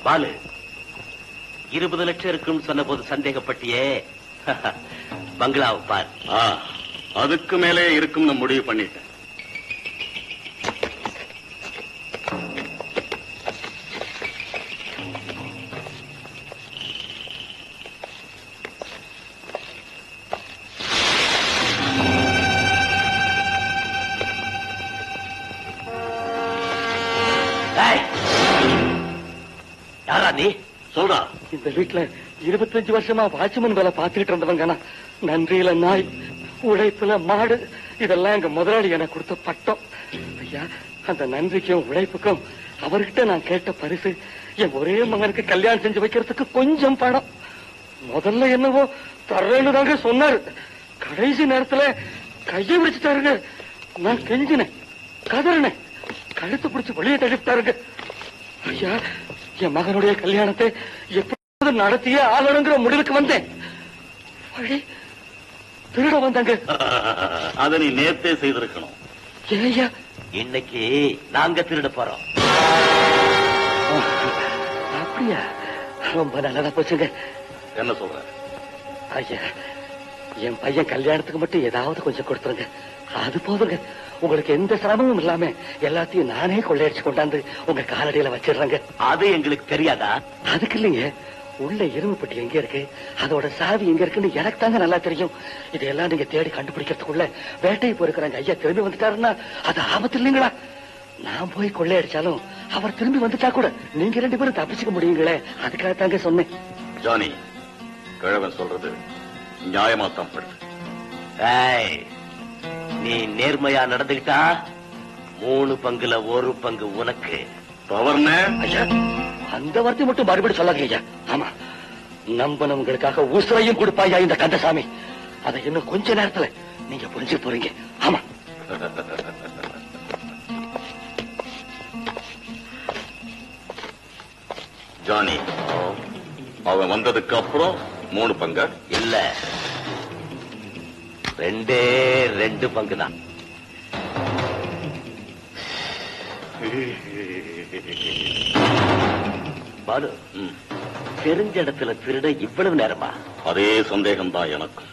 பாலு 20 லட்சம் இருக்குன்னு சொன்ன போது சந்தேகப்பட்டியே. பங்களாவை பார். அதுக்கு மேலே இருக்கும்னு முடிவு பண்ணிட்டேன். யாரா நீ? சொல்றா. இந்த வீட்டுல 25 வருஷமா வாட்ச்மேன் வேலை பார்த்துக்கிட்டு இருந்தவங்க. நன்றியில நாய், உழைப்புல மாடு, இதெல்லாம் எங்க முதலாளி எனக்கு கொடுத்த பட்டம். ஐயா, அந்த நன்றிக்கும் உழைப்புக்கும் அவர்கிட்ட நான் கேட்ட பரிசு என் ஒரே மகனுக்கு கல்யாணம் செஞ்சு வைக்கிறதுக்கு கொஞ்சம் பணம். முதல்ல என்னவோ தர்றேன்னு தாங்க சொன்னாரு. கடைசி நேரத்துல கையை விரிச்சுட்டாருங்க. நான் கெஞ்சினேன், கதறினேன், கழுத்து பிடிச்சு வெளியே தள்ளிவிட்டாருங்க. ஐயா, என் மகனுடைய கல்யாணத்தை எப்போது நடத்தியே ஆகணுங்கிற முடிவுக்கு வந்தேன். திருட வந்தாங்க. அதை நீ நேர்த்தே செய்திருக்கணும். ஏய்யா, இன்னைக்கு நாங்க திருட போறோம். அப்படியா? ரொம்ப நல்லதா போச்சுங்க. என்ன சொல்ற? ஐயா, என் பையன் கல்யாணத்துக்கு மட்டும் ஏதாவது கொஞ்சம் கொடுத்துருங்க. அது போதுங்க. உங்களுக்கு எந்த சிரமமும் இல்லாம எல்லாத்தையும் நானே கொள்ளையடிச்சு கொண்டாந்து உங்க காலடியில வச்சிடுறாங்க. அது எங்களுக்கு தெரியாதா? அதுக்கு இல்லைங்க, உள்ள இரும்பு பெட்டி எங்க இருக்கு, அதோட சாவி எங்க இருக்குன்னு எனக்கு தாங்க நல்லா தெரியும். இதையெல்லாம் நீங்க தேடி கண்டுபிடிக்கிறதுக்குள்ள வேட்டையை போயிருக்கிறாங்க. ஐயா திரும்பி வந்துட்டாருன்னா அது ஆபத்து இல்லைங்களா? நான் போய் கொள்ளையடிச்சாலும் அவர் திரும்பி வந்துட்டா கூட நீங்க 2 பேரும் தப்பிச்சுக்க முடியுங்களே. அதுக்காக தாங்க சொன்னேன். ஜானி, கிழவன் சொல்றது நியாயமாத்தான் படுது. நீ நேர்மையா நடந்துகிட்டா 3 பங்குல 1 பங்கு உனக்கு. ஐயா, அந்த வார்த்தை மட்டும் மறுபடியும் சொல்லாதீங்க ஐயா. ஆமா, நம்பனவங்களுக்காக உசுரையும் கொடுப்பாயா இந்த கந்தசாமி. அதை இன்னும் கொஞ்ச நேரத்துல நீங்க புரிஞ்சு போறீங்க. ஆமா. ஜானி, அவன் வந்ததுக்கு அப்புறம் 3 பங்கு இல்ல, 2 பங்கு தான். பாலு, தெரிஞ்ச இடத்துல திருட இவ்வளவு நேரமா? அதே சந்தேகம் தான் எனக்கும்.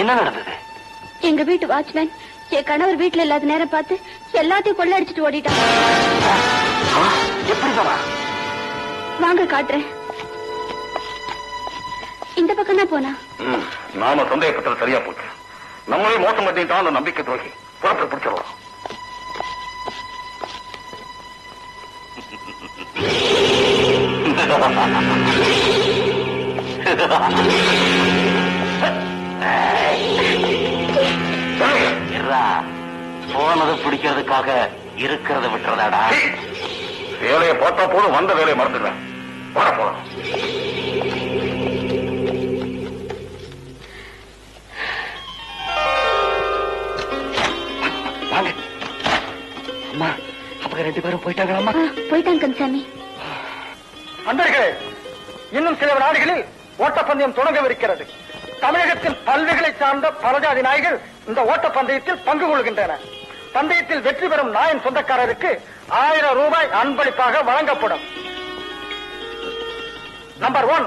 என்ன நடந்தது? எங்க வீட்டு வாட்ச்மேன் என் கணவர் வீட்டுல இல்லாத நேரம் பார்த்து எல்லாத்தையும் கொள்ளையடிச்சிட்டு ஓடிட்டான். வாங்க காட்டுறேன். இந்த பக்கம் தான் போனா. நாம சந்தேகப்பட்டது சரியா போச்சு. நம்மளே மோசம் பண்ணிட்டான் அந்த நம்பிக்கை துரோகி. புறப்பட்டு பிடிச்சிடலாம். போனது பிடிக்கிறதுக்காக இருக்கிறத விட்டுறதாடா. வேலையை பார்த்தா போதும், வந்த வேலையை மறந்துடுறேன். போலாம். வாங்க. அம்மா, அவங்க 2 பேரும் போயிட்டாங்களா? போயிட்டாங்க கந்தசாமி. அன்பர்களே, இன்னும் சில நாடுகளில் ஓட்டப்பந்தயம் தொடங்கவிருக்கிறது. தமிழகத்தின் பல்வேகளை சார்ந்த பரஜாதி நாய்கள் இந்த ஓட்டப்பந்தயத்தில் பங்கு கொள்கின்றன. பந்தயத்தில் வெற்றி பெறும் நாயின் சொந்தக்காரருக்கு 1000 ரூபாய் அன்பளிப்பாக வழங்கப்படும். நம்பர் 1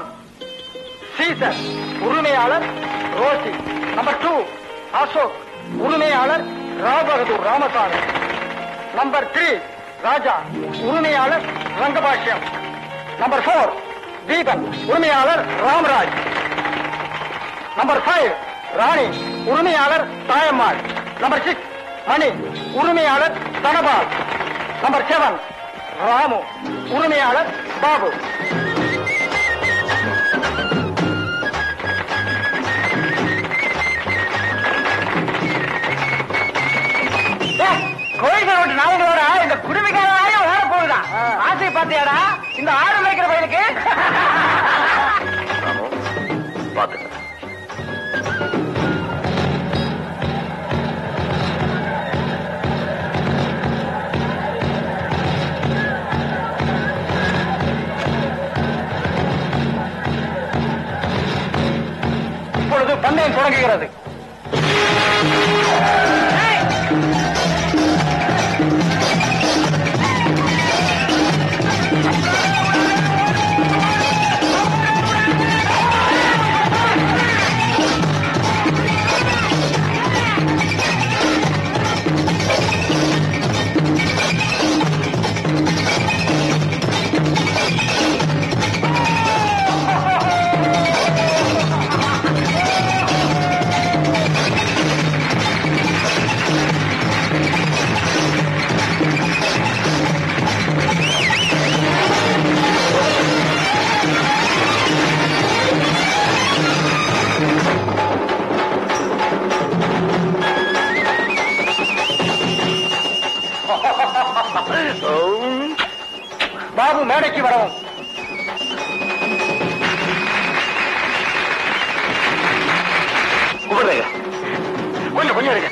சீசர், உரிமையாளர் ரோசி. நம்பர் 2 அசோக், உரிமையாளர் ராவ் பகதூர் ராமசாமி. நம்பர் 3 ராஜா, உரிமையாளர் ரங்கபாஷ்யம். நம்பர் 4 தீபன், உரிமையாளர் ராம்ராஜ். நம்பர் 5 ராணி உரிமையாளர் தாயம்மாள். நம்பர் 6 மணி உரிமையாளர் தனபால். நம்பர் 7 ராமு உரிமையாளர் பாபு. கோயில்களோட நாயங்களோட இந்த குடும்பிக்காரையும் ஓட போகுதா? ஆசை பார்த்தியாடா இந்த ஆடு மேய்க்கிற பையனுக்கு? பாத்துக்க. இப்பொழுது பந்தயம் தொடங்குகிறது. பாபு மேடைக்கு வரவும். கொஞ்சம் கொஞ்சம் இருக்கு.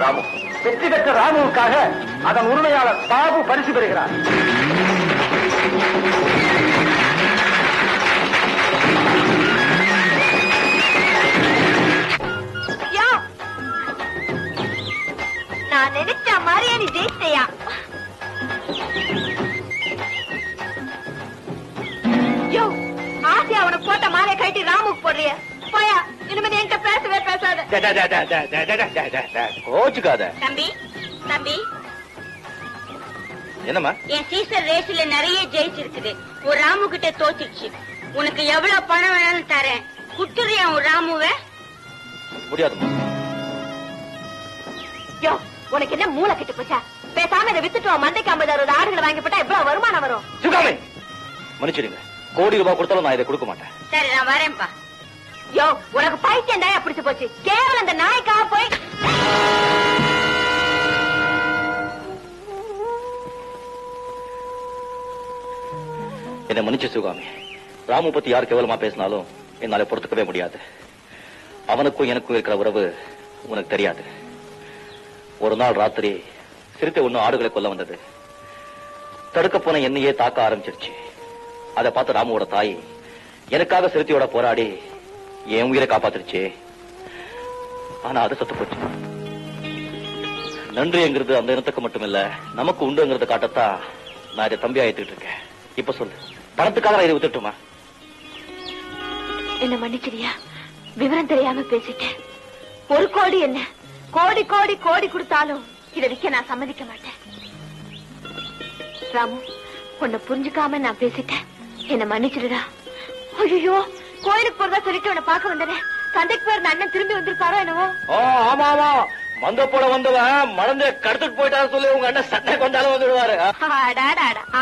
ராமு வெற்றி பெற்ற ராமுவுக்காக அதன் உரிமையாளர் பாபு பரிசு பெறுகிறார். நான் நினைச்ச மாதிரியே நீ ஜெயிச்சியா? ஆசையா அவனுக்கு போட்ட மாலையை கட்டி ராமுக்கு போடுறிய? போயா, இனிமே என்கிட்ட பேசவே பேசாத. கோச்சுக்காத. தம்பி தம்பி, என்னம்மா? என் சீசர் ரேஸ்ல நிறைய ஜெயிச்சிருக்குது. ஒரு ராமு கிட்ட தோச்சிருச்சு. உனக்கு எவ்வளவு பணம் வேணாலும் தரேன். குட்டுறியா உன் ராமுவ? முடியாதுமா. யோ, உனக்கு என்ன மூளை கிட்ட போச்சா? பேசாம இதை வித்துட்டு மந்தைக்கு 50-60 ஆடுகளை வாங்கி போட்டா எவ்வளவு வருமானம் வரும்? சுகாமி மன்னிச்சிடுங்க. கோடி ரூபாய் கொடுத்தாலும் நான் இதை கொடுக்க மாட்டேன். சரி, நான் வரேன்பா. யோ, உனக்கு பைத்தியம் தாயா பிடிச்சு போச்சு. கேவலம் அந்த நாய்க்காக போய் என்ன மன்னிச்சு சுகாமி. ராமு பத்தி யார் கேவலமா பேசினாலும் என்னால பொறுத்துக்கவே முடியாது. அவனுக்கும் எனக்கும் இருக்கிற உறவு உனக்கு தெரியாது. ஒரு நாள் ராத்திரி சிறுத்தை ஒண்ணு ஆடுகளை கொல்ல வந்தது. தடுக்க போன என்னையே தாக்க ஆரம்பிச்சிருச்சு. அதை பார்த்து ராமுவோட தாய் எனக்காக சிறுத்தையோட போராடி என் உயிரை காப்பாத்துருச்சு. ஆனா அது சத்து போச்சு. நன்றிங்கிறது அந்த இனத்துக்கு மட்டும் இல்ல, நமக்கு உண்டுங்கிறத காட்டத்தான் நான் இதை தம்பியா ஏத்துக்கிட்டு இருக்கேன். இப்ப சொல்லு, பணத்துக்காக நான் இதை வித்துட்டுமா? என்ன மன்னிச்சிரியா? விவரம் தெரியாம பேசிட்டேன். 1 கோடி என்ன, கோடி கோடி கோடி கொடுத்தாலும் இதை விற்க நான் சம்மதிக்க மாட்டேன். ராமு, உன்னை புரிஞ்சுக்காம நான் பேசிட்டேன். என்ன மன்னிச்சிடுடா. ஐயோ, கோயிலுக்கு போறதா சொல்லிட்டு உன்னை பார்க்க வந்தேன். சந்தைக்கு போயிருந்த அண்ணன் திரும்பி வந்திருப்பாரோ என்னவோ? ஆமா ஆமா, மந்த போட வந்தவன் மறந்து கடத்துட்டு போயிட்டாரு சொல்லி உங்க அண்ணன் சட்டை கொண்டாலும் வந்துடுவாரு.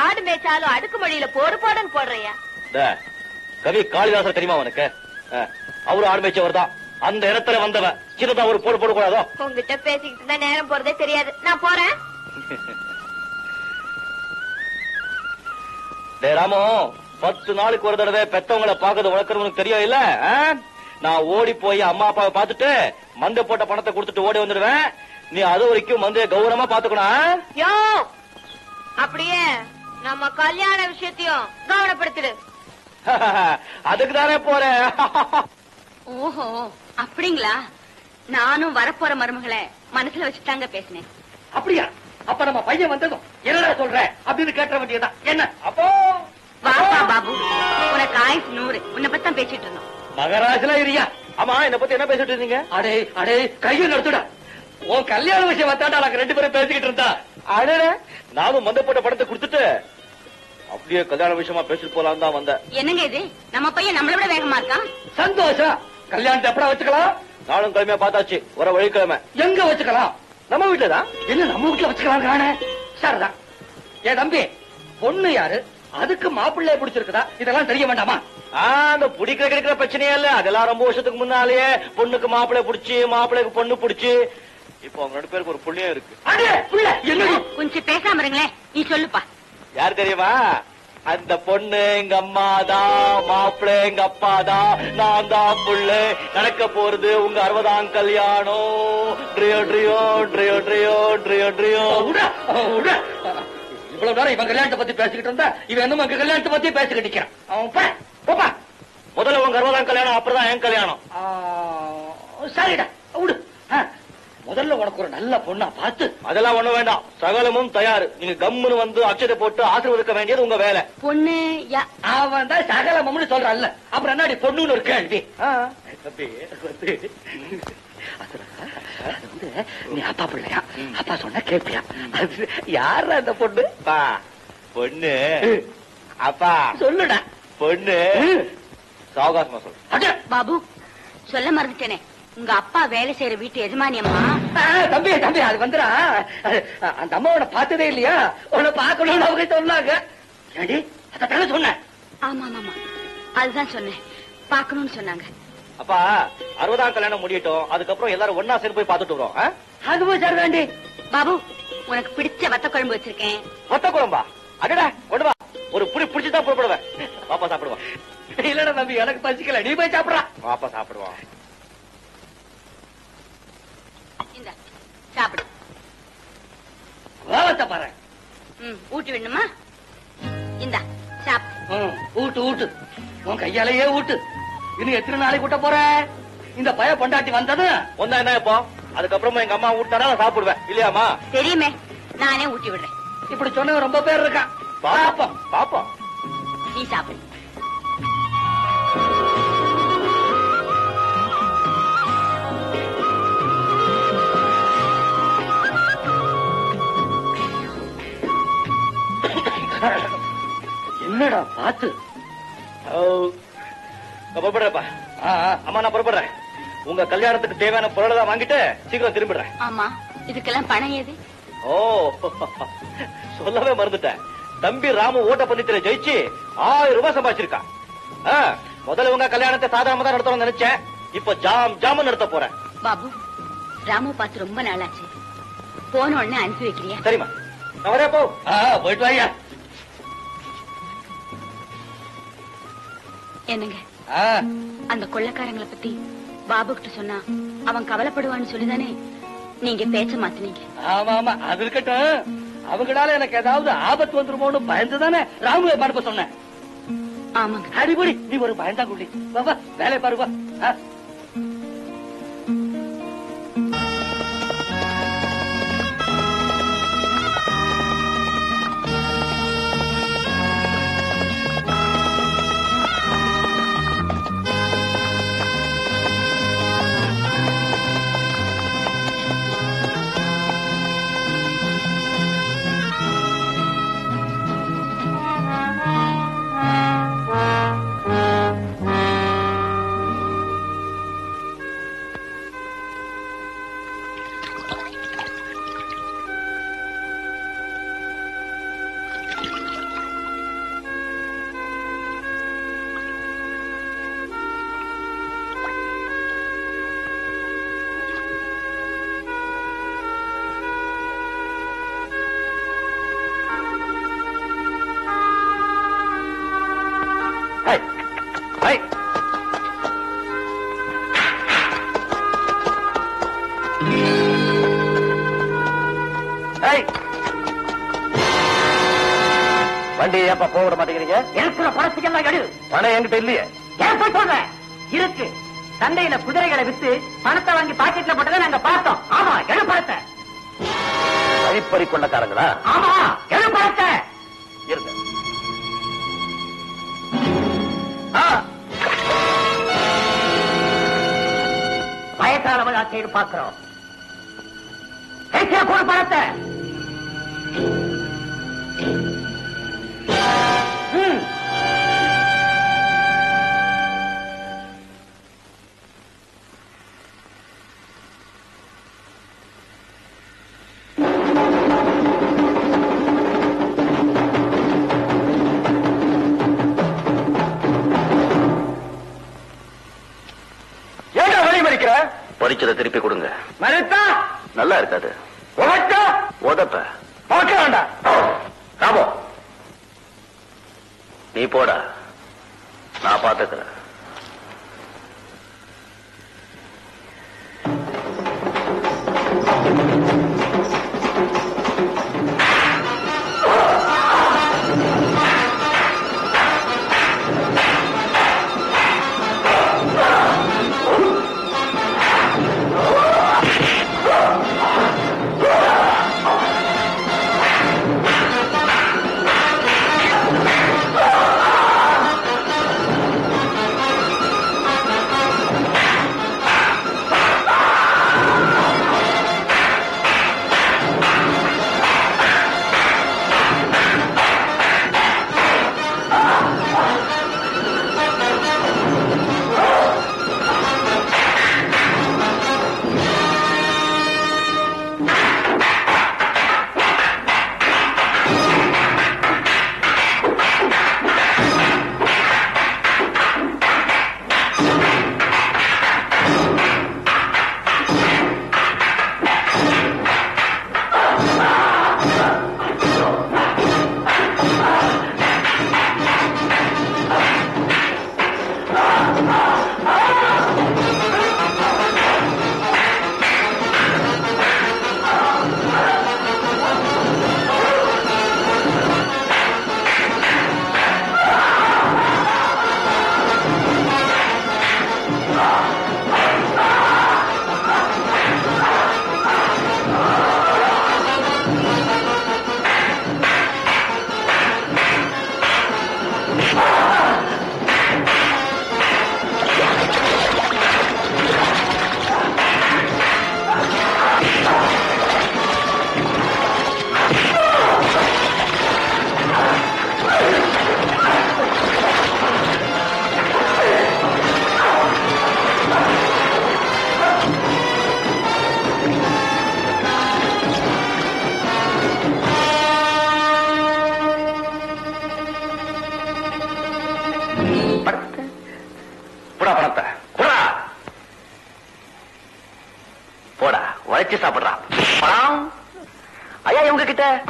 ஆடு மேய்ச்சாலும் அடுக்கு மொழியில போடு போடுன்னு போடுறியா? கவி காளிதாசர் தெரியுமா உனக்கு? அவரு ஆடு மேய்ச்சவர் தான். அந்த இடத்துல வந்தவன் சின்னதா ஒரு போடு போடக்கூடாதோ? உங்ககிட்ட பேசிக்கிட்டு தான் நேரம் போறதே தெரியாது. நான் போறேன். ராமு, 10 நாளுக்கு ஒரு தடவை பெத்தவங்களை பாக்குறது வளர்க்கறவனுக்கு தெரியும் இல்ல? நான் ஓடி போய் அம்மா அப்பாவை பாத்துட்டு மந்த போட்ட பணத்தை கொடுத்துட்டு ஓடி வந்துடுவேன். நீ அது வரைக்கும் மந்தைய கௌரவமா பாத்துக்கணும். யோ, அப்படியே நம்ம கல்யாண விஷயத்தையும் கவனப்படுத்திடு. அதுக்கு தானே போறேன். ஓஹோ, அப்படிங்களா? நானும் வரப்போற மருமகளை மனசுல வச்சுட்டாங்க பேசினேன். அப்படியா? அப்ப நம்ம பையன் வந்ததும் என்னடா சொல்ற அப்படின்னு கேட்ட வேண்டியதான். என்ன அப்போ? வாப்பா பாபு, உனக்கு ஆயுசு 100. உன்னை பத்தி தான் பேசிட்டு இருந்தோம். மகராஜ்ல இரியா. ஆமா, என்ன பத்தி என்ன பேசிட்டு இருந்தீங்க? அடே அடே, கையை நடத்துடா. உன் கல்யாண விஷயம் வந்தாடா நாங்க 2 பேரும் பேசிக்கிட்டு இருந்தா. அடே, நானும் மந்த போட்ட பணத்தை கொடுத்துட்டு அப்படியே கல்யாண விஷயமா பேசிட்டு போலாம் தான் வந்தேன். என்னங்க இது, நம்ம பையன் நம்மளை விட வேகமா இருக்கான். சந்தோஷம். கல்யாணத்தை எப்படா வச்சுக்கலாம்? நாளும் கிழமையா பார்த்தாச்சு, வர வெள்ளிக்கிழமை. எங்க வச்சுக்கலாம்? நம்ம வீட்டுலதான். என்ன நம்ம வீட்டுல வச்சுக்கலாம்? சரிதான். ஏ தம்பி, பொண்ணு யாரு, அதுக்கு மாப்பிள்ளைய பிடிச்சிருக்குதா, இதெல்லாம் தெரிய வேண்டாமா? அந்த பிடிக்கிற கிடைக்கிற பிரச்சனையே இல்ல. அதெல்லாம் ரொம்ப வருஷத்துக்கு முன்னாலேயே பொண்ணுக்கு மாப்பிள்ளை பிடிச்சி, மாப்பிள்ளைக்கு பொண்ணு பிடிச்சி, இப்போ அவங்க 2 பேருக்கு ஒரு புள்ளியும் இருக்கு. கொஞ்சம் பேசாம இருங்களேன். நீ சொல்லுப்பா. யாரு தெரியுமா? அந்த பொண்ணு எங்க அம்மா தான், மாப்பிள்ளை எங்க அப்பா தான், நான் தான் புள்ளு. நடக்க போறது உங்க 60ஆம் கல்யாணம். ட்ரியோ ட்ரியோ ட்ரியோ ட்ரியோ ட்ரியோ ட்ரியோ. இவ்வளவு நேரம் இவன் கல்யாணத்தை பத்தி பேசிக்கிட்டு இருந்தா, இவன் என்ன உங்க கல்யாணத்தை பத்தி பேசிக்கிட்டு நிக்கிறான். அவன் முதல்ல உங்க 60ஆம் கல்யாணம், அப்புறம் என் கல்யாணம். சரிடா விடு. முதல்ல உனக்கு ஒரு நல்ல பொண்ணா பார்த்து. அதெல்லாம் ஒண்ணு வேண்டாம், சகலமும் தயாரு. நீங்க கம்முன்னு வந்து அச்சதை போட்டு ஆசீர்வதிக்க வேண்டியது உங்க வேலை. பொண்ணு அவன் தான் சகலமும்னு சொல்றான்ல, அப்புறம் என்னடி பொண்ணுன்னு ஒரு கேள்வி? நீ அப்பா பிள்ளையா? அப்பா சொன்னா கேட்பியா? யாரு அந்த பொண்ணு? பொண்ணு அப்பா சொல்லுடா. பொண்ணு சாவகாசமா சொல்லு. பாபு, சொல்ல மறந்துட்டேனே, உங்க அப்பா வேலை செய்யற வீட்டு எஜமானி அம்மா. தம்பி தம்பி, அது வந்துடா. அந்த அம்மாவோட பார்த்ததே இல்லையா? உன்னை பார்க்கணும்னு அவங்க சொன்னாங்க. ஏடி, அதான சொன்னேன். ஆமா ஆமா, அதுதான் சொன்னேன், பாக்கணும்னு சொன்னாங்க. அப்பா 60ஆம் கல்யாணம் முடியட்டும், அதுக்கப்புறம் எல்லாரும் ஒன்னா சேர்ந்து போய் பாத்துட்டு வரோம். அதுவும் சார் வேண்டி. பாபு, உனக்கு பிடிச்ச வத்த குழம்பு வச்சிருக்கேன். வத்த குழம்பா? அடடா, கொண்டு வா. ஒரு புடி பிடிச்சுதான் புறப்படுவேன். பாப்பா சாப்பிடுவான். இல்லடா தம்பி, எனக்கு பசிக்கல, நீ போய் சாப்பிடா. பாப்பா சாப்பிடுவான். இந்த சாப்பிடு. வேவத்தை பாரு. ஊட்டி வேணுமா? இந்த சாப்பிடு. ஊட்டு ஊட்டு, உன் கையாலேயே ஊட்டு. இன்னும் எத்தனை நாளைக்கு கூட்ட போற? இந்த பய பொண்டாட்டி வந்தது ஒன்னா என்ன இப்போ? அதுக்கப்புறமா எங்க அம்மா ஊட்டாரா சாப்பிடுவேன், இல்லையாமா? தெரியுமே, நானே ஊட்டி விடுறேன். இப்படி சொன்ன ரொம்ப பேர் இருக்கான். பாப்போம் பாப்போம். நீ சாப்பிடு. என்னடா பாத்து? புறப்படுறப்பா. அம்மா நான் புறப்படுறேன். உங்க கல்யாணத்துக்கு தேவையான பொருளை தான் வாங்கிட்டு சீக்கிரம் திரும்பிடுறேன். ஆமா, இதுக்கெல்லாம் பணம் ஏது? ஓ, சொல்லவே மறந்துட்டேன். தம்பி ராமு ஓட்டப்பந்தயத்துல ஜெயிச்சு 1000 ரூபாய் சம்பாதிச்சிருக்கான். முதல்ல உங்க கல்யாணத்தை சாதாரணமா தான் நடத்தணும்னு நினைச்சேன். இப்ப ஜாம் ஜாம நடத்த போறேன். பாபு, ராமு பார்த்து ரொம்ப நாளாச்சு, போன உடனே அனுப்பி வைக்கிறியா? சரிம்மா, நான் வரேன். போ. போயிட்டு வாயா. என்னங்க, அந்த கொள்ளைக்காரங்களை பத்தி பாபு கிட்ட சொன்னா அவன் கவலைப்படுவான்னு சொல்லிதானே நீங்க பேச்ச மாத்தினீங்க? ஆமா ஆமா, அது இருக்கட்டும். அவங்களால எனக்கு ஏதாவது ஆபத்து வந்துருமோன்னு பயந்துதானே ராமுவை பார்க்க சொன்னேன். ஆமாங்க. அடிபடி, நீ ஒரு பயந்தா குள்ளி. பாபா, வேலை பாருவா. வண்டி ஏப்பா போக விட மாட்டேங்கிறீங்க? இருக்கிற பணத்துக்கெல்லாம் எடு. பணம் என்கிட்ட இல்லையே. ஏன் போய் சொல்ற? இருக்கு. சந்தையில குதிரைகளை வித்து பணத்தை வாங்கி பாக்கெட்ல போட்டதை நாங்க பார்த்தோம். ஆமா, எழு பணத்தை. வழிப்பறி கொள்ளக்காரங்களா? ஆமா, எழு பணத்தை. இருங்க. வயசானவங்க சைடு பாக்குறோம். கூட பணத்தை. பறிச்சதை திருப்பி கொடுங்க. மறுத்தா நல்லா இருக்காது. உதப்ப பார்க்க வேண்டாம். ராமோ, நீ போடா, நான் பாத்துக்கிறேன்.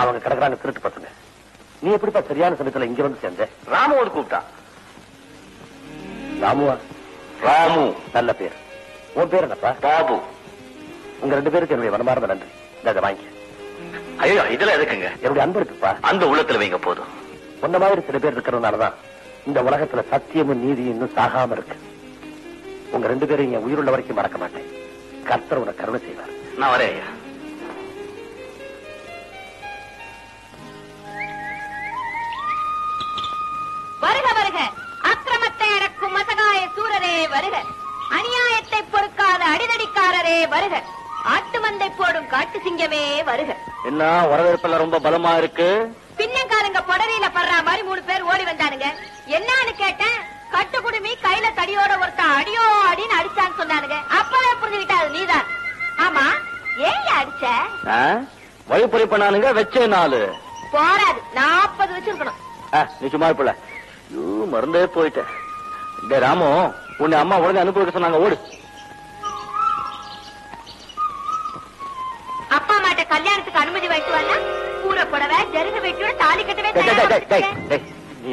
அவங்க கிடக்குறாங்க திருட்டு பசங்க. நீ எப்படிப்பா சரியான சமயத்துல இங்க வந்து சேர்ந்த? ராமுவோடு கூப்பிட்டான். ராமுவா? ராமு நல்ல பேர். உன் பேர் என்னப்பா? பாபு. உங்க 2 பேருக்கு என்னுடைய மனமார்ந்த நன்றி. இதை வாங்கி. ஐயோ, இதுல எதுக்குங்க? என்னுடைய அன்பு இருக்குப்பா. அந்த உள்ளத்துல வைங்க போதும். உன்ன மாதிரி சில பேர் இருக்கிறதுனாலதான் இந்த உலகத்துல சத்தியமும் நீதியும் இன்னும் சாகாம இருக்கு. உங்க 2 பேரும் என் உயிருள்ள வரைக்கும் மறக்க மாட்டேன். கர்த்தர் உனக்கு கருணை செய்வார். நான் வரேன் ஐயா. வருக வருக, அக்கிரமத்தை அடக்கும் மசகாய சூரரே வருக, அநியாயத்தை பொறுக்காத அடிதடிக்காரரே வருக, ஆட்டு மந்தை போடும் காட்டு சிங்கமே வருக. என்ன வரவேற்பெல்லாம் ரொம்ப பலமா இருக்கு. பின்னங்காரங்க பொடரியில படுற மாதிரி 3 பேர் ஓடி வந்தானுங்க. என்னன்னு கேட்டேன். கட்டு குடுமி கையில தடியோட ஒருத்தன் அடியோ அடின்னு அடிச்சான்னு சொன்னானுங்க. அப்பவே புரிஞ்சுக்கிட்டா அது நீதான். ஆமா, ஏன் அடிச்ச? வழிப்பறி பண்ணானுங்க. வச்சே 4 போராது, 40 வச்சிருக்கணும். நீ சும்மா இருப்பல. மறந்தே போயிட்டேன். டே ராமு, உன்னை அம்மா உடனே அனுப்பி சொன்னாங்க. ஓடு. அப்பா மாட்ட கல்யாணத்துக்கு அனுமதி வைத்து வரல. கூரை புடவை ஜருகு வெட்டியோட தாலி கட்டவே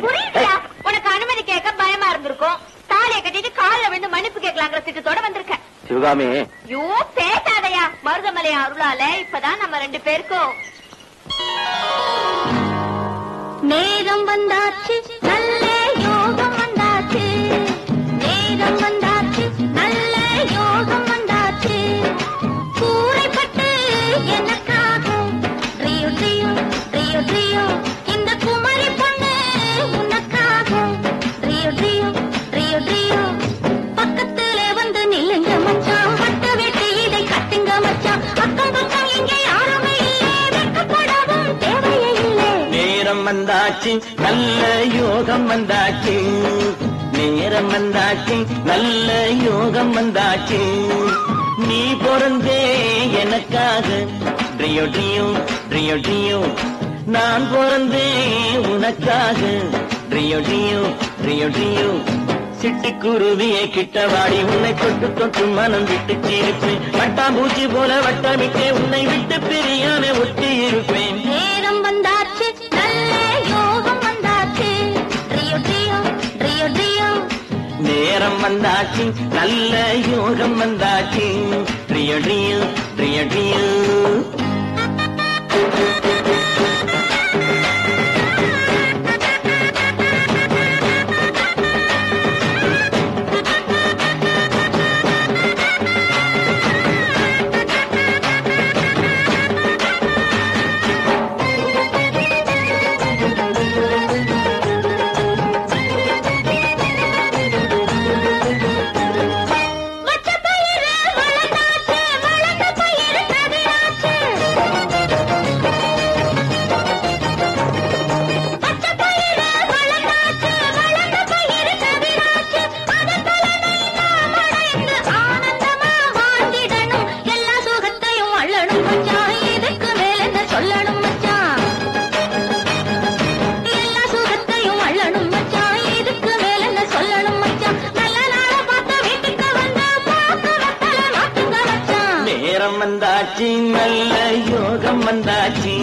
புரியுதா? உனக்கு அனுமதி கேட்க பயமா இருந்திருக்கும். தாலியை கட்டிட்டு காலில் விழுந்து மன்னிப்பு கேட்கலாங்கிற திட்டத்தோட வந்திருக்க. சிவகாமி, யோ பேசாதையா. மருதமலை அருளால இப்பதான் நம்ம 2 பேருக்கும் நேரம் வந்தாச்சு. நல்ல யோகம் வந்தாச்சு. நேரம் வந்தாச்சு. நல்ல யோகம் வந்தாச்சு. கூரைப்பட்டு எனக்காக ரியோ ரியோ ரியோ ரியோ, இந்த குமரி பொண்ணு உனக்காக ரியோ ரியோ ரியோ ரியோ. பக்கத்துல வந்து நில்லுங்க மச்சான், பட்ட வெட்டி இதை கட்டுங்க மச்சான். அக்கம் பக்கம் இங்கே யாருமே இல்லை, வெட்கப்படவும் தேவையே இல்லை. நேரம் வந்தாச்சு, நல்ல யோகம் வந்தாச்சு. நேரம் வந்தாச்சு, நல்ல யோகம் வந்தாச்சு. நீ பிறந்தே எனக்காக ட்ரியோ ட்ரியோ ட்ரியோ ட்ரியோ, நான் பிறந்தே உனக்காக ட்ரியோ ட்ரியோ ட்ரியோ ட்ரியோ. சிட்டு சிட்டுக்குருவியை கிட்டவாடி உன்னை தொட்டு தொட்டு மனம் விட்டு சிரிப்பேன். வட்டாம்பூச்சி போல வட்டமிட்டே உன்னை விட்டு பிரியாம ஒட்டி இருப்பேன். நேரம் வந்தாச்சு நல்ல யோகம் வந்தாச்சு ட்ரியோ ட்ரியோ ட்ரியோ ட்ரியோ. நேரம் வந்தாச்சு நல்ல யோகம் வந்தாச்சு ட்ரியோ ட்ரியோ ட்ரியோ ட்ரியோ. வந்தாச்சு நல்ல யோகம் வந்தாச்சு.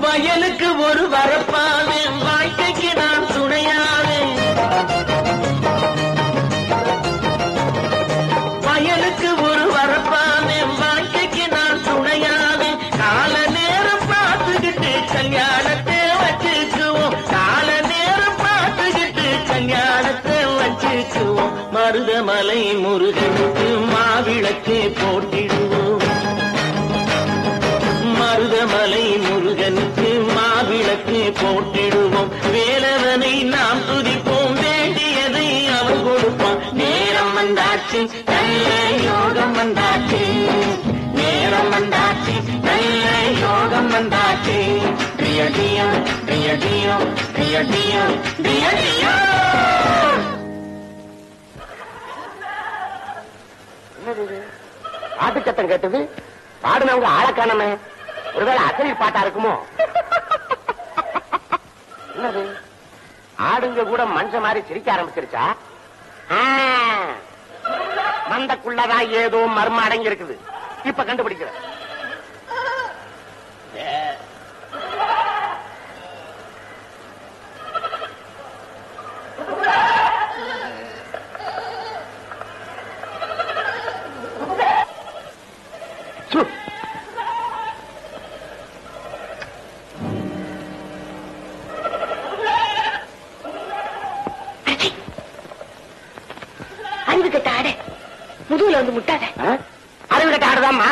வயலுக்கு ஒரு வரப்பாவே வாழ்க்கைக்கு நான் துணையாவே. வயலுக்கு ஒரு வரப்பாவே வாழ்க்கைக்கு நான் துணையாவே. கால நேரம் பார்த்துக்கிட்டு கல்யாணத்தை வச்சுக்குவோம். கால நேரம் பார்த்துக்கிட்டு கல்யாணத்தை வச்சுக்குவோம். மருதமலை முருகனுக்கு மாவிளக்கு போட்டிடுவோம். மருதமலை முருகனுக்கு மாவிளக்கு போட்டிடுவோம். வேலவனை நாம் துதிப்போம். வேண்டியதை அவன் கொடுப்பான். நேரம் வந்தாச்சு நல்ல யோகம் வந்தாச்சு. நேரம் வந்தாச்சு நல்ல யோகம் வந்தாச்சு. பிரியடியம் பிரியடியம் பிரியடியம் பிரியடியம். பாட்டு சத்தம் கேட்டது. பாடுனவங்க ஆளை காணமே. ஒருவேளை அசலி பாட்டா இருக்குமோ? என்னது ஆடுங்க கூட மனுஷ மாதிரி சிரிக்க ஆரம்பிச்சிருச்சா? மந்தக்குள்ளதான் ஏதோ மர்மம் அடங்கி இருக்குது. இப்ப கண்டுபிடிக்கிறேன். முதுகுல வந்து முட்டாத. அறிவு கட்ட ஆடுதாம்மா.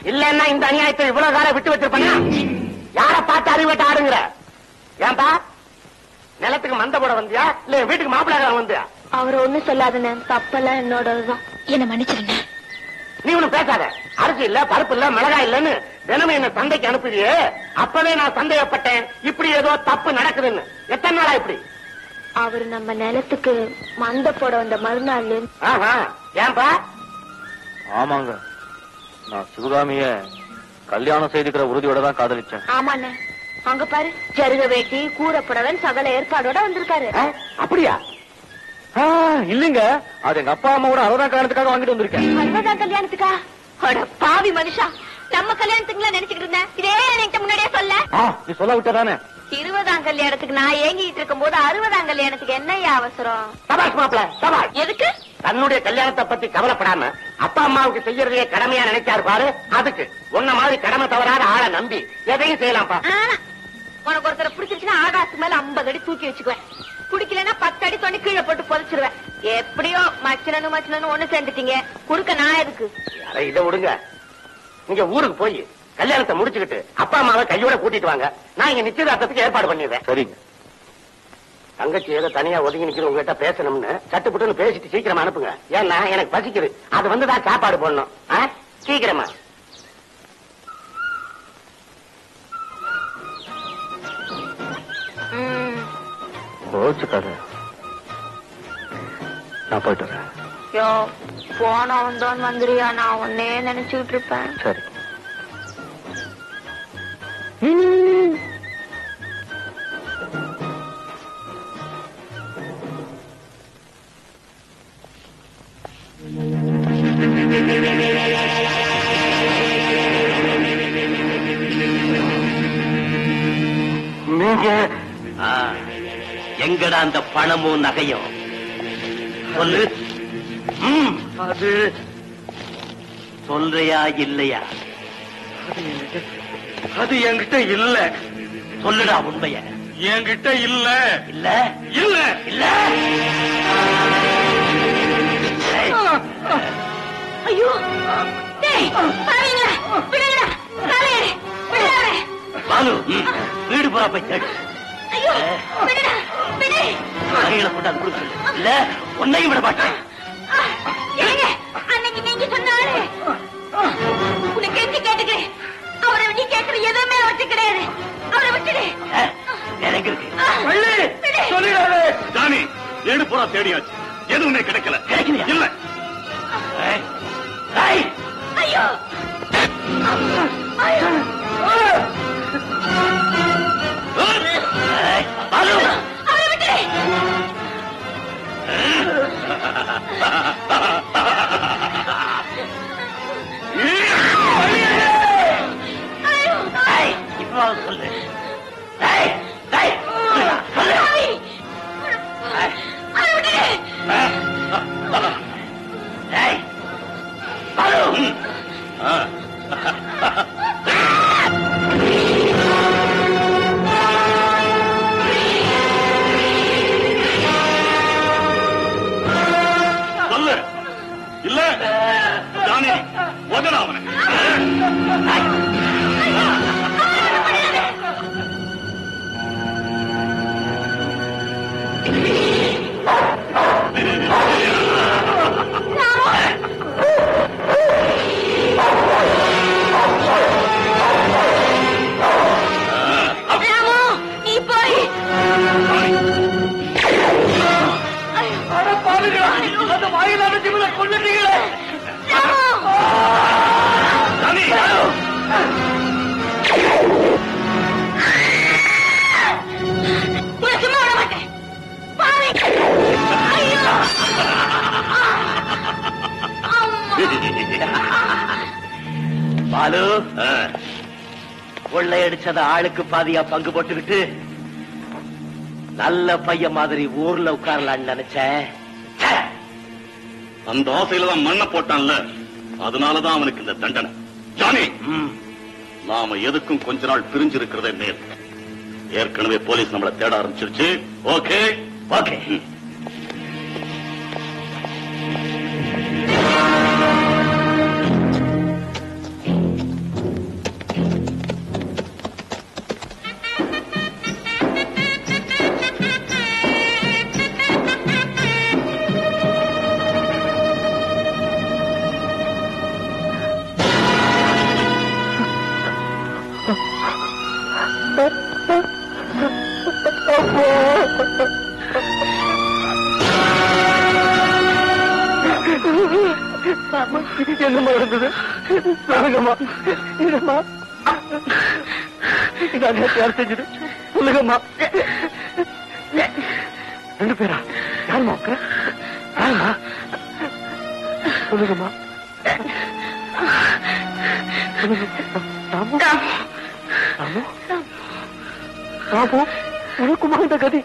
இல்லன்னா இந்த அநியாயத்தை இவ்வளவு காலம் விட்டு வச்சிருப்பா? யார பார்த்து அறிவு கட்ட ஆடுங்கிற? ஏன்பா நிலத்துக்கு மந்த போட வந்தியா இல்ல வீட்டுக்கு மாப்பிள்ளை வந்தியா? அவரை ஒண்ணும் சொல்லாதுன்னு தப்பெல்லாம் என்னோடதுதான். என்ன மன்னிச்சிருங்க. நீ ஒண்ணும் பேசாத. அரிசி இல்ல பருப்பு இல்ல மிளகாய் இல்லன்னு தினமும் என்ன சந்தைக்கு அனுப்புறியே. அப்பவே நான் சந்தேகப்பட்டேன் இப்படி ஏதோ தப்பு நடக்குதுன்னு. எத்தனை நாளா இப்படி? அவரு நம்ம நிலத்துக்கு மந்த போட வந்த மறுநாள். ஏன்பா? ஆமாங்க, நான் சிவகாமிய கல்யாணம் செய்துக்கிற உறுதியோட தான் காதலிச்சேன். ஆமாண்ணே, அங்க பாரு ஜருக வேட்டி கூறப்படவன் சகல ஏற்பாடோட வந்திருக்காரு. அப்படியா? இல்லங்க, அது எங்க அப்பா அம்மாவோட 60ஆம் கல்யாணத்துக்காக வாங்கிட்டு வந்திருக்கேன். 60ஆம் கல்யாணத்துக்கா? பாவி மனுஷா, நம்ம கல்யாணத்துக்குலாம் நினைச்சுக்கிட்டு இருந்தேன். இதே என்கிட்ட முன்னாடியே சொல்ல. நீ சொல்ல விட்டதானே? 20ஆம் கல்யாணத்துக்கு நான் ஏங்கிட்டு இருக்கும் போது 60ஆம் கல்யாணத்துக்கு என்னையா அவசரம்? சபாஷ் மாப்பிள சபாஷ். எதுக்கு? தன்னுடைய கல்யாணத்தை பத்தி கவலைப்படாம அப்பா அம்மாவுக்கு செய்யறதையே கடமையா நினைச்சாரு பாரு. அதுக்கு உன்ன மாதிரி கடமை தவறாத ஆளை நம்பி எதையும் செய்யலாம்ப்பா. உனக்கு ஒருத்தரை பிடிச்சிருச்சுன்னா ஆகாசத்துக்கு மேல 50 அடி தூக்கி வச்சுக்குவேன். பிடிக்கலன்னா 10 அடி தொண்டி கீழே போட்டு புதைச்சிருவேன். எப்படியோ மச்சனு ஒண்ணு சேர்ந்துட்டீங்க. குறுக்க நான் எதுக்கு? இதை விடுங்க. நீங்க ஊருக்கு போய் கல்யாணத்தை முடிச்சுக்கிட்டு அப்பா அம்மாவை கையோட கூட்டிட்டு வாங்க. நான் இங்க நிச்சயதார்த்தத்துக்கு ஏற்பாடு பண்ணிடுறேன். சரிங்க. தங்கச்சி ஏதோ தனியா ஒதுங்கி நிக்கிற உங்ககிட்ட பேசணும்னு சட்டுப்புட்டுன்னு பேசிட்டு சீக்கிரமா அனுப்புங்க. ஏன்னா எனக்கு பசிக்குது. அது வந்துதான் சாப்பாடு போடணும். சீக்கிரமா. கோச்சுக்காத. நான் போயிட்டு வரேன். போன வந்தோன்னு வந்துறியா? நான் உன்னே நினைச்சுட்டு இருப்பேன். சரி. நீங்க எங்கடா அந்த பணமும் நகையும் சொல்லு. அது சொல்றியா இல்லையா? அது என்கிட்ட இல்ல. சொல்லுடா உண்மைய. என்கிட்ட இல்ல. இல்ல இல்ல இல்ல. ஐயோ பாலு, வீடு போறா போய் தேடு. நகைகளை கொண்டாந்து கொடுக்க சொல்லு. இல்ல உன்னையும் விட மாட்டேன். அன்னைக்கு நீங்க சொன்னாரு உன்னை கெஞ்சி கேட்டுக்கிறேன். அவரை நீ கேட்கிற எதுவுமே அவர்கிட்ட கிடையாது. அவரை விட்டுடு. எனக்கு இருக்கு. சொல்லிடாதே. ஜானி, வீடு பூரா தேடியாச்சு, எதுவுமே கிடைக்கல. கிடைக்கலையா? இல்ல. ஐயோ ஐயோ பாலு, அவரை விட்டுடு. இப்ப சொல்லு. சொல்லு. இல்ல ஜானி, உதற அவனை. அந்த வாயிலான ஜீவனை கொண்டுட்டீங்களே. சும்மா விட மாட்டேன். பாலு, கொள்ளையடிச்சத ஆளுக்கு பாதியா பங்கு போட்டுக்கிட்டு நல்ல பையன் மாதிரி ஊர்ல உட்காரலான்னு நினைச்சேன். அந்த ஆசையில தான் மண்ணை போட்டான்ல, அதனாலதான் அவனுக்கு இந்த தண்டனை. ஜானி, நாம எதுக்கும் கொஞ்ச நாள் பிரிஞ்சிருக்கிறதே மேல். ஏற்கனவே போலீஸ் நம்மளை தேட ஆரம்பிச்சிருச்சு. Okay okay. என்னமா இருந்தது? சொல்லுங்கம்மா. என்னம்மா இதான் யார் செஞ்சது? சொல்லுங்கம்மா. 2 பேரா? யாருமா? யாருமா? சொல்லுங்கம்மா. ராமு, ராமு, ராமு, உனக்குமா இந்த கதி?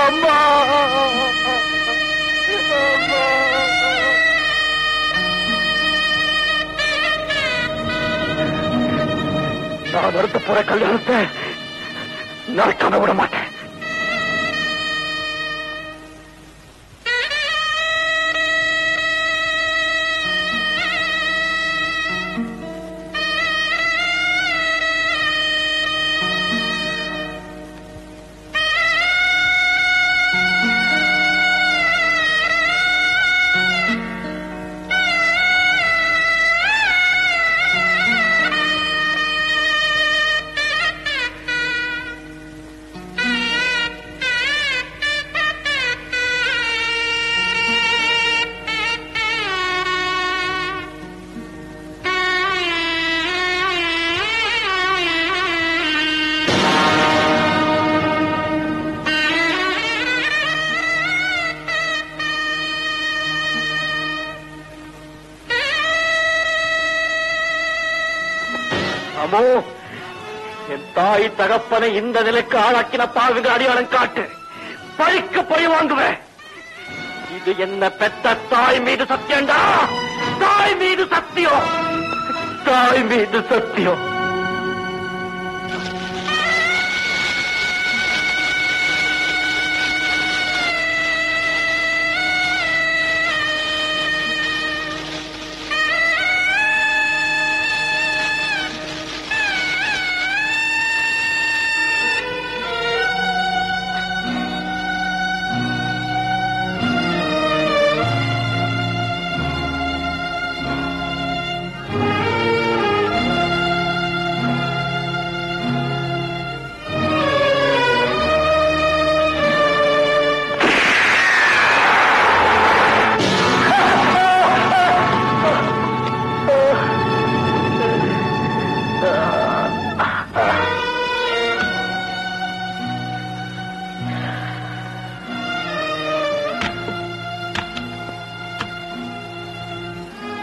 அம்மா, நான் நடத்த போற கல்யாணத்தை நடக்காம விட மாட்டேன். ராமு, என் தாய் தகப்பனை இந்த நிலைக்கு ஆளாக்கின பாவிங்க அடியாளம் காட்டு. பழிக்கு பழி வாங்குவேன். இது என்ன பெத்த தாய் மீது சத்தியம்டா. தாய் மீது சத்தியம். தாய் மீது சத்தியம்.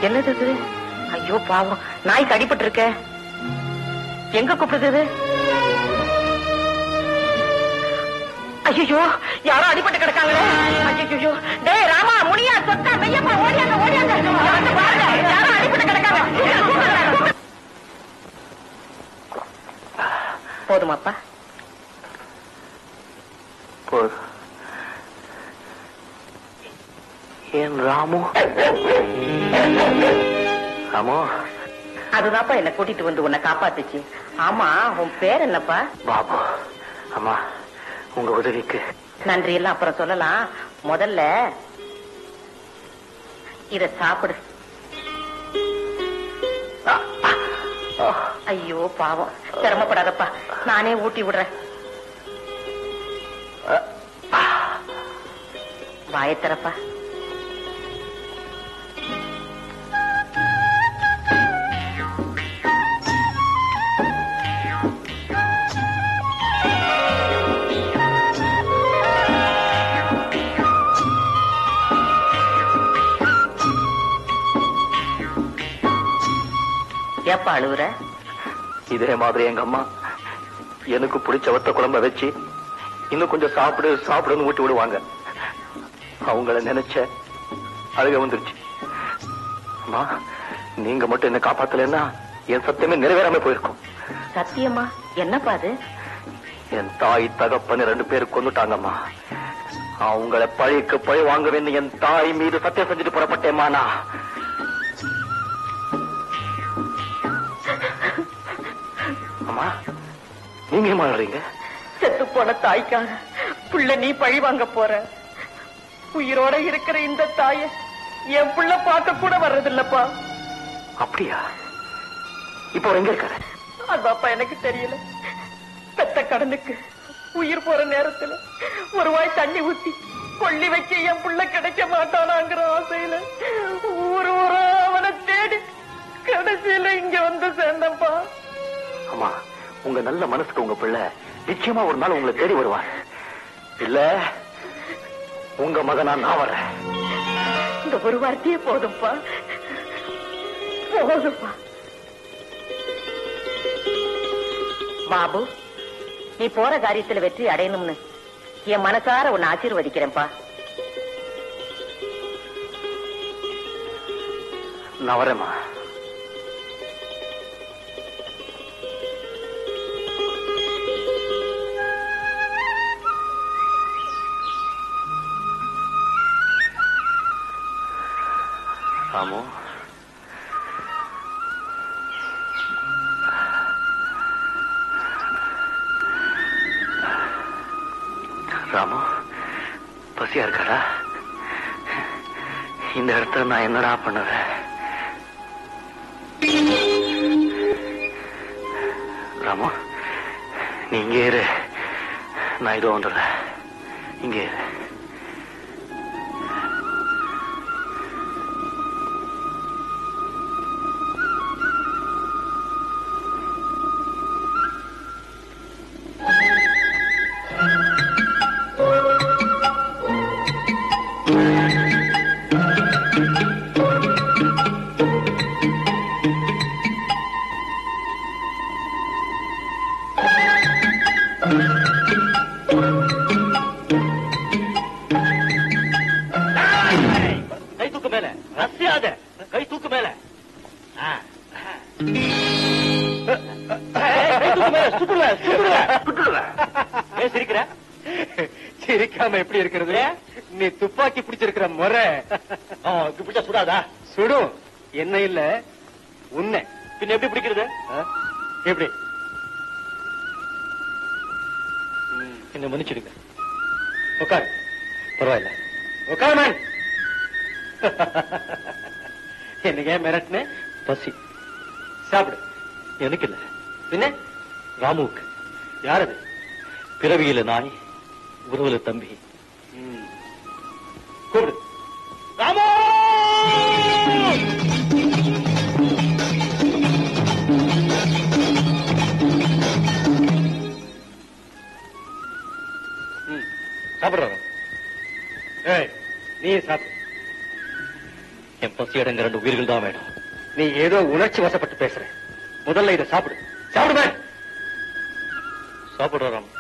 என்னது இது? ஐயோ பாவம், நாய்க்கு அடிபட்டு இருக்க. எங்க கூப்பிடுது? ஐயோ, யாரோ அடிபட்டு கிடக்காங்களே. ஐயோ, டேய் ராமா, முனியா, சொத்தா, மெய்யப்பா, ஓடியாங்க ஓடியாங்க. வந்து பாருங்க, யாரோ அடிபட்டு கிடக்காங்க. போதுமாப்பா? போதும். ஏன் ராமு? ராமு, அதுதான்ப்பா என்ன கூட்டிட்டு வந்து உன்னை காப்பாத்துச்சு. ஆமா, உன் பேர் என்னப்பா? பாபு. அம்மா, உங்க உதவிக்கு நன்றி எல்லாம் அப்புறம் சொல்லலாம். முதல்ல இத சாப்பிடு. ஐயோ பாவம், சிரமப்படாதப்பா, நானே ஊட்டி விடுறேன். வாயத்தரப்பா. ஏப்பா அழுவுற? இதே மாதிரி எங்க அம்மா எனக்கு பிடிச்ச வத்த குழம்ப வச்சு இன்னும் கொஞ்சம் சாப்பிடு சாப்பிடுன்னு ஊட்டி விடுவாங்க. அவங்கள நினைச்ச அழுக வந்துருச்சு. அம்மா, நீங்க மட்டும் என்ன காப்பாத்தலன்னா என் சத்தியமே நிறைவேறாம போயிருக்கும். சத்தியமா? என்னப்பா அது? என் தாய் தகப்பன்னு 2 பேர் கொண்டுட்டாங்கம்மா. அவங்கள பழிக்கு பழி வாங்குவேன்னு என் தாய் மீது சத்தியம் செஞ்சுட்டு புறப்பட்டேம்மா. நான் அம்மா, நீங்க மாறுறீங்க? செத்து போன தாய்க்காக புள்ள நீ பழி வாங்க போற. உயிரோட இருக்கிற இந்த தாய என் புள்ள பார்க்க கூட வர்றதில்லப்பா. அப்படியா? இப்போ எங்க இருக்காரு? அதாப்பா எனக்கு தெரியல. பெத்த கடனுக்கு உயிர் போற நேரத்துல ஒரு வாய் தண்ணி ஊத்தி கொள்ளி வைக்க என் புள்ள கிடைக்க மாட்டானாங்கிற ஆசையில ஊரு ஊரா அவனை தேடி கடைசியில இங்க வந்து சேர்ந்தப்பா. அம்மா, உங்க நல்ல மனசுக்கு உங்க பிள்ளை நிச்சயமா ஒரு நாள் உங்களை தேடி வருவார். இல்ல உங்க மகனா நான் வர்றேன். இந்த ஒரு வார்த்தையே போதும்பா, போதும்பா. பாபு, நீ போற காரியத்துல வெற்றி அடையணும்னு என் மனசார உன்னை ஆசீர்வதிக்கிறேன்ப்பா. நான் வரேம்மா. ராமு, ராமு, பசியா இருக்காரா? இந்த இடத்துல நான் என்னடா பண்ணுவேன்? ராமு, நீ இங்கே இரு, நான் இதோ வந்துடுறேன். இங்கே இரு. கை தூக்கு மேல, அசையாத. கை தூக்கு மேல. சிரிக்கிற? சிரிக்காம எப்படி இருக்கிறது? நீ துப்பாக்கி பிடிச்சிருக்கிற முறை பிடிச்சா சுடாதா? சுடும். என்ன இல்ல உன்னை. பின்ன எப்படி பிடிக்கிறது? எப்படி? என்ன மன்னிச்சிடுங்க. உட்காரு. பரவாயில்ல. உட்காரு மேன். என்னைக்கு மிரட்டுன? பசி. சாப்பிடு. எனக்கு இல்ல, பின்ன ராமுவுக்கு. யாரது? பிறவியில நாய், உறவுல தம்பி. கூப்பிடு. ராமு! சாப்பிடுறோம். நீ சாப்பிடு. என் பசி அடங்க 2 உயிர்கள் தான் வேணும். நீ ஏதோ உணர்ச்சி வசப்பட்டு பேசுற. முதல்ல இதை சாப்பிடு. சாப்பிடுமே. சாப்பிடுற ராமு.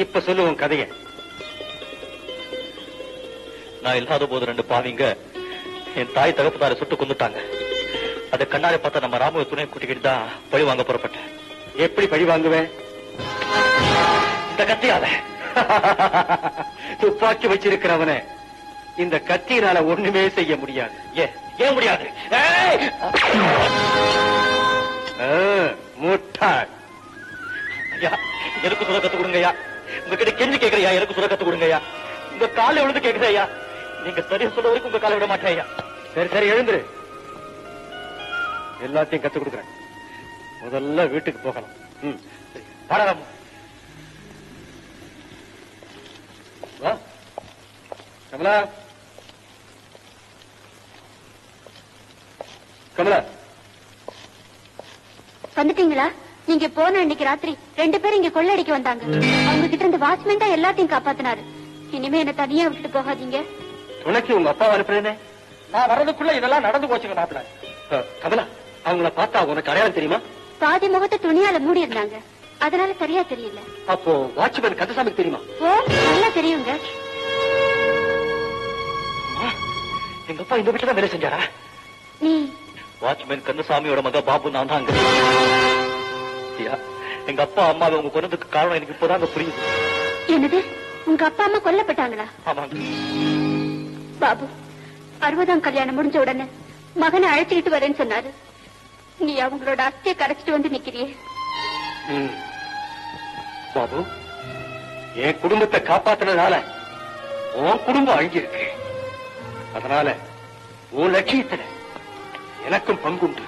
இப்ப சொல்லு உன் கதைய. நான் இல்லாத போது 2 பாவிங்க என் தாய் தகப்பதார சுட்டு கொண்டுட்டாங்க. அதை கண்ணாரை பார்த்தா நம்ம ராமுவை துணை கூட்டிக்கிட்டு தான் பழி வாங்க புறப்பட்டேன். எப்படி பழி வாங்குவேன்? இந்த கத்தியால. துப்பாக்கி வச்சிருக்கிறவன இந்த கத்தியினால ஒண்ணுமே செய்ய முடியாது. ஏன் முடியாது? முட்டாள். ஐயா, எனக்கு சுர கத்து கொடுங்கய்யா. உங்ககிட்ட கெஞ்சி கேட்கறையா, எனக்கு சுர கத்து கொடுங்கய்யா. உங்க காலை விழுந்து கேட்கிறேயா. நீங்க சரியா சொல்ல வரைக்கும் உங்க காலை விட மாட்டேன் ஐயா. சரி சரி, எழுந்துரு. எல்லாத்தையும் கத்து கொடுக்குறேன். முதல்ல வீட்டுக்கு போகலாம். பாடலாம். கமலா, கமலா வந்துட்டீங்களா? நீங்க போன அன்னைக்கு ராத்திரி 2 பேரும் இங்க கொள்ளடிக்க வந்தாங்க. அவங்க கிட்ட இருந்து வாட்ச்மேன் தான் எல்லாத்தையும் காப்பாத்தினாரு. இனிமே என்ன தனியா விட்டுட்டு போகாதீங்க. துணைக்கு உங்க அப்பா அனுப்புறேனே. நான் வர்றதுக்குள்ள இதெல்லாம் நடந்து போச்சுங்க மாப்பிள்ள. கமலா, அவங்கள பார்த்தா உனக்கு அடையாளம் தெரியுமா? பாதி முகத்தை துணியால மூடி இருந்தாங்க, அதனால சரியா தெரியல. அப்போ வாட்ச்மேன் கந்தசாமிக்கு தெரியுமா? ஓ, நல்லா தெரியுங்க. எங்க அப்பா இந்த வீட்டுல தான் வேலை செஞ்சாரா? நீ வாட்ச்மேன் கந்தசாமியோட மக பாபு நான் தான். எங்க அப்பா அம்மாவை உங்க கொன்னதுக்கு காரணம் எனக்கு இப்போதாங்க புரியுது. என்னது? உங்க அப்பா அம்மா கொல்லப்பட்டாங்களா? ஆமாங்க. பாபு 60ஆம் கல்யாணம் முடிஞ்ச உடனே மகனை அழைச்சிக்கிட்டு வரேன்னு சொன்னாரு. நீ அவங்களோட அஸ்தியை கரைச்சிட்டு வந்து நிக்கிறியே. பாபு, என் குடும்பத்தை காப்பாத்துறதுனால உன் குடும்பம் அழிஞ்சிருக்கு. அதனால உன் லட்சியத்துல எனக்கும் பங்குண்டு.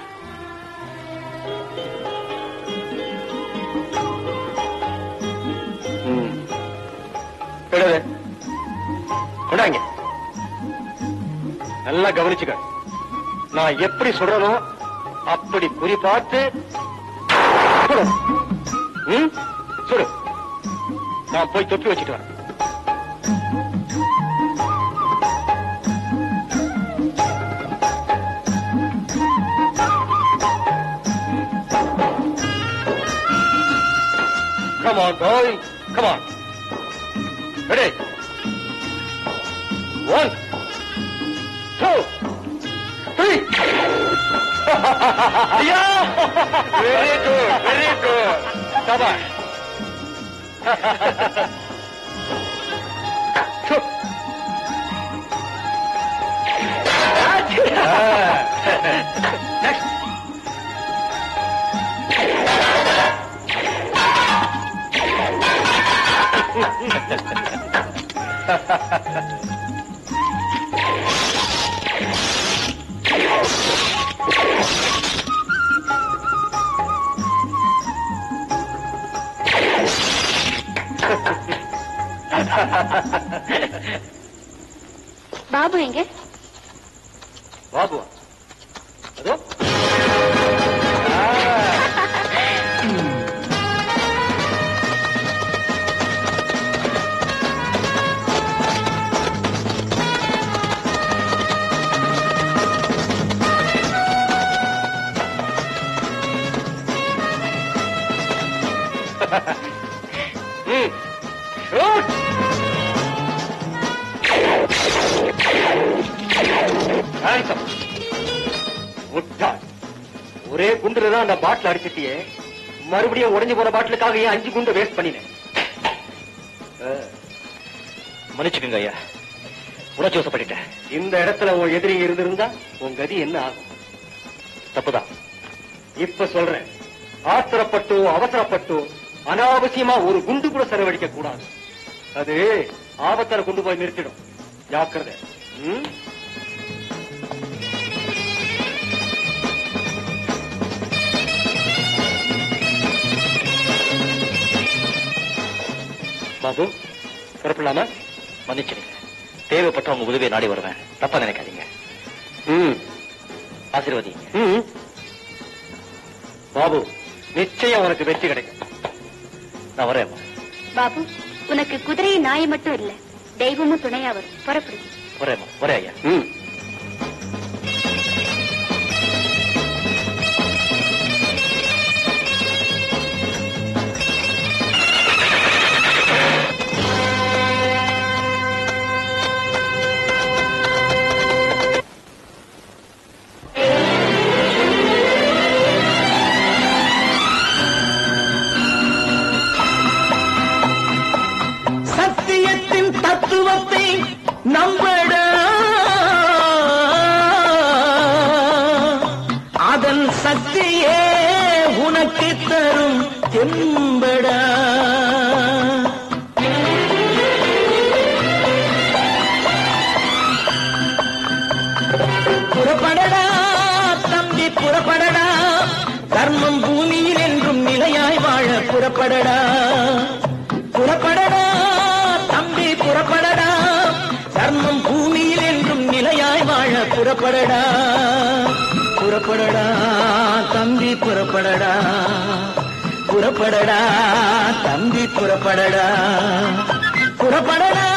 கொண்டாங்க. நல்லா கவனிச்சுக்க. நான் எப்படி சொல்றனோ அப்படி குறி பார்த்து சுடு. நான் போய் தொப்பி வச்சுட்டு வரேன். Come on, boy. Come on. Ready? 1, 2, 3. Yeah! Very good, very good. Come on. Next. Babu எங்க? பாபுவா? அதோ ஒரே குண்டுலதான் அந்த பாட்டில் அடிச்சிட்டியே, மறுபடியும் உடைஞ்சு போன பாட்டிலுக்காக ஏன் 5 குண்டு வேஸ்ட் பண்ணினேன்? மன்னிச்சுக்கங்க ஐயா, உணர்ச்சி வசப்பட்டுட்டேன். இந்த இடத்துல உன் எதிரி இருந்திருந்தா உன் கதி என்ன ஆகும்? தப்புதான். இப்ப சொல்றேன், ஆத்திரப்பட்டோ அவசரப்பட்டோ அனாவசியமா ஒரு குண்டு கூட செலவழிக்க கூடாது. அது ஆபத்துல கொண்டு போய் நிறுத்திடும். ஜாக்கிரதை. பாபு, புறப்படலாமா? மன்னிச்சிருங்க, தேவைப்பட்ட உங்க உதவியை நாடி வருவேன். தப்பா நினைக்காதீங்க. ஆசீர்வதி. பாபு, நிச்சயம் உனக்கு வெற்றி கிடைக்கும். நான் வரேன். பாபு, உனக்கு குதிரை நாய் மட்டும் இல்ல, தெய்வமும் துணையா வரும். புறப்படு. வரேன் வரேன் ஐயா. தத்துவத்தை நம்படா, அதன் சக்தியே உனக்கு தரும் தெம்படா. புறப்படடா தம்பி, புறப்படடா, தர்மம் பூமியில் என்றும் நிலையாய் வாழ புறப்படடா. புறப்படடா தம்பி, புறப்படடா, தர்மம் பூமியில் என்றும் நிலையாய் வாழ புறப்படடா. புறப்படடா தம்பி, புறப்படடா, புறப்படடா தம்பி, புறப்படடா, புறப்படடா.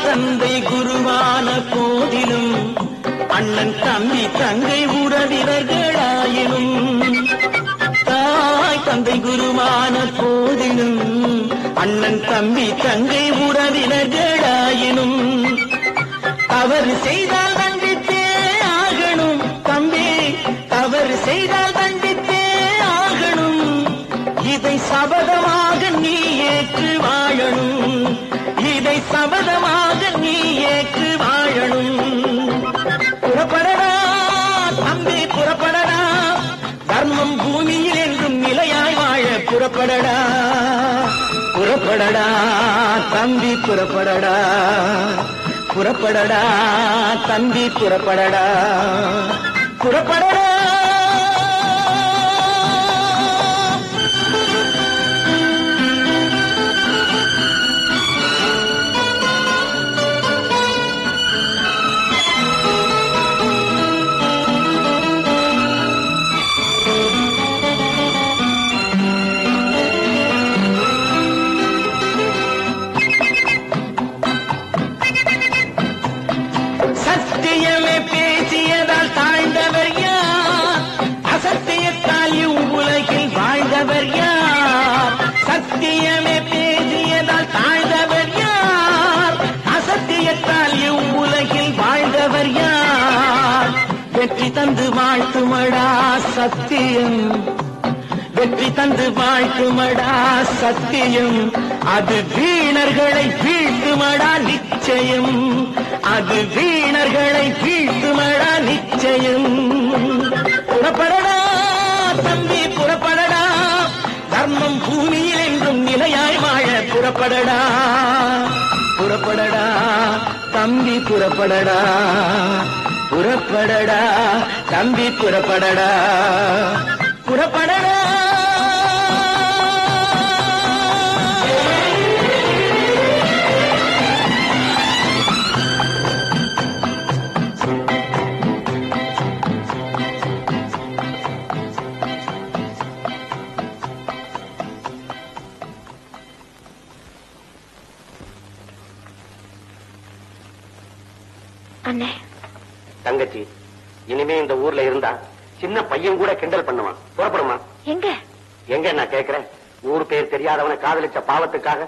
தந்தை குருவான போதிலும் அண்ணன் தம்பி தங்கை உறவினர்களாயினும், தாய் தந்தை குருவான போதிலும் அண்ணன் தம்பி தங்கை உறவினர்களாயினும், தவறு செய்தால் தண்டித்தே ஆகணும் தம்பி, தவறு செய்தால் தண்டித்தே ஆகணும். இதை சபதமாக நீ ஏற்று வாழணும், இதை சபதமாக நீ ஏற்று வாழணும். புறப்படடா தம்பி, புறப்படடா, தர்மம் பூமியில் என்றும் நிலையாய் வாழ புறப்படடா. புறப்படடா தம்பி, புறப்படடா, புறப்படடா தம்பி, புறப்படடா, புறப்படடா. சத்தியமே பேசியதால் தாழ்ந்தவர் யார்? அசத்தியத்தால் இவ்வுலகில் வாழ்ந்தவர் யார்? சத்தியமே பேசியதால் தாழ்ந்தவர் யார்? அசத்தியத்தால் இவ்வுலகில் வாழ்ந்தவர் யார்? வெற்றி தந்து வாழ்த்துமடா சத்தியம், வெற்றி தந்து வாழ்த்துமடா சத்தியம், அது வீணர்களை வீழ்த்துமடா நிச்சயம், அது வீணர்களை வீழ்த்துமடா நிச்சயம். புறப்படடா தம்பி, புறப்படடா, தர்மம் பூமியில் என்றும் நிலையாய் வாழ புறப்படடா. புறப்படடா தம்பி, புறப்படடா, புறப்படடா தம்பி, புறப்படடா, புறப்படடா. அண்ணே தங்கச்சி, இனிமே இந்த ஊர்ல இருந்தா சின்ன பையன் கூட கிண்டல் பண்ணுவான். புறப்படுமா? எங்க எங்க நான் கேக்குறேன். ஊர் பேர் தெரியாதவனை காதலிச்ச பாவத்துக்காக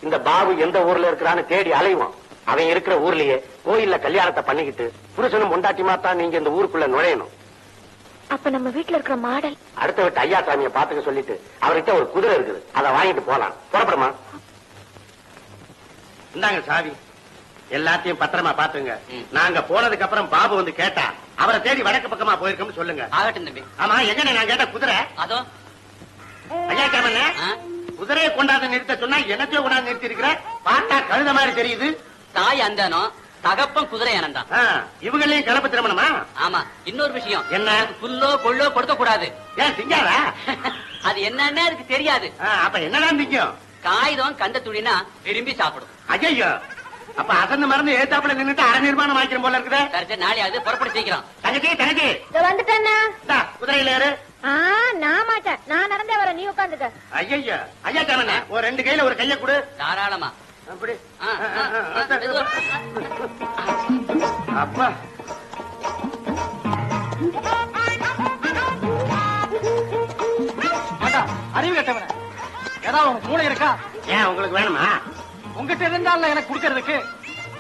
இந்த பாபு எந்த ஊர்ல இருக்கிறான்னு தேடி அலைவான். அவன் இருக்கிற ஊர்லயே கோயில்ல கல்யாணத்தை பண்ணிக்கிட்டு புருஷனும் பொண்டாட்டிமா தான் நீங்க இந்த ஊருக்குள்ள நுழையணும். அப்ப நம்ம வீட்டுல இருக்கிற மாடல் அடுத்த விட்டு ஐயா சாமியை பாத்துக்க சொல்லிட்டு அவர்கிட்ட ஒரு குதிரை இருக்குது, அதை வாங்கிட்டு போலாம். புறப்படுமா? இந்தாங்க சாவி, எல்லாத்தையும் பத்திரமா பாத்துங்க. நாங்க போனதுக்கு அப்புறம் பாபு வந்து கேட்டா அவரை தேடி வடக்கு பக்கமா போயிருக்கோம்னு சொல்லுங்க. ஆகட்டும் தம்பி. ஆமா, எங்க நான் கேட்ட குதிரை? அதோ ஐயா சாமண்ணே, குதிரையை கொண்டாந்து நிறுத்த சொன்னா என்னத்தையோ கொண்டாந்து நிறுத்தி இருக்கிற. பார்த்தா கழுத மாதிரி தெரியுது. தாய் அந்தானோ தகப்பன் குதிரை அனந்தான். இவங்களையும் கலப்பு திருமணமா? ஆமா. இன்னொரு விஷயம் என்ன? புல்லோ கொள்ளோ கொடுக்க கூடாது. ஏன் திங்காரா? அது என்னன்னு அதுக்கு தெரியாது. அப்ப என்னதான் திங்கும்? காகிதம் கந்த துணினா விரும்பி சாப்பிடும். ஐயோ, அப்ப அசந்து மறந்து ஏத்தாப்புல நின்னுட்டு அரை நிர்மாணம் ஆக்கிரும் போல இருக்குது. சரி, நாளையாவது புறப்பட சீக்கிரம். தங்கச்சி தங்கச்சி வந்துட்டேன்னா குதிரையில ஏறு. நான் மாட்டேன், நான் நடந்தே வர, நீ உட்காந்துக்க. ஐயா ஐயா சாமண்ணே, ஒரு 2 கையில ஒரு கைய கொடு. தாராளமா. அப்படி அப்பா. அறிவு கட்டவன ஏதாவது உனக்கு மூளை இருக்கா? ஏன் உங்களுக்கு வேணுமா? உங்ககிட்ட இருந்தால எனக்கு குடுக்கறதுக்கு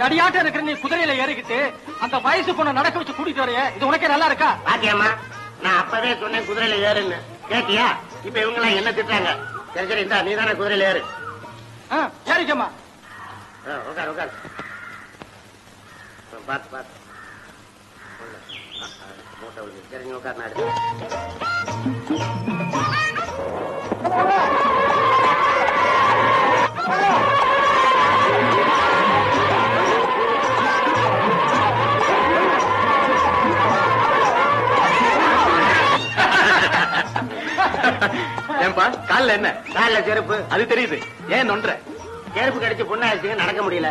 தடியாட்ட இருக்கிற நீ குதிரையில ஏறிக்கிட்டு அந்த வயசு பொண்ணு நடக்க வச்சு கூட்டிட்டு வரைய, இது உனக்கே நல்லா இருக்கா? பாத்தியம்மா, நான் அப்பவே சொன்னேன் குதிரையில ஏறுன்னு. கேட்டியா? இப்ப இவங்க எல்லாம் என்ன திட்டாங்க. சரி சரி, இந்தா நீ தானே குதிரையில ஏறு. ஏறிக்கம்மா. உட்கார் உட்கார். பாத்து பாத்து மூட்டை விழுது. சரிங்க, உட்கார். நான் ஏன்பா கால்ல என்ன? கால்ல செருப்பு. அது தெரியுது, ஏன் நொன்ற? செருப்பு கடிச்சு பொண்ணாச்சுங்க, நடக்க முடியல.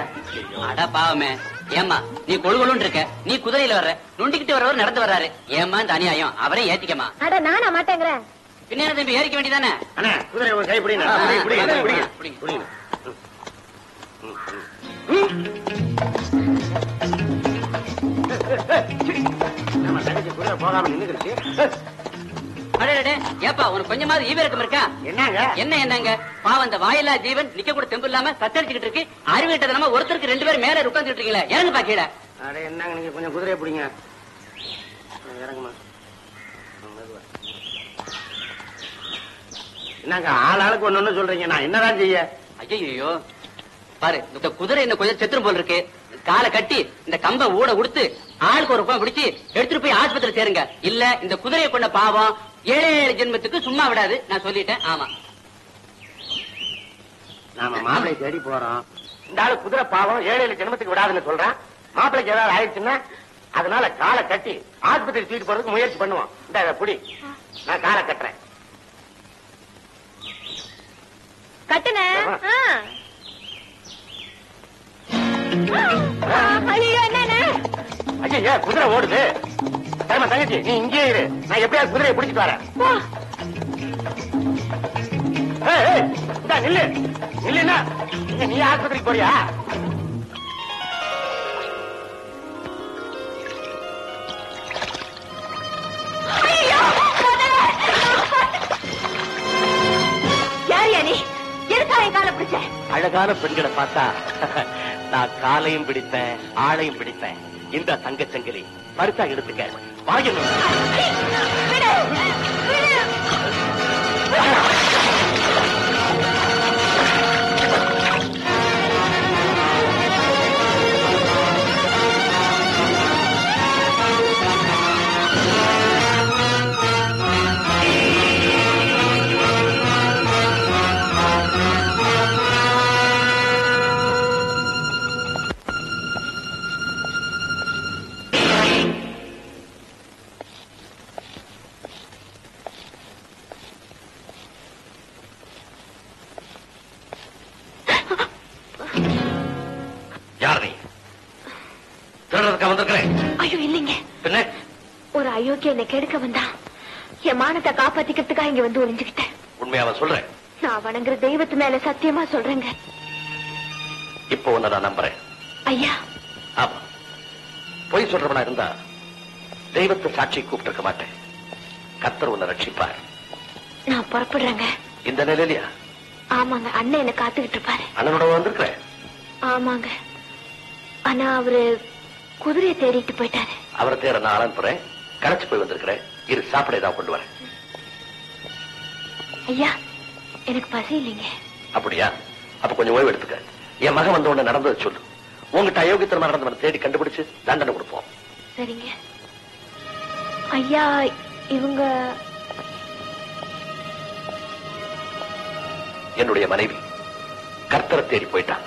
அட பாவமே. ஏமா நீ கொழுகொழுன்னு இருக்க, நீ குதிரையில வர்ற, நொண்டிக்கிட்டு வரவர் நடந்து வர்றாரு. ஏமா இந்த அநியாயம், அவரே ஏத்திக்கமா. அட நானா மாட்டேங்கிறேன். பின்ன தம்பி ஏறிக்க வேண்டியதானே? அண்ணா குதிரை ஒரு கை பிடிங்க. நம்ம தங்கச்சி குதிரை போகாம நின்னுக்கிடுச்சு. அடே ஏப்பா, உனக்கு கொஞ்சமாவது ஈவிரக்கம் இருக்கா? என்னங்க என்னங்க பாவம், அந்த வாயில்லா ஜீவன் நிக்க கூட தெம்பு இல்லாம தத்தடிச்சுக்கிட்டு இருக்கு. அறிவிட்டது ஒருத்தருக்கு 2 பேர் மேல உட்கார்ந்துட்டு இருக்கீங்களா? இறங்கு பாக்கீட. அட என்னங்க, நீங்க கொஞ்சம் குதிரையை பிடிங்க. இறங்குமா. என்னங்க ஆளாளுக்கு ஒண்ணு சொல்றீங்க, நான் என்னதான் செய்ய? ஐயோ பாரு, இந்த குதிரை என்ன கொஞ்சம் செத்துரும் போல் இருக்கு. காலை கட்டி இந்த கம்ப ஊட உடுத்து ஆளுக்கு ஒரு ரூபாய் பிடிச்சு எடுத்துட்டு போய் ஆஸ்பத்திரி சேருங்க. இல்ல இந்த குதிரையை கொண்ட பாவம் 7 ஜென்மத்துக்கு சும்மா விடாது. நான் சொல்லிட்டேன். ஆமா, நாம மாப்பிளை தேடி போறோம். இந்த ஆளு குதிரை பாவம் 7 ஜென்மத்துக்கு விடாதுன்னு சொல்றான். மாப்பிளைக்கு ஏதாவது ஆயிடுச்சுன்னா அதனால காலை கட்டி ஆஸ்பத்திரி தூக்கிட்டு போறதுக்கு முயற்சி பண்ணுவோம். இந்த புடி, நான் காலை கட்டுறேன். கட்டுன ஐயோ என்ன? ஐயா குதிரை ஓடுது. சரிமா தங்கச்சி, நீ இங்கே இரு, நான் எப்படியாவது குதிரையை பிடிச்சிட்டு வரேன். நில்லு நில்லுன்னா நீ ஆஸ்பத்திரிக்கு போறியா? யாரியா நீ? எதுக்காக காலை பிடிச்ச? அழகான பெண்களை பார்த்தா நான் காலையும் பிடிப்பேன், ஆளையும் பிடிப்பேன். இந்த தங்கச்சங்கிலி பரிசா எடுத்துக்க. வாங்கிடணும். ஐயோ இல்லைங்க, ஒரு அயோக்கிய என்னை கெடுக்க வந்தா என் மானத்தை காப்பாத்திக்கிறதுக்காக இங்க வந்து ஒளிஞ்சுக்கிட்டேன். உண்மையாவ சொல்றேன். நான் வணங்குற தெய்வத்து மேல சத்தியமா சொல்றேங்க. இப்போ உன்னை நான் நம்புறேன். ஐயா, ஆமா, பொய் சொல்றவனா இருந்தா தெய்வத்தை சாட்சி கூப்பிட்டு இருக்க மாட்டேன். கர்த்தர் உன்னை ரட்சிப்பார். நான் புறப்படுறேங்க. இந்த நிலையிலயா? ஆமாங்க, அண்ணன் என்ன காத்துக்கிட்டு இருப்பாரு. அண்ணனோட வந்திருக்கிற? ஆமாங்க, ஆனா அவரு குதிரையை தேடிட்டு போயிட்டாரு. அவரை தேட நான் அனுப்புறேன். களைச்சு போய் வந்திருக்கிறேன். இரு, சாப்பிட ஏதாவது கொண்டு வரேன். ஐயா, எனக்கு பசி இல்லைங்க. அப்படியா? அப்ப கொஞ்சம் ஓய்வு எடுத்துக்க. என் மகன் வந்த உடனே நடந்ததை சொல்லு. உங்ககிட்ட அயோக்கியத்தனமா நடந்தவனை தேடி கண்டுபிடிச்சு தண்டனை கொடுப்போம். சரிங்க ஐயா. இவங்க என்னுடைய மனைவி. கர்த்தரை தேடி போயிட்டான்.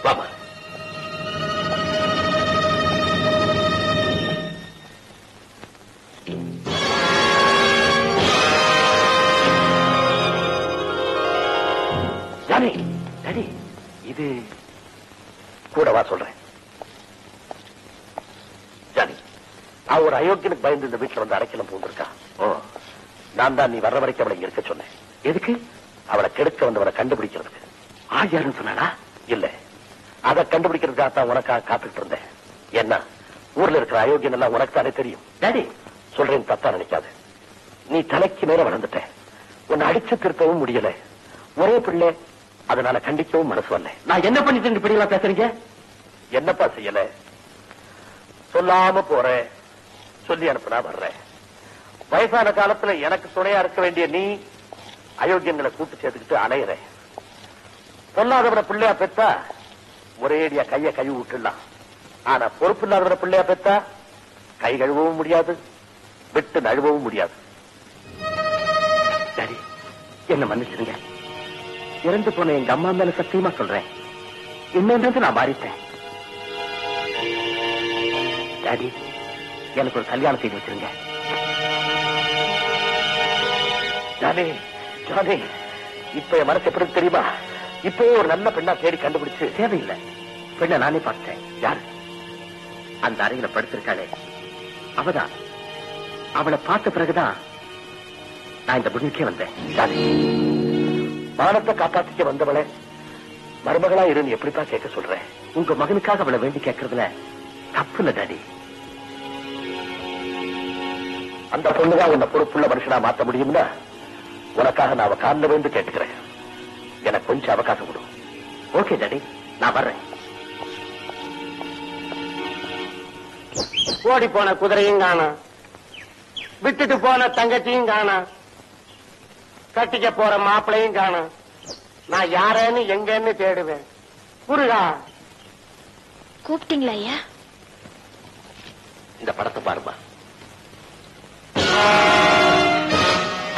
வாமா. ஜானி, டாடி, இது கூடவா சொல்றேன். ஜானி, அவன் ஒரு அயோக்கியனுக்கு பயந்து இந்த வீட்டுல வந்து அடைக்கலம் பூந்திருக்கா. நான் தான் நீ வர்ற வரைக்கும் அவளை இருக்க சொன்னேன். எதுக்கு? அவளை கெடுக்க வந்தவனை கண்டுபிடிக்கிறதுக்கு. ஆயாருன்னு சொன்னானா? இல்ல, அதை கண்டுபிடிக்கிறதுக்காகத்தான் உனக்காக காத்துக்கிட்டு இருந்தேன். என்ன, ஊர்ல இருக்கிற அயோக்கியன் எல்லாம் உனக்கு தானே தெரியும். டாடி, சொல்றேன், தப்பா நினைக்காது. நீ தலைக்கு நேரம் வளர்ந்துட்ட. உன்னை அடிச்சு திருத்தவும் முடியல. ஒரே பிள்ளை, அதனால கண்டிக்கவும் மனசு வரல. நான் என்ன பண்ணிட்டு இப்படி பேசுறீங்க? என்னப்பா செய்யல? சொல்லாம போறேன், சொல்லி அனுப்புனா வர்றேன். வயசான காலத்துல எனக்கு துணையா இருக்க வேண்டிய நீ அயோக்கியங்களை கூட்டு சேர்த்துக்கிட்டு அலையிற. பொல்லாதவரை பிள்ளையா பெத்தா ஒரேடியா கைய கழுவி விட்டுடலாம். ஆனா பொறுப்பு இல்லாதவரை பிள்ளையா பெத்தா கை கழுவவும் முடியாது, விட்டு நழுவவும் முடியாது. சரி, என்ன மன்னிச்சிருங்க. இறந்து போன எங்க அம்மா மேல சத்தியமா சொல்றேன், இன்னொன்று நான் மாறிட்டேன். டாடி, எனக்கு ஒரு கல்யாணம் செய்து வச்சிருங்க. ஜானி, ஜானி, இப்ப என் மனசு எப்படி தெரியுமா? இப்பவே ஒரு நல்ல பெண்ணா தேடி கண்டுபிடிச்சு. தேவையில்லை, பெண்ணை நானே பார்த்தேன். யாரு? அந்த அறையில படுத்திருக்காளே, அவதான். அவளை பார்த்த பிறகுதான் நான் இந்த முடிவுக்கே வந்தேன். ஜானி, மானத்தை காப்பாற்றிக்க வந்தவளை மருமகளா இருந்து எப்படிப்பா கேட்க சொல்றேன்? உங்க மகனுக்காக அவளை வேண்டி கேட்கறதுல தப்பு இல்ல டாடி. அந்த பொண்ணுதான் உன்னை பொறுப்புள்ள மனுஷனா மாத்த முடியும்னா உனக்காக நான் அவ காலில் விழுந்து கேட்டுக்கிறேன். எனக்கு கொஞ்சம் அவகாசம் கொடு. ஓகே டாடி, நான் வர்றேன். ஓடி போன குதிரையும் காணோம், விட்டுட்டு போன தங்கச்சியும் காணோம், கட்டிக்க போற மாப்பிளையும் காணோம். நான் யாரேன்னு எங்கன்னு தேடுவேன். முருகா, கூப்பிட்டீங்களா ஐயா? இந்த படத்தை பாருமா.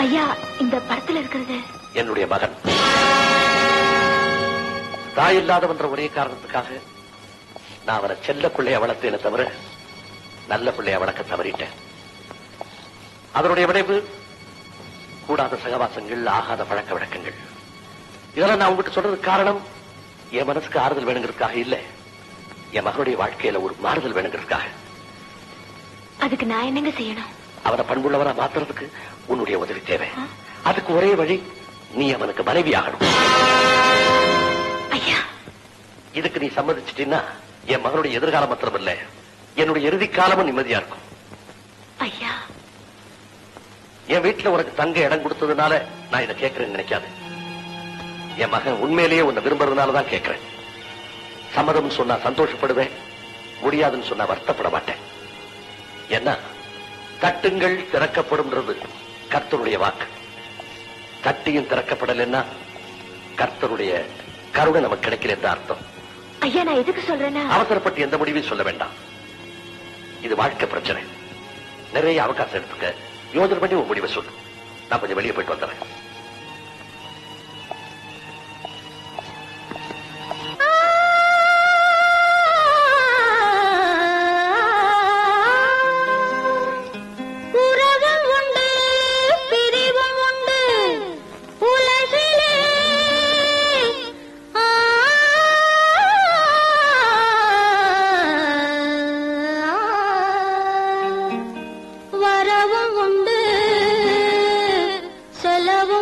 ஐயா, இந்த படத்துல இருக்கிறது என்னுடைய மகன். தாய் இல்லாதவன்ற ஒரே காரணத்துக்காக நான் அவனை செல்ல பிள்ளைய வளர்த்தேனே தவிர நல்ல பிள்ளைய வளர்க்க தவறிட்டேன். அதனுடைய விளைவு கூடாத சகவாசங்கள், ஆகாத பழக்க வழக்கங்கள். இதெல்லாம் நான் உங்ககிட்ட சொல்றதுக்கு காரணம் என் மனசுக்கு ஆறுதல் வேணுங்கிறதுக்காக இல்ல, என் மகனுடைய வாழ்க்கையில ஒரு மாறுதல் வேணுங்கிறதுக்காக. அதுக்கு நான் என்னங்க செய்யணும்? அவனை பண்புள்ளவனா மாத்துறதுக்கு உன்னுடைய உதவி தேவை. அதுக்கு ஒரே வழி, நீ அவனுக்கு மனைவி ஆகணும். ஐயா, இதுக்கு நீ சம்மதிச்சிட்டீன்னா என் மகனுடைய எதிர்காலம் மாத்திரம் இல்ல, என்னுடைய இறுதி காலமும் நிம்மதியா இருக்கும். ஐயா, என் வீட்டுல உனக்கு தங்க இடம் கொடுத்ததுனால நான் இதை கேட்கறேன்னு நினைக்காது. என் மகன் உண்மையிலேயே உன்னை விரும்புறதுனாலதான் கேட்கிறேன். சம்மதம் சொன்னா சந்தோஷப்படுவேன், முடியாதுன்னு சொன்னா வருத்தப்பட மாட்டேன். என்ன, தட்டுங்கள் திறக்கப்படும்ன்றது கர்த்தருடைய வாக்கு. தட்டியும் திறக்கப்படலைன்னா கர்த்தருடைய கருணை நமக்கு கிடைக்கல என்ற அர்த்தம். ஐயா, நான் எதுக்கு சொல்றேன்னா, அவசரப்பட்டு எந்த முடிவையும் சொல்ல வேண்டாம். இது வாழ்க்கை பிரச்சனை. நிறைய அவகாசம் எடுத்துக்க, யோசனை பண்ணி ஒரு முடிவை சொல்லு. நான் கொஞ்சம் வெளியே போயிட்டு வந்துடுறேன். வரவும் உண்டு செலவும்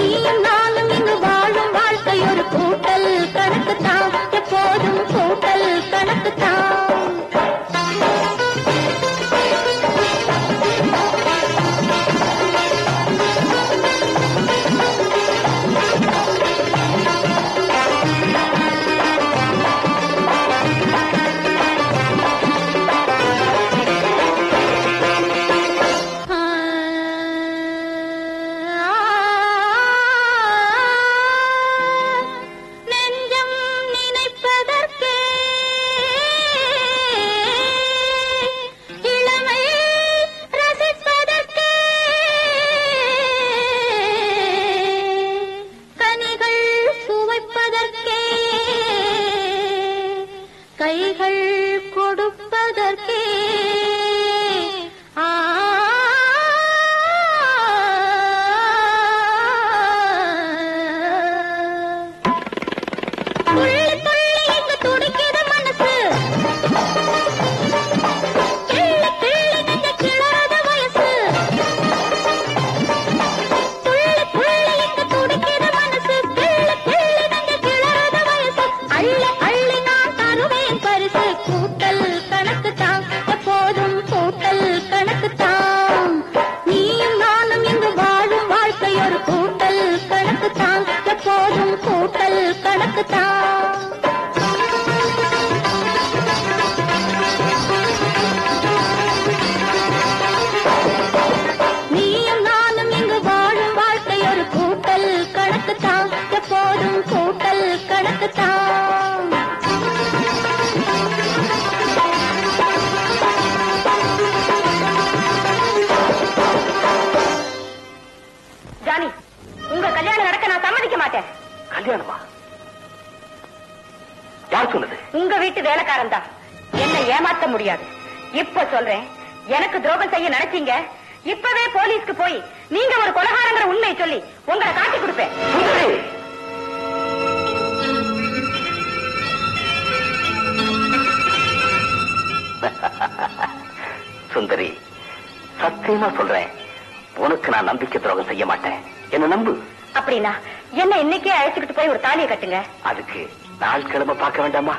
நீயும் நானும் இங்கு வாழும் வாழ்க்கை ஒரு கூட்டல் கணக்குத்தான், எப்போதும் கூட்டல் கணக்குத்தான். கைகள் கொடுப்பதற்கே துள்ளி துள்ளி இங்கு துடிக்கிற மனசு, கிள்ளி கிள்ளி நெஞ்ச கிளறாத வயசு. துள்ளி துள்ளி இங்கு துடிக்கிற மனசு, கிள்ளி கிள்ளி நெஞ்ச கிளறாத வயசு. அள்ளி அள்ளி நான் தருவேன் பரிசு, கூட்டல் கணக்குத்தான், எப்போதும் கூட்டல் கணக்குத்தான். நீயும் நானும் இங்கு வாழும் வாழ்க்கை ஒரு கூட்டல் கணக்குத்தான், எப்போதும் கூட்டல் கணக்குத்தான். நீயும் நானும் இங்கு வாழும் வாழ்க்கை ஒரு கூட்டல் கணக்குத்தான், எப்போதும் கூட்டல் கணக்குத்தான். ஜானி, உங்க கல்யாணம் நடக்க நான் சம்மதிக்க மாட்டேன். கல்யாணமா? யார் சொன்னது? உங்க வீட்டு வேலைக்காரன் தான். என்ன ஏமாத்த முடியாது. இப்ப சொல்றேன், எனக்கு துரோகம் செய்ய நினைச்சீங்க, இப்பவே போலீஸ்க்கு போய் நீங்க ஒரு கொலைகாரங்கிற உண்மையை சொல்லி உங்களை காட்டி கொடுப்பேன். சுந்தரி, சத்தியமா சொல்றேன், உனக்கு நான் நம்பிக்கை துரோகம் செய்ய மாட்டேன். என்ன நம்பு. அப்படின்னா என்ன இன்னைக்கே அழைச்சுக்கிட்டு போய் ஒரு தாலியை கட்டுங்க. அதுக்கு நாள் கிழமை பார்க்க வேண்டாமா?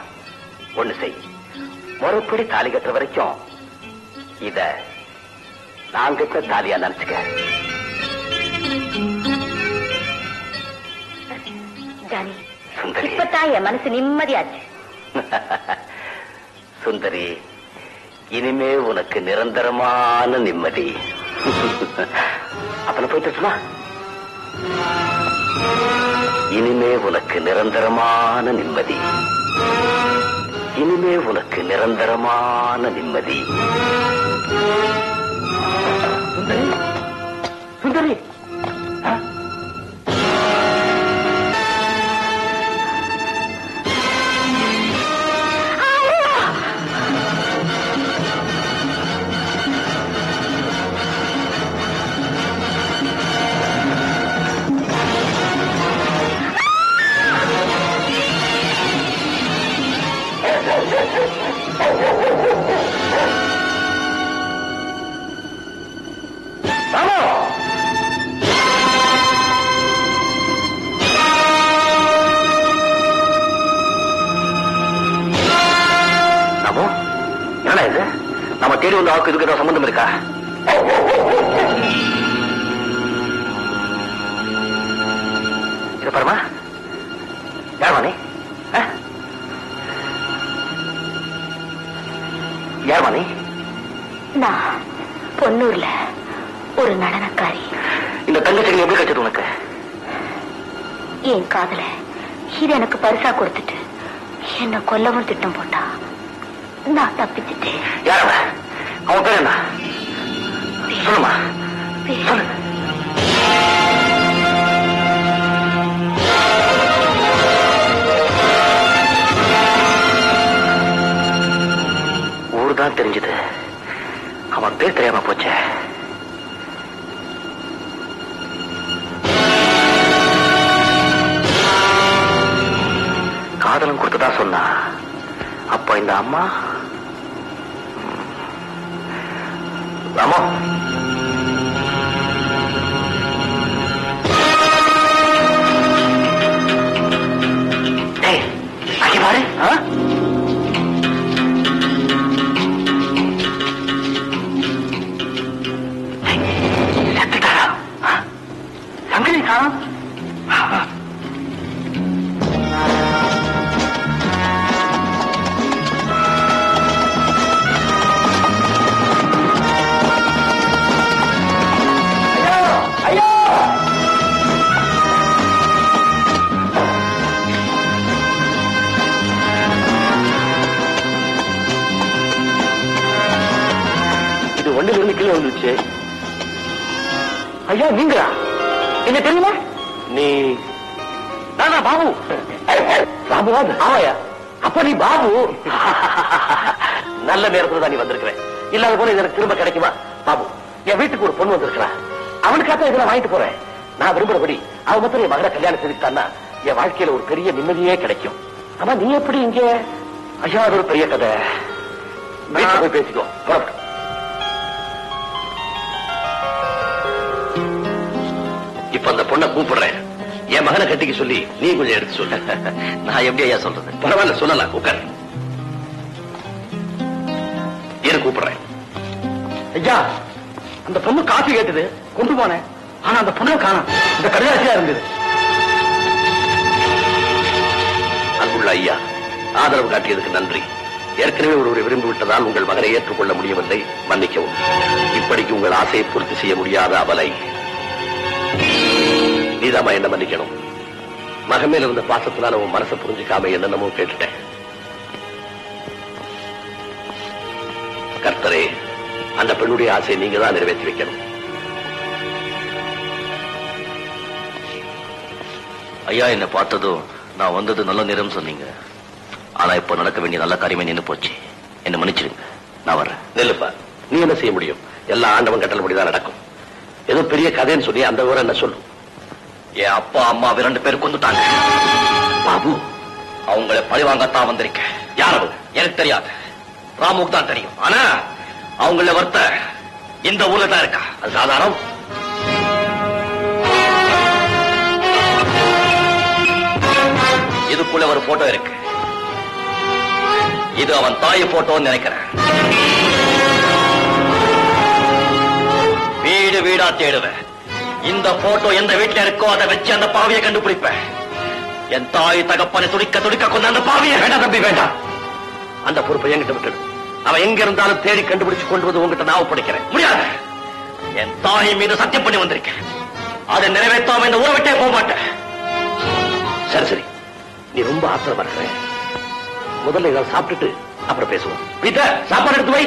ஒண்ணு செய், முறைப்படி தாலி கட்டுற வரைக்கும் இத நான் கட்ட தாலியா நினைச்சுக்க. ஜானி, சுந்தரி, இப்பதான் என் மனசு நிம்மதியாச்சு. சுந்தரி, இனிமே உனக்கு நிரந்தரமான நிம்மதி. அப்பன போயிட்டு சும்மா. இனிமே உனக்கு நிரந்தரமான நிம்மதி. இனிமே உனக்கு நிரந்தரமான நிம்மதி. சுந்தரி, சுந்தரி, நம்ம தேடி வந்த ஆக்கு இதுக்கு ஏதாவது சம்பந்தம் இருக்கா? இது பாருமா, யாருமா நீ? யாருமா நீ? நான் பொன்னூர்ல ஒரு நடனக்காரி. இந்த தங்கச்சிகள் எப்படி கிடைச்சது உனக்கு? என் காதல இது எனக்கு பரிசா கொடுத்துட்டு என்ன கொல்லவும் திட்டம் போட்டா. நான் தப்பிச்சுட்டேன். யாரவ? அவன் பேர் என்ன? சொல்லுமா, சொல்லு. ஊர்தான் தெரிஞ்சது, அவன் பேர் தெரியாம போச்சே. காதலம் கொடுத்ததா சொன்னா, அப்ப இந்த அம்மா ராமோ ஒண்ணிலிருந்து கீழே வந்துச்சு. ஐயா நீங்களா? என்ன தெரியுமா? நீ நானா பாபு? பாபுவா? ஆமாயா. அப்ப நீ பாபு. நல்ல நேரத்துல தான் நீ வந்திருக்கிற. இல்லாத போல எனக்கு திரும்ப கிடைக்குமா? பாபு, என் வீட்டுக்கு ஒரு பொண்ணு வந்திருக்கிறா. அவனுக்காக இதெல்லாம் வாங்கிட்டு போறேன். நான் விரும்புறபடி அவன் மட்டும் என் மகனை கல்யாணம் செஞ்சுட்டான்னா என் வாழ்க்கையில ஒரு பெரிய நிம்மதியே கிடைக்கும். ஆனா நீ எப்படி இங்க? ஐயா அது ஒரு பெரிய கதை. வீட்டுக்கு போய் பேசிக்கோ. இப்ப அந்த பொண்ணை கூப்பிடுறேன். என் மகனை கட்டிக்க சொல்லி நீ கொஞ்சம் எடுத்து சொல்ல. நான் எப்படி ஐயா சொல்றது? பரவாயில்ல சொல்லலாம். உட்கார். ஏன் கூப்பிடுறேன்? ஐயா அந்த பொண்ணு காப்பி கேட்டது கொண்டு போனேன். ஆனா அந்த பொண்ணை காணோம். இந்த கடையாசியா இருந்தது. அன்புள்ள ஐயா, ஆதரவு காட்டியதுக்கு நன்றி. ஏற்கனவே ஒருவரை விரும்பி விட்டதால் உங்கள் மகனை ஏற்றுக்கொள்ள முடியவில்லை, மன்னிக்கவும். இப்படிக்கு உங்கள் ஆசையை பூர்த்தி செய்ய முடியாத அவலை நீதாமா என்ன மன்னிக்கணும். மகன் மேல இருந்த பாசத்தினால உன் மனசை புரிஞ்சுக்காம என்னென்னமோ கேட்டுட்டேன். கர்த்தரே, அந்த பெண்ணுடைய ஆசையை நீங்க தான் நிறைவேற்றி வைக்கணும். ஐயா என்ன பார்த்ததும் நான் வந்தது நல்ல நேரம் சொன்னீங்க. ஆனா இப்ப நடக்க வேண்டிய நல்ல காரியமே நின்று போச்சு. என்ன மன்னிச்சிருங்க, நான் வர்றேன். நெல்லுப்பா, நீ என்ன செய்ய முடியும்? எல்லா ஆண்டவன் கட்டளப்படிதான் நடக்கும். ஏதோ பெரிய கதைன்னு சொல்லி அந்த விவரம் என்ன சொல்லு. என் அப்பா அம்மா 2 பேர் கொண்டுட்டாங்க. பாபு, அவங்களை பழிவாங்கத்தான் வந்திருக்கேன். யார் அவங்க? எனக்கு தெரியாது. ராமுக்கு தான் தெரியும். ஆனா அவங்கள ஒருத்த இந்த ஊர்ல தான் இருக்கா. அது சாதாரணம். இதுக்குள்ள ஒரு போட்டோ இருக்கு. இது அவன் தாய் போட்டோன்னு நினைக்கிறேன். வீடு வீடா தேடுவேன். இந்த போட்டோ எந்த வீட்டுல இருக்கோ அதை வச்சு அந்த பாவியை கண்டுபிடிப்பேன். என் தாய் தகப்பனை துடிக்க துடிக்க கொண்ட அந்த பாவியை. வேண்டாம் தம்பி, வேண்டாம். அந்த பொறுப்பை என்கிட்ட விட்டுடு. அவன் எங்க இருந்தாலும் தேடி கண்டுபிடிச்சு கொண்டு வந்து உங்ககிட்ட நான் ஒப்படைக்கிறேன். முடியாது. என் தாய் மீது சத்தியம் பண்ணி வந்திருக்கேன். அதை நிறைவேற்றாம இந்த ஊரை விட்டே போக மாட்டேன். சரி சரி, நீ ரொம்ப ஆத்திரமா இருக்கிற. முதல்ல இதை சாப்பிட்டுட்டு அப்புறம் பேசுவோம். வீட்டை சாப்பாடு எடுத்து வை.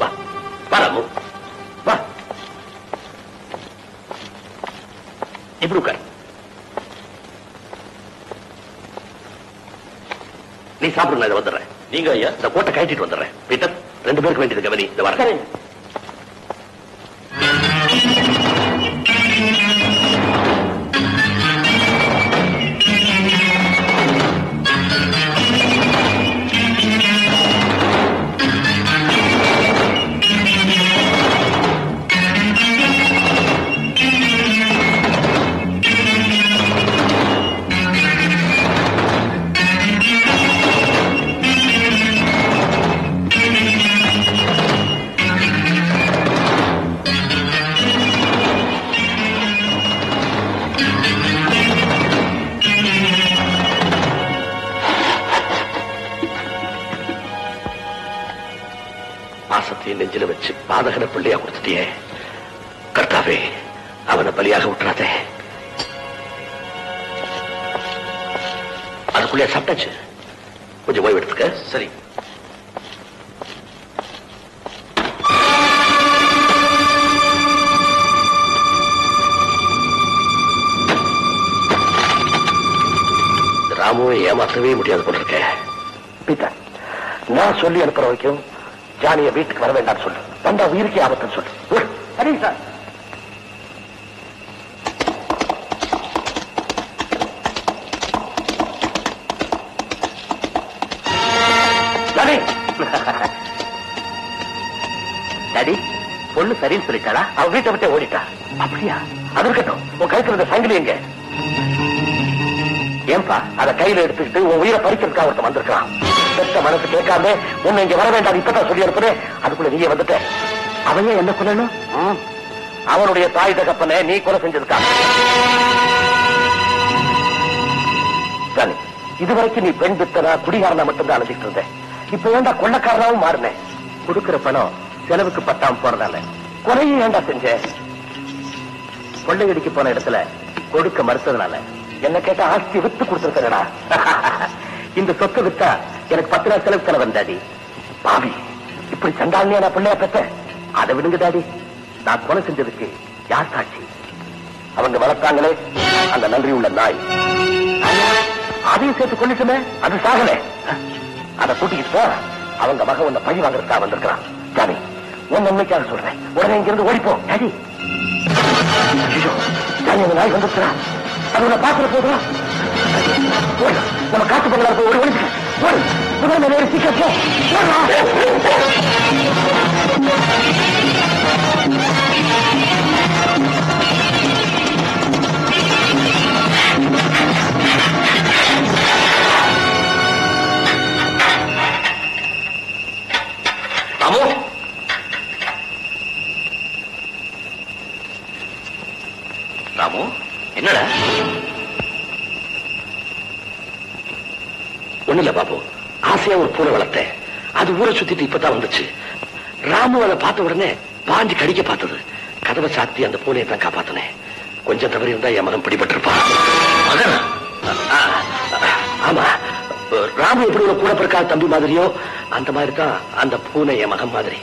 வா வா ராமு, வா. இப்படி உட்கார். நீ சாப்பிடுங்க, இதை வந்துடுறேன். நீங்க ஐயா? இந்த கோட்டை கட்டிட்டு வந்துடுறேன். பீட்டர், 2 பேருக்கு வேண்டியது கவனி. இந்த வர நெஞ்சில வச்சு பாதகன பிள்ளையா கொடுத்துட்டியே. கர்த்தாவே, அவனை பலியாக விட்டுறாதே. அதுக்குள்ளே சாப்பிட்டாச்சு. கொஞ்சம் ஓய்வு எடுத்துக்க. சரி. ராமுவை ஏமாற்றவே முடியாது போல இருக்க. பீட்டா, நான் சொல்லி அனுப்புற வரைக்கும் ஜானிய வீட்டுக்கு வர வேண்டாம் சொல்லு. வந்தா உயிருக்கு ஆபத்துன்னு சொல்லு. சரிங்க சார். டாடி, பொண்ணு சரின்னு சொல்லிட்டாளா? அவ வீட்டை விட்டு ஓடிட்டா. அப்படியா? அது இருக்கட்டும், உன் கைக்கு இருந்த சங்கிலி எங்க? ஏன்பா அதை கையில எடுத்துக்கிட்டு உன் உயிரை பறிக்கிறதுக்காக ஒருத்தன் வந்திருக்கான். பெத்த மனசு கேட்காம உன்னை இங்க வர வேண்டாம் இப்பதான் சொல்லி அனுப்புறேன். அதுக்குள்ள நீயே வந்துட்ட. அவன் என்ன கொல்லணும்? அவனுடைய தாய் தகப்பனை நீ கொலை செஞ்சிருக்கான். இதுவரைக்கும் நீ பெண் பித்தனா குடிகாரனா மட்டும்தான் அழைச்சிட்டு இருந்த. இப்ப ஏண்டா கொள்ளக்காரனாவும் மாறினேன். கொடுக்கிற பணம் செலவுக்கு பத்தாம போறதால குறையும் ஏண்டா செஞ்ச. கொள்ளையடிக்கு போன இடத்துல கொடுக்க மறுத்ததுனால என்ன கேட்ட ஆஸ்தி வித்து கொடுத்துருக்கா. இந்த சொத்தை வித்தா எனக்கு 10 நாள் செலவு செலவு வந்தாடி. பாவி, இப்படி சண்டாளியா நான் பிள்ளையா பெற்ற. அதை விடுங்க டாடி. நான் கொலை செஞ்சதுக்கு யார் சாட்சி? அவங்க வளர்த்தாங்களே அந்த நன்றி உள்ள நாய். அதையும் சேர்த்து கொண்டுட்டுமே அது சாகல. அதை கூட்டிக்கிட்டு அவங்க மகன் உன்னை பழி வாங்குறதுக்காக வந்திருக்கிறான். ஜாமி, உன் நன்மைக்காக சொல்றேன். உடனே இங்கிருந்து ஓடிப்போம். டாடி, ஜாமி, அந்த நாய் வந்துருக்கிறான். அது உன்னை பாக்குற போதும் நம்ம காத்து பங்களா போய் ஓடி ஓடிச்சு ஓடு. முதல்ல வேறு சீக்கிரம் போ. ராமு, ராமு, என்னடா? ஒண்ணு இல்ல பாபு, ஆசையா ஒரு பூனை வளர்த்தேன். அது ஊரை சுத்திட்டு இப்பதான் வந்துச்சு. ராமு அதை பார்த்த உடனே பாஞ்சு கடிக்க பார்த்தது. கதவை சாத்தி அந்த பூனையை தான் காப்பாத்தினேன். கொஞ்சம் தவறி இருந்தா என் மகன் பிடிபட்டிருப்பான். மகன்? ஆமா, ராமு எப்படி உள்ள கூட பிறக்காத தம்பி மாதிரியோ அந்த மாதிரி தான் அந்த பூனை என் மகன் மாதிரி.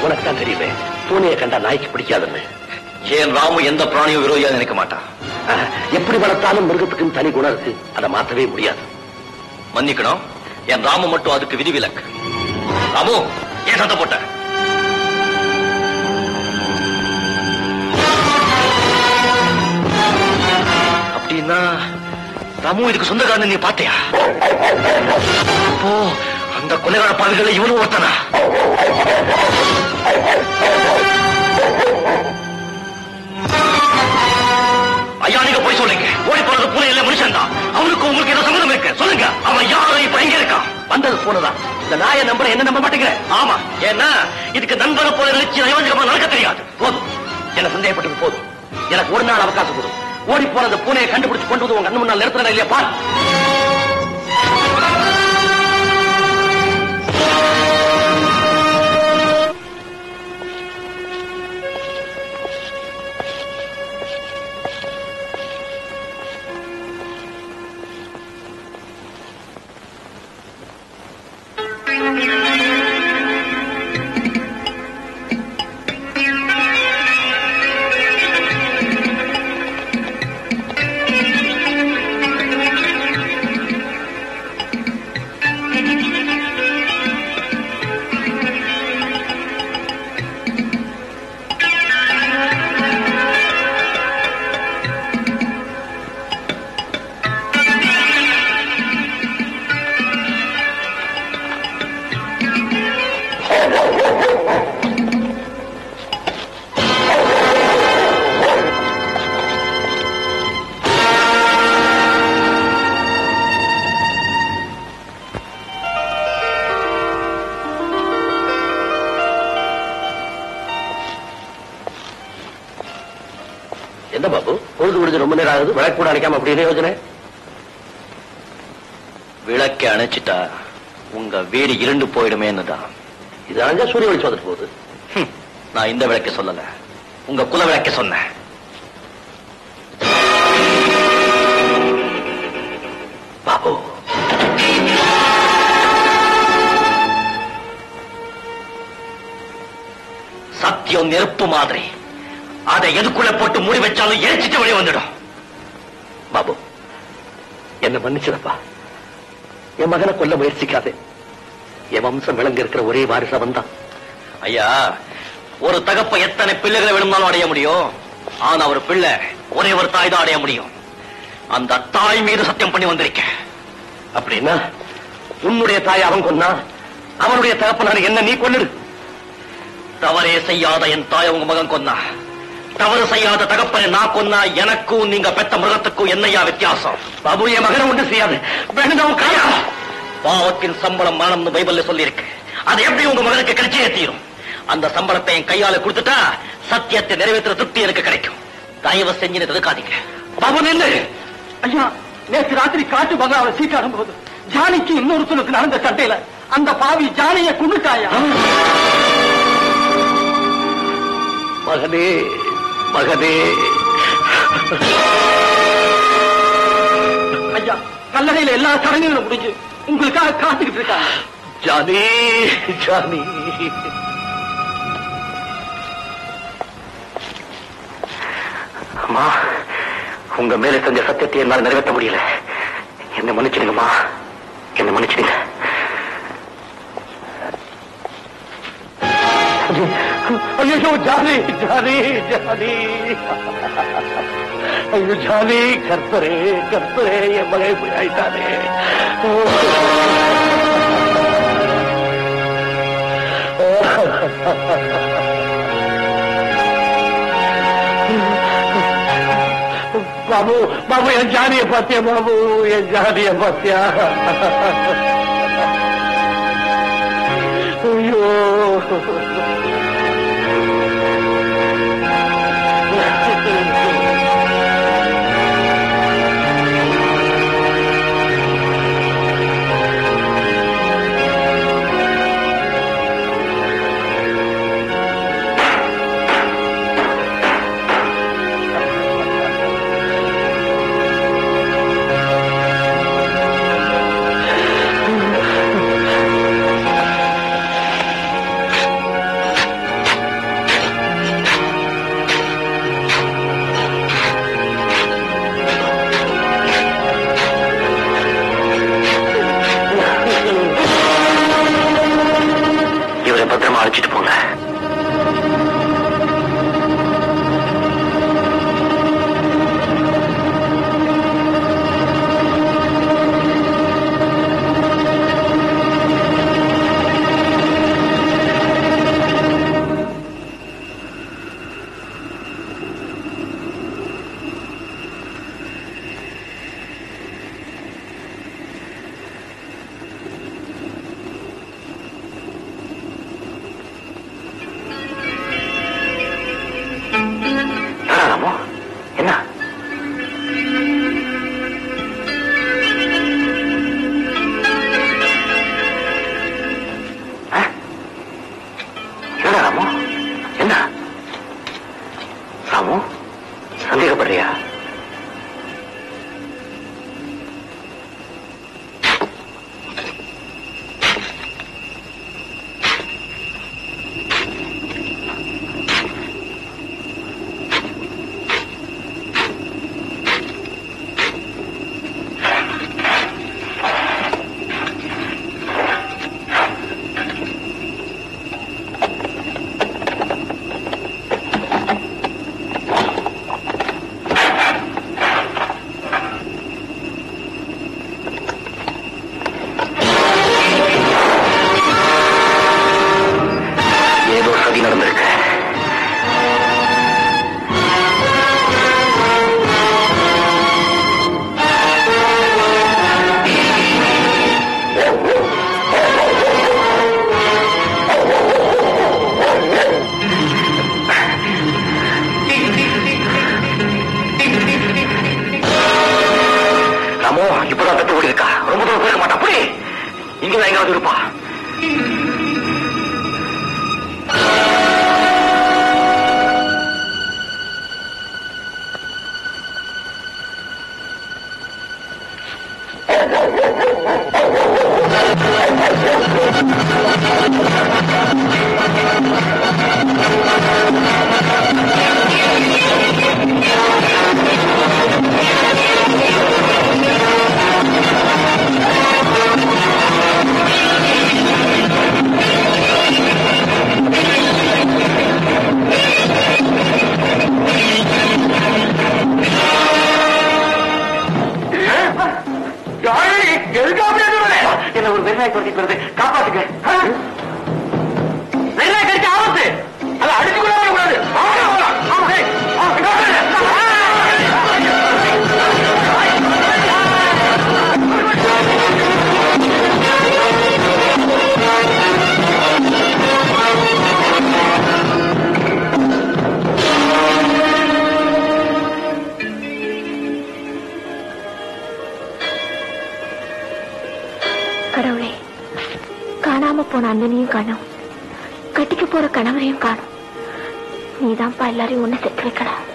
உனக்கு தான் தெரியுமே, பூனையை கண்டா நாய்க்கு பிடிக்காதுன்னு. ஏன் ராமு எந்த பிராணியும் விரோதியா நினைக்க மாட்டான். எப்படி வளர்த்தாலும் மிருகத்துக்குன்னு தனி குணம் இருக்கு. அதை மாற்றவே முடியாது. மன்னிக்கணும், என் ராமு மட்டும் அதுக்கு விதிவிலக்கு. ராமு, ஏன் சத்தம் போட்ட? அப்படின்னா ராமு இதுக்கு சொந்தக்காரன் நீ பாத்தியா? அப்போ அந்த கொலைகார பாவிகளை இவனும் ஒருத்தனா? ஐயா, நீங்க போய் சொல்லுங்க. ஓடி போறது பூனை இல்ல, மனுஷன் தான். அவனுக்கு உங்களுக்கு ஏதோ சம்மதம் இருக்கு. சொல்லுங்க, அவன் யாரும் இப்ப எங்க இருக்கான்? வந்தது பூனைதான். இந்த நாயை நம்புற என்ன நம்ப மாட்டேங்கிற? ஆமா, ஏன்னா இதுக்கு நண்பனை போல நினைச்சு நயவஞ்சகமா நடக்க தெரியாது. போதும், என்ன சந்தேகப்பட்டது போதும். எனக்கு ஒரு நாள் அவகாசம் கொடு. ஓடி போன அந்த பூனையை கண்டுபிடிச்சு கொண்டு வந்து உங்க கண்ணு முன்னால் நிறுத்தினா இல்லையா பார். என்ன பாபு, பொழுது முடிஞ்சு ரொம்ப நேரம் ஆகுது. விளக்கு கூட அணைக்காம அப்படின்னு யோசனை. விளக்கை அணைச்சிட்டா உங்க வீடு இருண்டு போயிடுமேன்னுதான். இது அணைஞ்சா சூரிய வெளிச்சம் வந்துட்டு போகுது. நான் இந்த விளக்க சொல்லல, உங்க குல விளக்க சொன்னேன். பாபு, சத்தியம் நெருப்பு மாதிரி. அதை எதுக்குள்ள போட்டு மூடி வச்சாலும் எரிச்சிட்டு வெளியே வந்துடும். பாபு, என்ன மன்னிச்சிடப்பா. என் மகனை கொல்ல முயற்சிக்காதே. என் வம்சம் விளங்க இருக்கிற ஒரே வாரிசு வந்தான். ஐயா, ஒரு தகப்ப எத்தனை பிள்ளைகளை வேணும்னாலும் அடைய முடியும். ஆனா ஒரு பிள்ளை ஒரே ஒரு தாய் தான் அடைய முடியும். அந்த தாய் மீது சத்தியம் பண்ணி வந்திருக்க. அப்படின்னா உன்னுடைய தாய் அவன் கொன்னா, அவனுடைய தகப்பனார் என்ன நீ கொன்னுடு. தவறே செய்யாத என் தாய் உங்க மகன் கொன்னா, தவறு செய்யாத தகப்பனை நான் கொன்னா எனக்கும் நீங்க பெத்த மிருகத்துக்கும் என்னையா வித்தியாசம்? பாபு, என் மகனை ஒன்று செய்யாது. வேண்டாம் கையா. பாவத்தின் சம்பளம் மரணம்னு பைபிள்ல சொல்லி இருக்கு. அது எப்படி உங்க மகனுக்கு கிடைச்சே தீரும். அந்த சம்பளத்தை என் கையால கொடுத்துட்டா சத்தியத்தை நிறைவேற்ற திருப்தி எனக்கு கிடைக்கும். தயவு செஞ்சு தடுக்காதீங்க. பாபு நில்லு. ஐயா, நேற்று ராத்திரி காட்டு பங்களாவை சீட்டாடும் போது ஜானிக்கு இன்னொருத்தனுக்கு நடந்த சண்டையில அந்த பாவி ஜானிய குண்டுட்டாயா? மகனே மகனே. ஐயா, கல்லறையில எல்லா சடங்குகளும் முடிஞ்சு உங்களுக்காக காத்துக்கிட்டு இருக்காங்க. Johnny Johnny. அம்மா, உங்க மேல செஞ்ச சத்தியத்தை என்னால் நிறைவேற்ற முடியல. என்ன மன்னிச்சிடுங்கம்மா, என்ன மன்னிச்சிடுங்க. ஐயோ ஜானி ஜானி ஜானி. ஐயோ ஜானி, கர்த்தரே கர்த்தரே, என் மகை போய் ஆயிட்டானே. பாபு பாபு, என் ஜானிய பாத்தியா பாபு, என் ஜானிய பாத்தியா? ஐயோ பத்திரமா அழைச்சிட்டு போங்க. என்ன ராமு? என்ன ராமு, சந்தேகப்படுறியா? இப்பதான் தட்டு ஓடி இருக்கா, ரொம்ப தூரம் போயிருக்க மாட்டா. அப்படி இங்கதான் எங்காவது இருப்பா. என்ன ஒரு வெறிநாய் துரத்திட்டு வருது, காப்பாத்துக்க. வெறிநாய் கடிச்ச ஆபத்து, அதை அடிச்சு கூட கூடாது. கடவுளே, காணாம போன அண்ணனையும் காணும், கட்டிக்க போற கணவரையும் காணும். நீதான்ப்பா எல்லாரையும் ஒண்ணு சேர்த்து வைக்கணும்.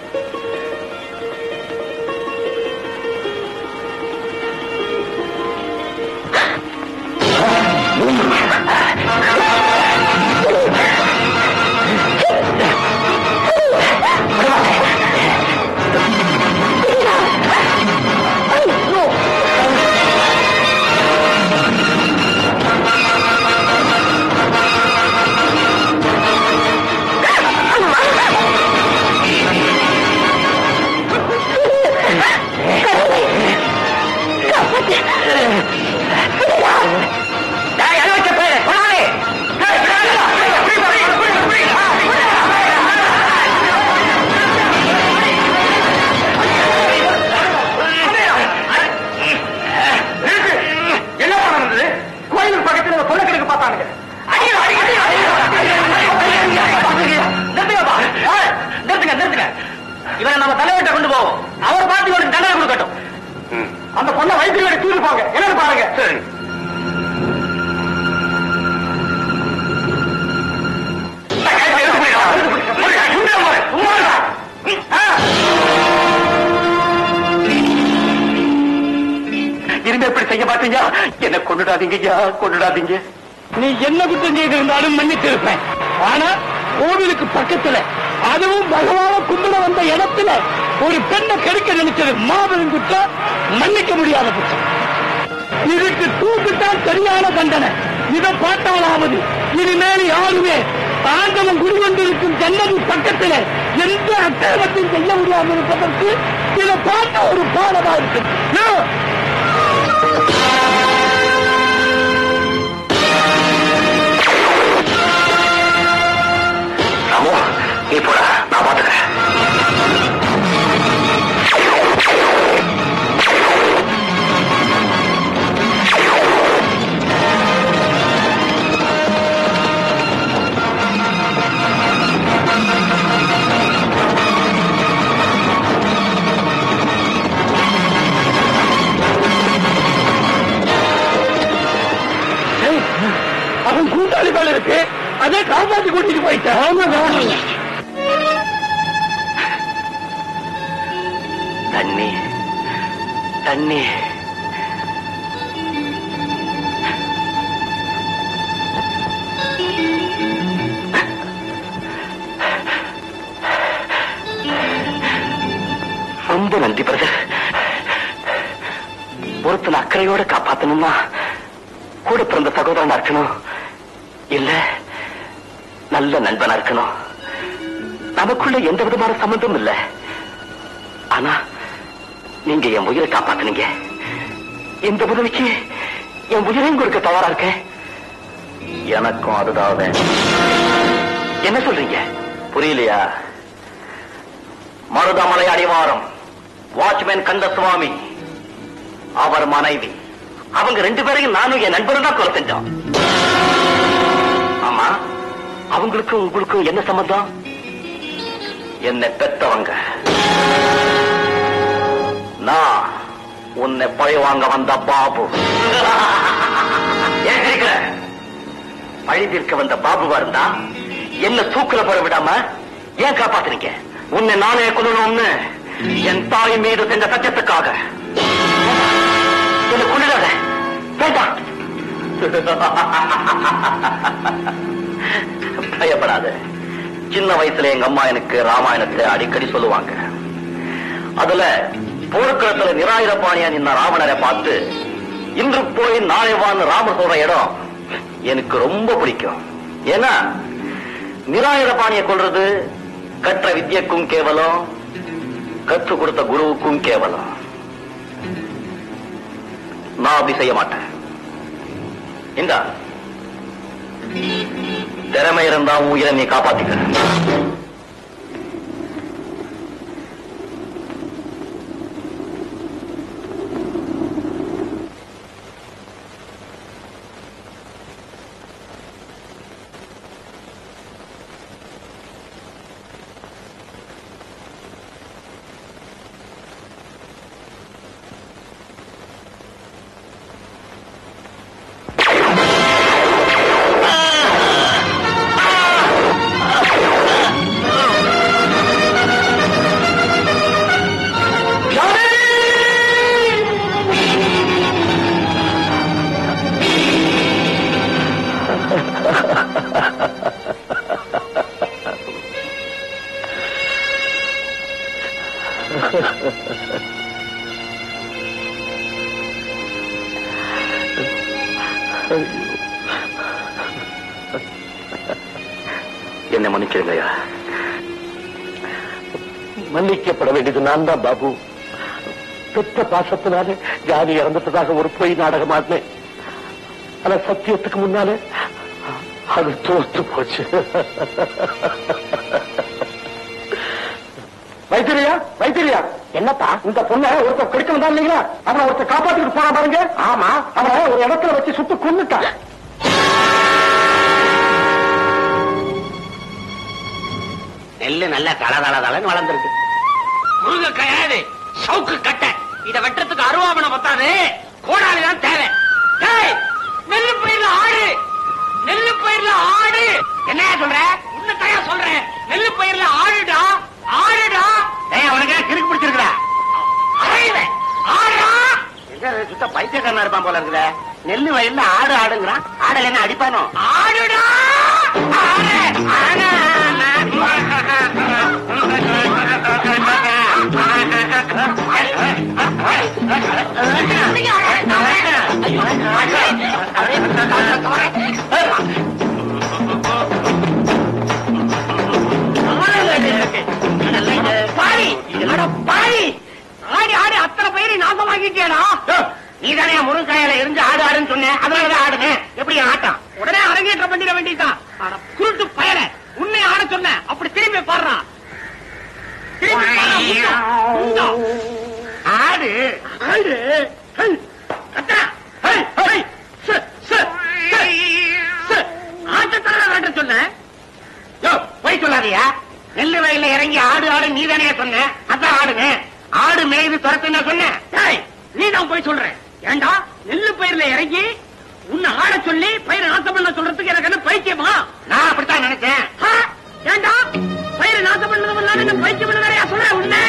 இவரை நம்ம தலைவர்கிட்ட கொண்டு போவோம். அவர் பார்த்து இவருக்கு தண்டனை கொடுக்கட்டும். அந்த பொண்ணை வைத்தியர்களை தீர்ப்பாங்க. என்னன்னு பாருங்க. சரி. இனிமே எப்படி செய்ய மாட்டீங்க? என்ன கொண்டுடாதீங்க, கொண்டுடாதீங்க. நீ என்ன குற்றம் செய்திருந்தாலும் மன்னித்திருப்பேன். ஆனா கோவிலுக்கு பக்கத்துல, அதுவும் பகவான கும்பிட வந்த இடத்துல ஒரு பெண்ணை கெடுக்க நினைச்சது மாபெரும் குற்றம், மன்னிக்க முடியாத குற்றம். இதுக்கு தூக்குத்தான் சரியான தண்டனை. இதை பார்த்தாலாவது இனிமேல் யாருமே ஆண்டவன் குடிகொண்டிருக்கும் ஜன்னதி பக்கத்துல எந்த அக்கிரமத்தையும் செய்ய முடியாமல் இருப்பதற்கு இதை பார்த்த ஒரு பாடமா இருக்கு. நீ போட, நான் பாத்துக்கிறேன். அவன் கூட்டாளிகள் இருக்கு, அதை காப்பாற்றி கூட்டிட்டு போயிட்டான். தண்ணி தண்ணி ரொம்ப நன்றி பிரதர். ஒருத்தன் அக்கறையோட காப்பாத்தணும்னா கூட பிறந்த சகோதரனா இருக்கணும், இல்ல நல்ல நண்பனா இருக்கணும். நமக்குள்ள எந்த விதமான சம்பந்தம் இல்ல, ஆனா நீங்க என் உயிரை காப்பாத்துனீங்க. இந்த உதவிக்கு என் உயிரையும் கொடுக்க தயாரா இருக்கேன். எனக்கும் அதுதான் வேணும். என்ன சொல்றீங்க? புரியலையா? மருதமலை அடிவாரம் வாட்ச்மேன் கந்தசுவாமி, அவர் மனைவி, அவங்க 2 பேரையும் நானும் என் நண்பரும் தான் கொலை செஞ்சோம். ஆமா, அவங்களுக்கும் உங்களுக்கும் என்ன சம்பந்தம்? என்னை பெத்தவங்க. நான் உன்னை பழி வாங்க வந்த பாபு. ஏன் கேட்கிற? பழி தீர்க்க வந்த பாபுவா இருந்தா என்ன தூக்குல போட விடாம ஏன் காப்பாத்துறீங்க? உன்னை நானே கொல்லணும்னு என் தாய் மீது செஞ்ச சத்தியத்துக்காக. என்ன கொண்டுடாத, வேண்டாம். பயப்படாத. சின்ன வயசுல எங்க அம்மா எனக்கு ராமாயணத்தை அடிக்கடி சொல்லுவாங்க. அதுல போர்க்களத்துல நிராயுதபாணியா நின்ன ராவணரை பார்த்து இன்று போய் நாளை வான்னு ராமர் சொல்ற இடம் எனக்கு ரொம்ப பிடிக்கும். ஏன்னா நிராயுதபாணியை கொள்றது கற்ற வித்யக்கும் கேவலம், கற்றுக் கொடுத்த குருவுக்கும் கேவலம். நான் அப்படி செய்ய மாட்டேன். இந்தா, திறமை இருந்தா உயிரை நீ காப்பாத்திக்க. என்ன மன்னிச்சிருங்கய்யா. மன்னிக்கப்பட வேண்டியது நான் தான் பாபு. பெற்ற பாசத்தினாலே ஜாதி இறந்துட்டதாக ஒரு பொய் நாடகம் ஆடினேன். ஆனா சத்தியத்துக்கு முன்னாலே அது தோற்று போச்சு. வைத்திரியா, வைத்திரியா, என்னப்பா இந்த பொண்ணை ஒருத்தர் கெடுக்க வந்தா இல்லைங்களா? அவனை ஒருத்தர் காப்பாத்திட்டு போனா பாருங்க. ஆமா, அவனை ஒரு இடத்துல வச்சு சுட்டு கொன்னுட்டான். நெல்லு நல்ல தளதளன்னு வளர்ந்துருக்கு. முருங்க கையாடு சவுக்கு கட்ட இத வெட்டுறதுக்கு அருவாமனை பத்தாது, கோடாலிதான் தேவை. நெல்லு பயிர்ல ஆடு, நெல்லு பயிர்ல ஆடு. என்ன சொல்ற? உன்னத்தையா சொல்றேன். நெல்லு பயிர்ல ஆடுடா, ஆடுடா. அவனுக்கு கிறுக்கு பிடிச்சிருக்கா? ஆடுடா. சுத்த பைத்தியக்காரனா இருப்பான் போல இருக்குற. நெல்லு வயல்ல ஆடு ஆடுங்கிறான். ஆடல என்ன அடிப்பானோ? ஆடுடா. ஆடி ஆடி அத்தனை பயிரை நாசமாக்கிட்டேடா. நீதானே முருங்காயில இருந்து ஆடு ஆடுன்னு சொன்னேன், அதனாலதான் ஆடுனேன். எப்படி ஆட்டம்? உடனே அரங்கேற்றம் பண்ணிட வேண்டியதுதான். குருட்டு பயல உன்னை ஆட சொன்ன, அப்படி திரும்பி பாடுறான். ஆடு ஆடு ஆட்டத்தான வேண்ட சொன்ன. போய் சொல்லாதியா. நெல்லு வயல்ல இறங்கி ஆடு ஆடு நீதானே சொன்ன, அதான் ஆடுங்க. ஆடு மேய்து துரத்துன்னு சொன்னேன். நீ தான் போய் சொல்ற. ஏண்டா நெல்லு பயிர்ல இறங்கி உன்னை ஆட சொல்லி பயிர் நாசம் பண்ண சொல்றதுக்கு எனக்கு என்ன பைத்தியமா? நான் அப்படித்தான் நினைச்சேன். ஏண்டா பயிர் நாசம் பண்ணது என்ன பைத்தியம் நிறைய சொல்ற உன்னை.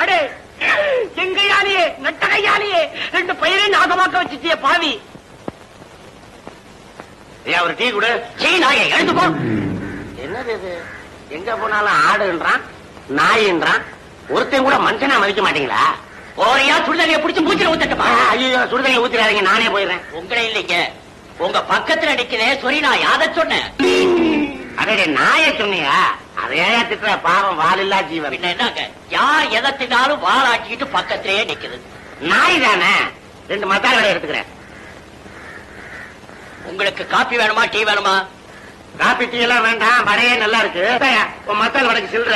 அடே எங்கையாலேயே நட்டகையாலேயே ரெண்டு பயிரை நாசமாக்க வச்சுட்டிய பாவி. ஒரு டீ கூட. நாயை எழுந்து போ. என்னது இது? எங்க போனாலும் ஆடுன்றான், நாயின்றான். ஒருத்தையும் கூட மனுஷனா மதிக்க மாட்டீங்களா? ஓரையா சுடுதண்ணியை பிடிச்சு மூச்சில ஊத்தட்டுமா? ஐயோ, சுடுதண்ணி ஊத்திடாதீங்க, நானே போயிடுறேன். உங்களே இல்லைங்க, உங்க பக்கத்துல நிக்கிறேன். சொரி நான் யாத சொன்னேன். அதே நாயை சொன்னியா? அதையா திட்டுற? பாவம் வாலில்லா ஜீவன். என்னங்க யார் எதத்தினாலும் வாராட்டிக்கிட்டு பக்கத்திலேயே நிக்குது. நாய் தானே. 2 மசாலா வடை எடுத்துக்கிறேன். உங்களுக்கு காப்பி வேணுமா டீ வேணுமா? காப்பி டீ எல்லாம் வேண்டாம், வடையே நல்லா இருக்கு. உன் மசாலா வடைக்கு சில்ற.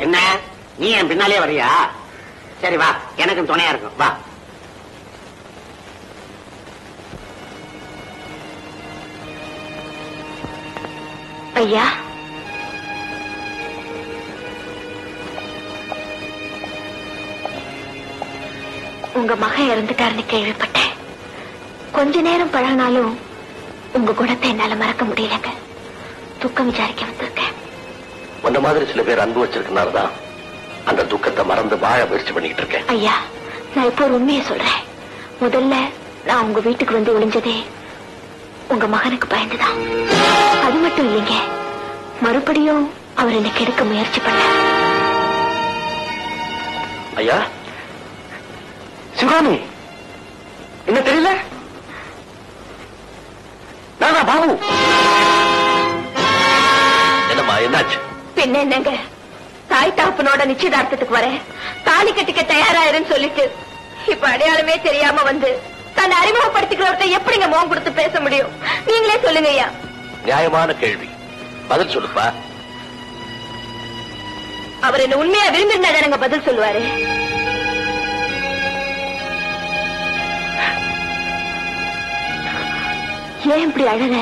என்ன நீ என் பின்னாலே வரியா? சரி வா, எனக்கும் துணையா இருக்கும். வா. ஐயா, உங்க மகன் இறந்துட்டாருன்னு கேள்விப்பட்டேன். கொஞ்ச நேரம் பழகினாலும் உங்க குணத்தை என்னால மறக்க முடியலங்க. துக்கம் விசாரிக்க வந்திருக்கேன். உன்ன மாதிரி சில பேர் அன்பு வச்சிருக்கனாலதான் அந்த துக்கத்தை மறந்து வாழ முயற்சி பண்ணிட்டு இருக்கேன். ஐயா, நான் இப்போ ஒரு உண்மையை சொல்றேன். முதல்ல நான் உங்க வீட்டுக்கு வந்து ஒளிஞ்சதே உங்க மகனுக்கு பயந்துதான். அது மட்டும் இல்லைங்க, மறுபடியும் அவர் என்னை கெடுக்க முயற்சி பண்ண. ஐயா, சிவாமி என்ன தெரியல? நானா பாபு. என்னம்மா, என்னாச்சு? பின்ன என்னங்க, தாய் தாப்பனோட நிச்சயதார்த்தத்துக்கு வர தாலி கட்டிக்க தயாராயிருன்னு சொல்லிட்டு இப்ப அடையாளமே தெரியாம வந்து தன்னை அறிமுகப்படுத்திக்கிறவர்கிட்ட எப்படிங்க முகம் கொடுத்து பேச முடியும்? நீங்களே சொல்லுங்க ஐயா. நியாயமான கேள்வி, பதில் சொல்லுப்பா. அவர் என்ன உண்மையா விரும்பிருந்தா தானங்க பதில் சொல்லுவாரு. ஏன் இப்படி அழக?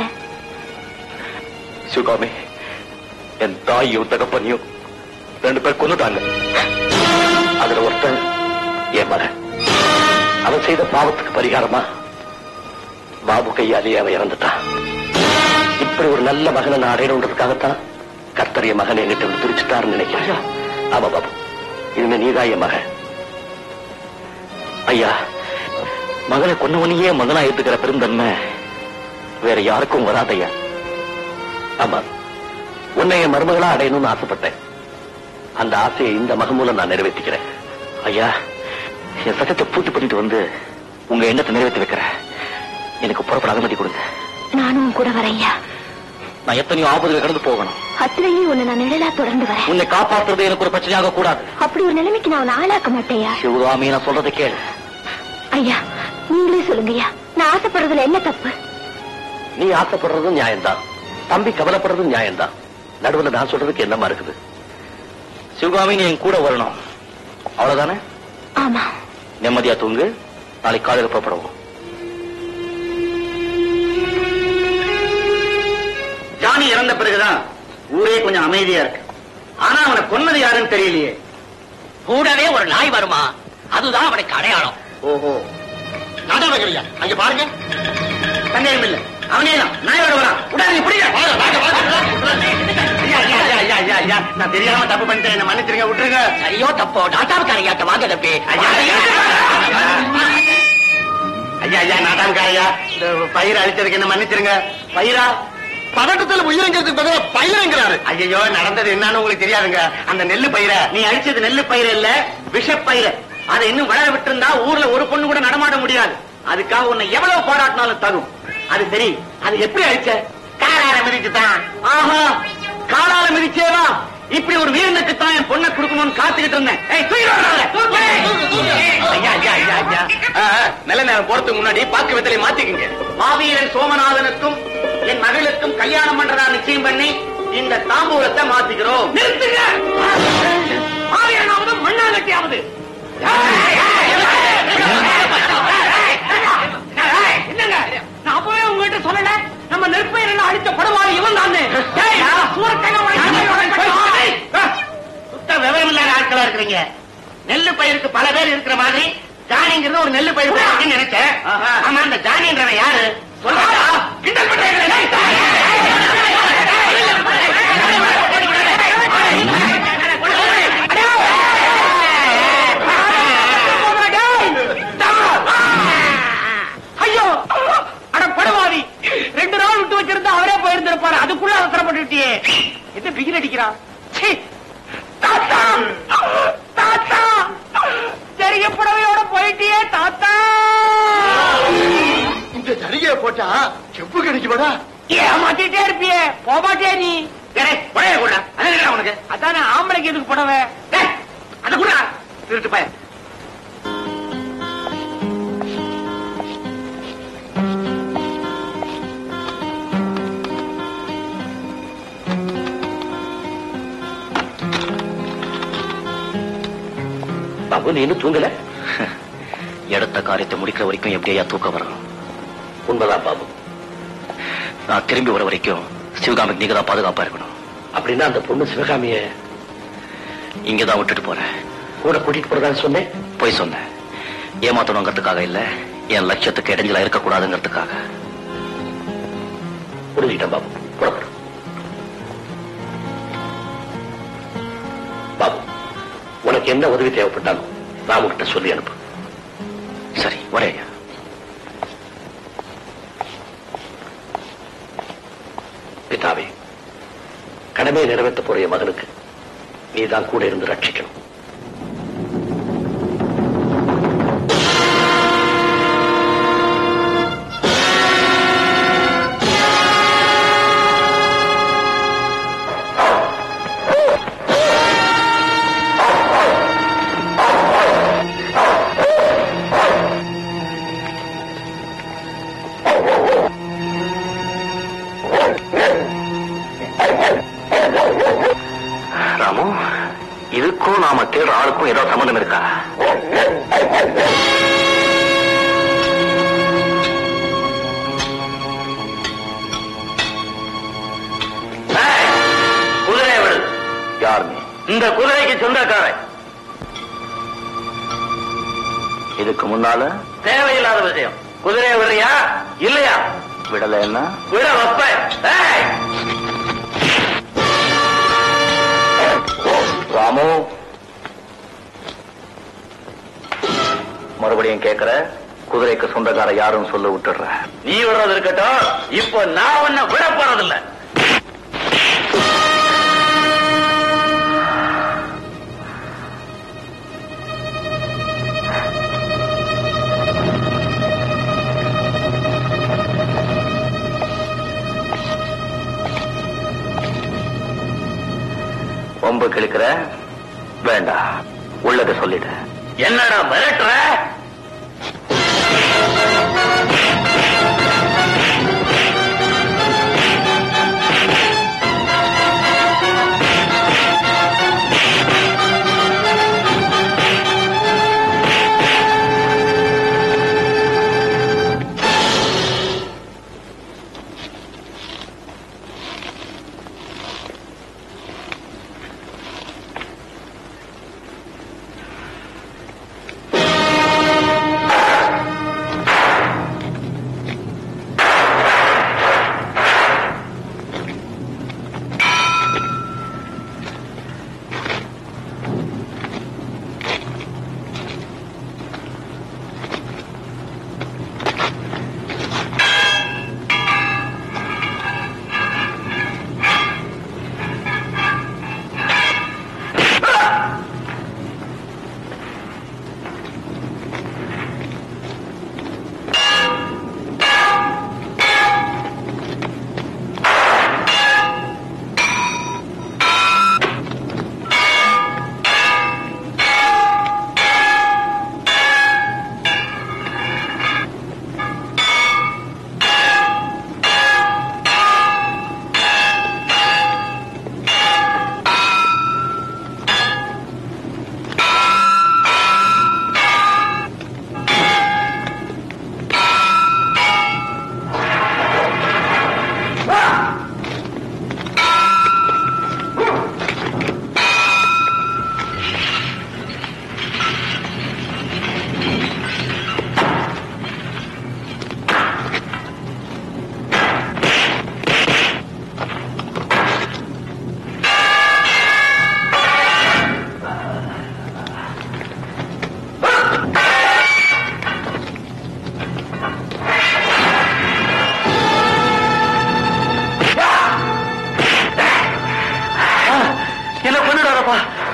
சிவகாமி, என் தாயும் தகப்பனையும் 2 பேர் கொண்டுட்டாங்க. அதுல ஒருத்தன் என் மகன். அவன் செய்த பாவத்துக்கு பரிகாரமா பாபு கையாலேயே அவன் இறந்துட்டான். இப்படி ஒரு நல்ல மகனை நான் அடையணுன்றதுக்காகத்தான் கர்த்தரிய மகனை என்கிட்ட பிரிச்சுட்டாருன்னு நினைக்கிறேன். ஆமா பாபு, இனிமே நீதான் என் மகன். ஐயா, மகனை கொன்னவனையே மகனா ஏத்துக்கிற பெருந்தன்மை வேற யாருக்கும் வராதையா. ஆமா, உன்னை என் மருமகளா அடையணும்னு ஆசைப்பட்டேன். அந்த ஆசையை இந்த மகன் மூலம் நான் நிறைவேற்றிக்கிறேன். ஐயா, என் சட்டத்தை பூர்த்தி பண்ணிட்டு வந்து உங்க எண்ணத்தை நிறைவேற்றி வைக்கிறேன். எனக்கு புறப்பட அனுமதி கொடுங்க. நானும் கூட வரையா. நான் எத்தனையோ ஆபத்துகள் கடந்து போகணும். அத்தனையே உன்னை நான் நிழலா தொடர்ந்து வரேன். உன்னை காப்பாற்றுறது எனக்கு ஒரு பிரச்சனையாக கூடாது. அப்படி ஒரு நிலைமைக்கு நான் உன்னை ஆளாக்க மாட்டேயா. சிவகாமி, நான் சொல்றதை கேளு. ஐயா, நீங்களே சொல்லுங்கய்யா, நான் ஆசைப்படுறதுல என்ன தப்பு? நீ ஆசைப்படுறதும் நியாயம்தான், தம்பி கவலைப்படுறதும் நியாயம்தான். நடுவில் நான் சொல்றதுக்கு என்னமா இருக்குது? சிவகாமி, நீ என் கூட வரணும், அவ்வளவுதானே? ஆமா. நிம்மதியா தூங்கு, நாளைக்கு காலையில் புறப்படுவோம். ஜானி இறந்த பிறகுதான் ஊரே கொஞ்சம் அமைதியா இருக்கு. ஆனா அவனை கொன்னது யாருன்னு தெரியலையே. கூடவே ஒரு நாய் வருமா, அதுதான் அவனுக்கு அடையாளம். ஓஹோ, நாடகங்களையா? அங்க பாருங்க, சந்தேகம் இல்ல, அவனே தான் நாயோட வரான். உடனே பிடிங்க. நான் தெரியாம தப்பு பண்ணிட்டேன், என்ன மன்னிச்சிருங்க, விட்டுருங்க. சரியோ தப்போ நாட்டாவுக்காரையாட்ட வாங்க தப்பி. ஐயா ஐயா, நாட்டாவுக்காரையா, இந்த பயிரை அழிச்சதுக்கு என்ன மன்னிச்சிருங்க. பயிரா பதட்டத்துல உயிரங்கிறதுக்கு பதிலா பயிரங்கிறாரு. ஐயோ, நடந்தது என்னன்னு உங்களுக்கு தெரியாதுங்க. அந்த நெல்லு பயிரை நீ அழிச்சது நெல்லு பயிரை இல்ல, விஷப்பயிரை. அதை இன்னும் வளர விட்டு இருந்தா ஊர்ல ஒரு பொண்ணு கூட நடமாட முடியாது. அதுக்காக உன்னை எவ்வளவு போராட்டினாலும் தரும். அது சரி, அது எப்படி அழிச்ச? காலால மிதிச்சுதான். ஆஹா, காலால மிதிச்சேவா? இப்படி ஒரு வீரனுக்குத்தான் என் பொண்ணை கொடுக்கணும்னு காத்துக்கிட்டு இருந்தேன். நல்ல நேரம் போறதுக்கு முன்னாடி பாக்கு வெத்தலை மாத்திக்கங்க. மாவீரன் சோமநாதனுக்கும் என் மகளுக்கும் கல்யாணம் பண்றதா நிச்சயம் பண்ணி இந்த தாம்பூலத்தை மாத்திக்கிறோம். நிறுத்துங்க. மாவீரனாவது மண்ணாங்கட்டியாவது என்னங்க, நான் அப்பவே உங்ககிட்ட சொல்லல, நம்ம நெற்பயிர் அடித்த படுவாரி இவன் தானே. சுத்த விவரம் இல்லாத ஆட்களா இருக்கிறீங்க. நெல்லு பயிருக்கு பல பேர் இருக்கிற மாதிரி ஜானிங்கிறது ஒரு நெல்லு பயிர் நினைச்சேன். ஆமா, அந்த ஜானின்றவன் யாரு சொல்றா? கிண்டல் ஐயோ, அட படுவாதி, 2 நாள் விட்டு வச்சிருந்தா அவரே போயிருந்திருப்பாரு. அதுக்குள்ள அவசரப்பட்டுட்டியே. என்ன பிகில் அடிக்கிறான்? தாத்தா, தாத்தா, தெரிய புடவையோட போயிட்டியே தாத்தா. இந்த சரிகைய போட்டா செப்பு கிடைக்குமாடா? ஏமாத்திட்டே இருப்பியே, போமாட்டே நீ. புடவை கூட உனக்கு அதானே. ஆம்பளைக்கு எதுக்கு புடவை? அது கூட திருட்டு பையன். பாபு, நீ இன்னும் தூங்கல? எடுத்த காரியத்தை முடிக்கிற வரைக்கும் எப்படியா தூக்கம் வரும்? உண்மைதான் பாபு. நான் திரும்பி வர வரைக்கும் சிவகாமிக்கு நீங்க தான் பாதுகாப்பா இருக்கணும். அப்படின்னா அந்த பொண்ணு சிவகாமிய இங்கதான் விட்டுட்டு போறேன். கூட கூட்டிட்டு போறதான்னு சொன்னேன். போய் சொன்னேன். ஏமாத்தணுங்கிறதுக்காக இல்ல, என் லட்சியத்துக்கு இடைஞ்சலா இருக்கக்கூடாதுங்கிறதுக்காக. புரிஞ்சுக்கிட்டேன் பாபு, புறப்படும். பாபு, உனக்கு என்ன உதவி தேவைப்பட்டாலும் நான் உங்ககிட்ட சொல்லி அனுப்பு. சரி, வரேன். பிதாவே, கடமையை நிறைவேற்ற போற என் மகனுக்கு நீதான் கூட இருந்து ரட்சிக்கணும். ராமு, இதுக்கும் நாம தேடுற ஆளுக்கும் ஏதாவது சம்பந்தம் இருக்கா? குதிரை விடு. யார் நீ? இந்த குதிரைக்கு சொந்தக்காரன். இதுக்கு முன்னால தேவையில்லாத விஷயம். குதிரையை விடுறியா இல்லையா? விடல என்ன? விட வைப்பேன். ராமு, மறுபடியும் கேட்கிற, குதிரைக்கு சொந்தக்கார யாரும் சொல்ல விட்டுடுற. நீ விடுறது இருக்கட்டும், இப்போ நான் உன்னை விட போறதில்ல. ஒம்பு கிழக்கிற வேண்டாம், உள்ளதை சொல்லிடு. என்னடா மிரட்டுற?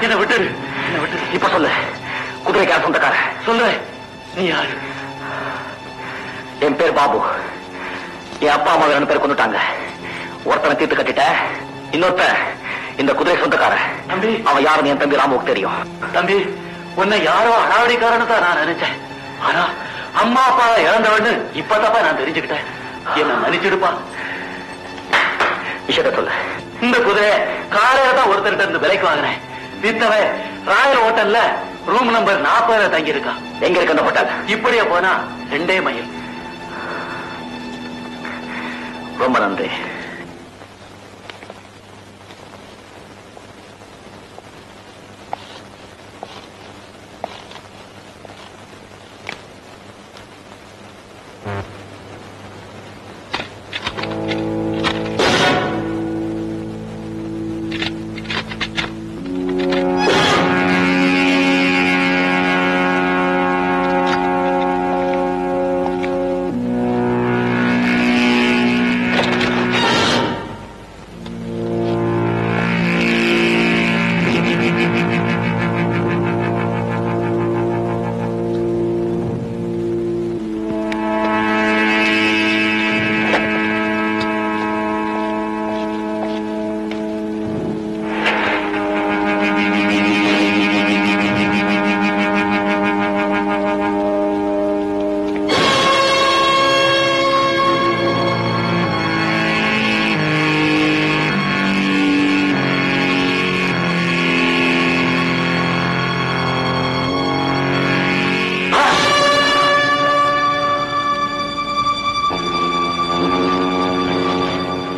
என்ன விட்டுரு, என்ன விட்டு. இப்ப சொல்லு, குதிரைக்கார சொந்தக்கார சொல்லு. நீ யாரு? என் பேர் பாபு. என் அப்பா அம்மா 2 பேர் கொண்டுட்டாங்க. ஒருத்தனை தீர்த்து கட்டிட்ட, இன்னொருத்தன் இந்த குதிரை சொந்தக்கார. தம்பி, அவன் யாருன்னு என் தம்பி ராமுக்கு தெரியும். தம்பி, உன்னை யாரோ அடாவடிக்காரன்னு தான் நான் நினைச்சேன். ஆனா அம்மா அப்பா இழந்தவன்னு இப்பதாப்பா நான் தெரிஞ்சுக்கிட்டேன். என்ன மன்னிச்சிடுப்பா. விஷயத்த சொல்லு. இந்த குதிரை காலையில தான் ஒருத்தர்கிட்ட இருந்து விலைக்கு வாங்கினேன். வித்தவன் ராயல் ஹோட்டல்ல ரூம் நம்பர் 40 தங்கி இருக்கான். எங்க இருக்கு அந்த ஹோட்டல்? இப்படியே போனா 2 மைல். ரொம்ப நன்றி.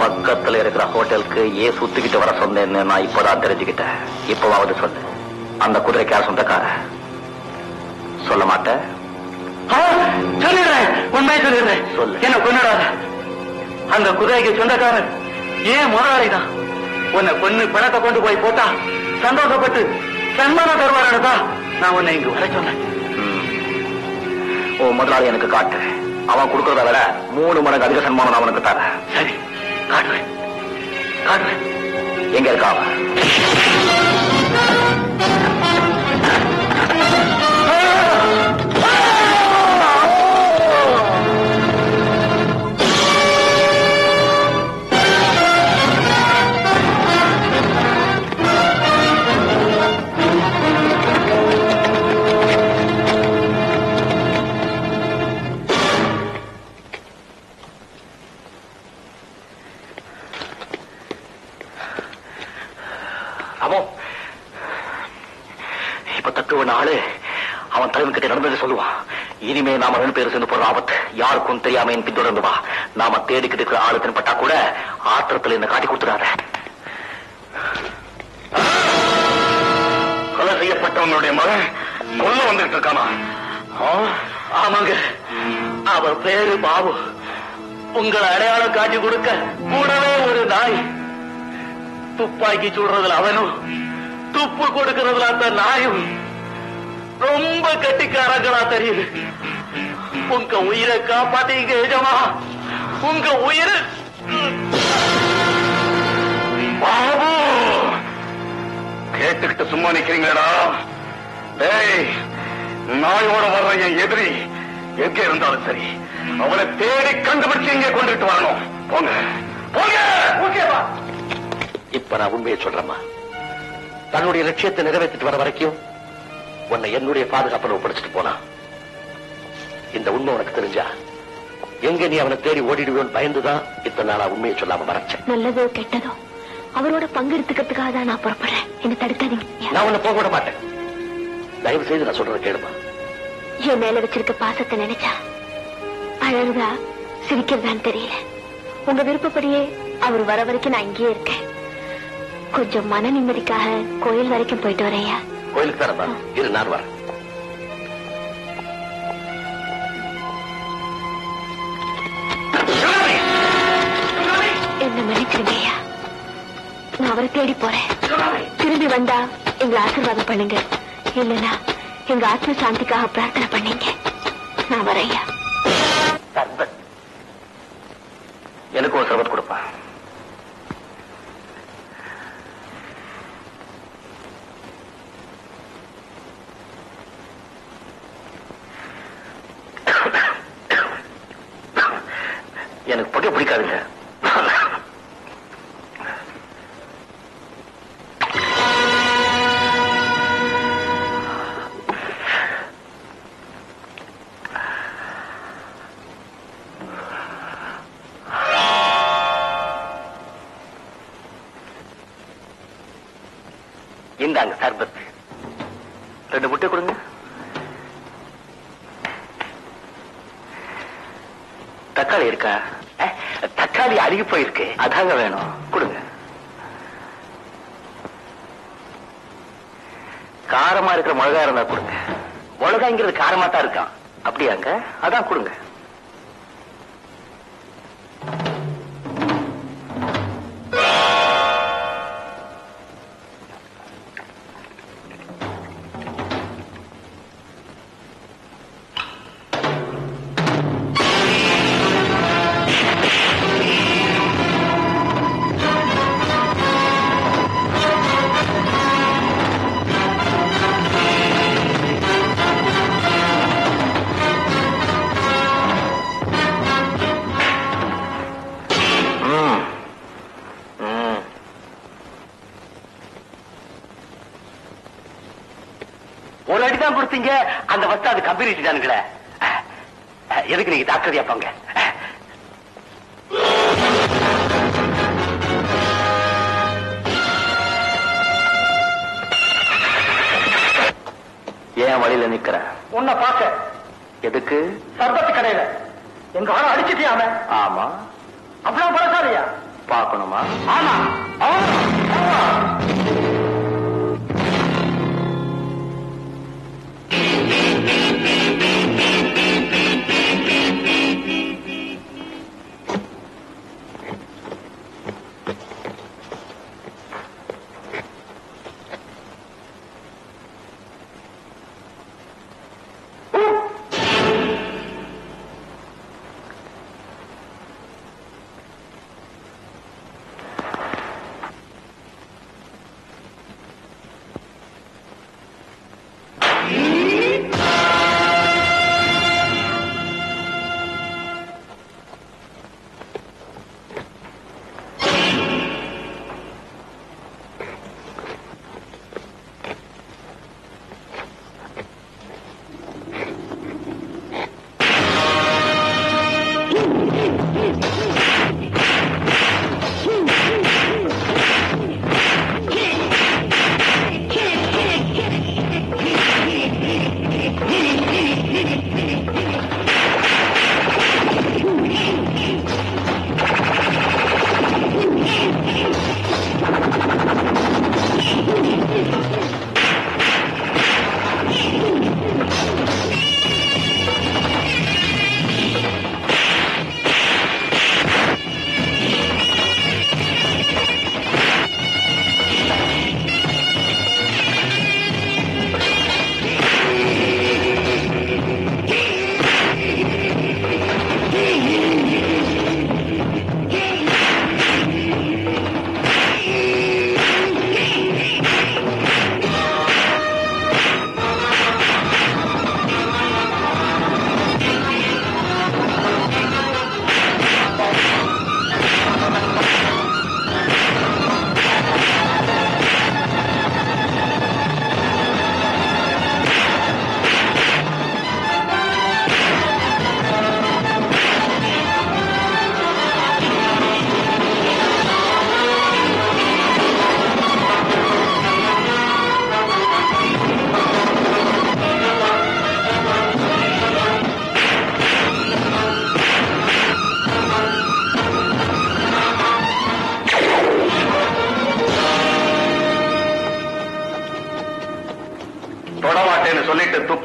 பக்கத்துல இருக்கிற ஹோட்டலுக்கு ஏன் சுத்திக்கிட்டு வர சொன்னேன்னு நான் இப்பதான் தெரிஞ்சுக்கிட்டேன். இப்பவாவது சொல்லு, அந்த குதிரைக்கு யார் சொந்தக்கார? சொல்ல மாட்டேன். சொல்லிடுறேன், உண்மையை சொல்லிடுறேன். சொல்லு. என்ன கொன்னுடாத. அந்த குதிரைக்கு சொந்தக்காரன் ஏன் முதலாளி தான். உன்னை பொண்ணு பணத்தை கொண்டு போய் போட்டா சந்தோஷப்பட்டு சன்மானம் தருவாரா நான் உன்னை இங்கு வர சொன்னேன். உன் முதலாளி எனக்கு காட்டு. அவன் கொடுக்கறத விட 3 மடங்கு அதிக சன்மானம் அவனுக்கு தர. சரி, காட்டுறேன் காட்டுறேன். எங்க இருக்கா அவன்? அவன் தலைமை கிட்ட நடந்தது சொல்லுவான். இனிமே நாம 2 பேரும் சேர்ந்து போற ஆபத்து யாருக்கும் தெரியாம என் பின்தொடர்ந்து வா. நாம தேடிக்கிட்டு இருக்கிற ஆளு தென்பட்டா கூட ஆத்திரத்துல என்ன காட்டி கொடுத்துடாத. கொலை செய்யப்பட்டவனுடைய மகன் கொல்ல வந்துட்டு இருக்கானா? ஆமாங்க, அவன் பேரு பாபு. உங்களை அடையாளம் காட்டி கொடுக்க கூடவே ஒரு நாய். துப்பாக்கி சுடுறதுல அவனும், துப்பு கொடுக்கறதுல அந்த நாயும் ரொம்ப கட்டிக்காரங்களா தெரியுது. உங்க உயிரை காப்பாத்தீங்க எஜமா, உங்க உயிரை. பாபு, கேட்டுக்கிட்டு சும்மா நிக்கிறீங்களா? டேய், நாயோட வர்ற என் எதிரி எங்க இருந்தாலும் சரி, அவனை தேடி கண்டுபிடிச்சு இங்கே கொண்டுட்டு வரணும். போங்க போங்க. ஓகேவா? இப்ப நான் உண்மையை சொல்றேம்மா. தன்னுடைய லட்சியத்தை நிறைவேற்றிட்டு வர வரைக்கும் உன்னை என்னுடைய பாதுகாப்பில் ஒப்படைச்சிட்டு போனா, இந்த உண்மை உனக்கு தெரிஞ்சா எங்க நீ அவனை தேடி ஓடிடுவோன்னு பயந்துதான் இத்தனை நாளா உண்மையை சொல்லாம மறைச்சேன். நல்லதோ கெட்டதோ அவரோட பங்கு எடுத்துக்கிறதுக்காக தான் நான் புறப்படுறேன். என்ன தடுக்காதீங்க. நான் உன்னை போக விட மாட்டேன். தயவு செய்து நான் சொல்றத கேளுமா. என் மேல வச்சிருக்க பாசத்தை நினைச்சா அழகுதா சிரிக்கிறதான்னு தெரியல. உங்க விருப்பப்படியே அவர் வர வரைக்கும் நான் இங்கேயே இருக்கேன். கொஞ்சம் மன நிம்மதிக்காக கோயில் வரைக்கும் போயிட்டு வரேயா. கோயிலுக்கு தரமா? இரு, நான் வரேன். என்ன மன்னிச்சிருங்கய்யா, நான் அவரை தேடி போறேன். திரும்பி வந்தா எங்களை ஆசீர்வாதம் பண்ணுங்க, இல்லைன்னா எங்க ஆத்ம சாந்திக்காக பிரார்த்தனை பண்ணீங்க. நான் வரையா. எனக்கு ஒரு சர்பத் கொடுப்பா. எனக்கு புகை பிடிக்காதுங்க. இந்தாங்க சர்பத். 2 முட்டை கொடுங்க. தக்காளி இருக்கா? தக்காளி அழுகி போயிருக்கு, அதாங்க வேணும். கொடுங்க. காரமா இருக்கிற மிளகா இருந்தா கொடுங்க. மிளகாங்கிறது காரமா தான் இருக்கான். அப்படியாங்க? அதான் கொடுங்க. ஒரு அடிதான் கொடுத்தீங்க, அந்த வஸ்து அது கம்பெனிட்டானுங்களே. எதுக்கு நீங்க டாக்டர் கேட்பாங்க? ஏன் வழியில நிக்கிற? உன்னை பார்க்க. எதுக்கு? சர்பத்து கடையில எங்க ஆள அடிச்சிட்டியாம? ஆமா. அவ்வளவு பழசாரியா? பார்க்கணுமா? ஆமா.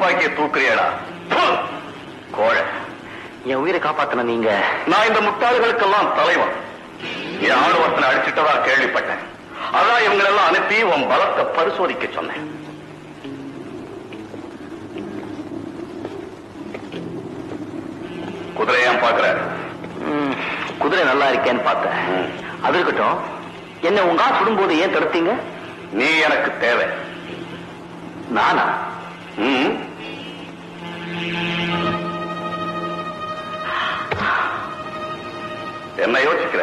துப்பாக்கியை தூக்குறியடா கோழ. என் உயிரை காப்பாத்தின நீங்க. நான் இந்த முட்டாள்களுக்கெல்லாம் தலைவன். என் ஆளுவத்தனை அடிச்சுட்டதா கேள்விப்பட்டேன். அதான் இவங்களெல்லாம் அனுப்பி உன் பலத்தை பரிசோதிக்க சொன்னேன். குதிரை ஏன் பாக்குற? குதிரை நல்லா இருக்கேன்னு பார்த்தேன். அது இருக்கட்டும், என்ன உங்க சுடும்போது ஏன் தடுத்தீங்க? நீ எனக்கு தேவை. நானா? என்ன யோசிக்கிற?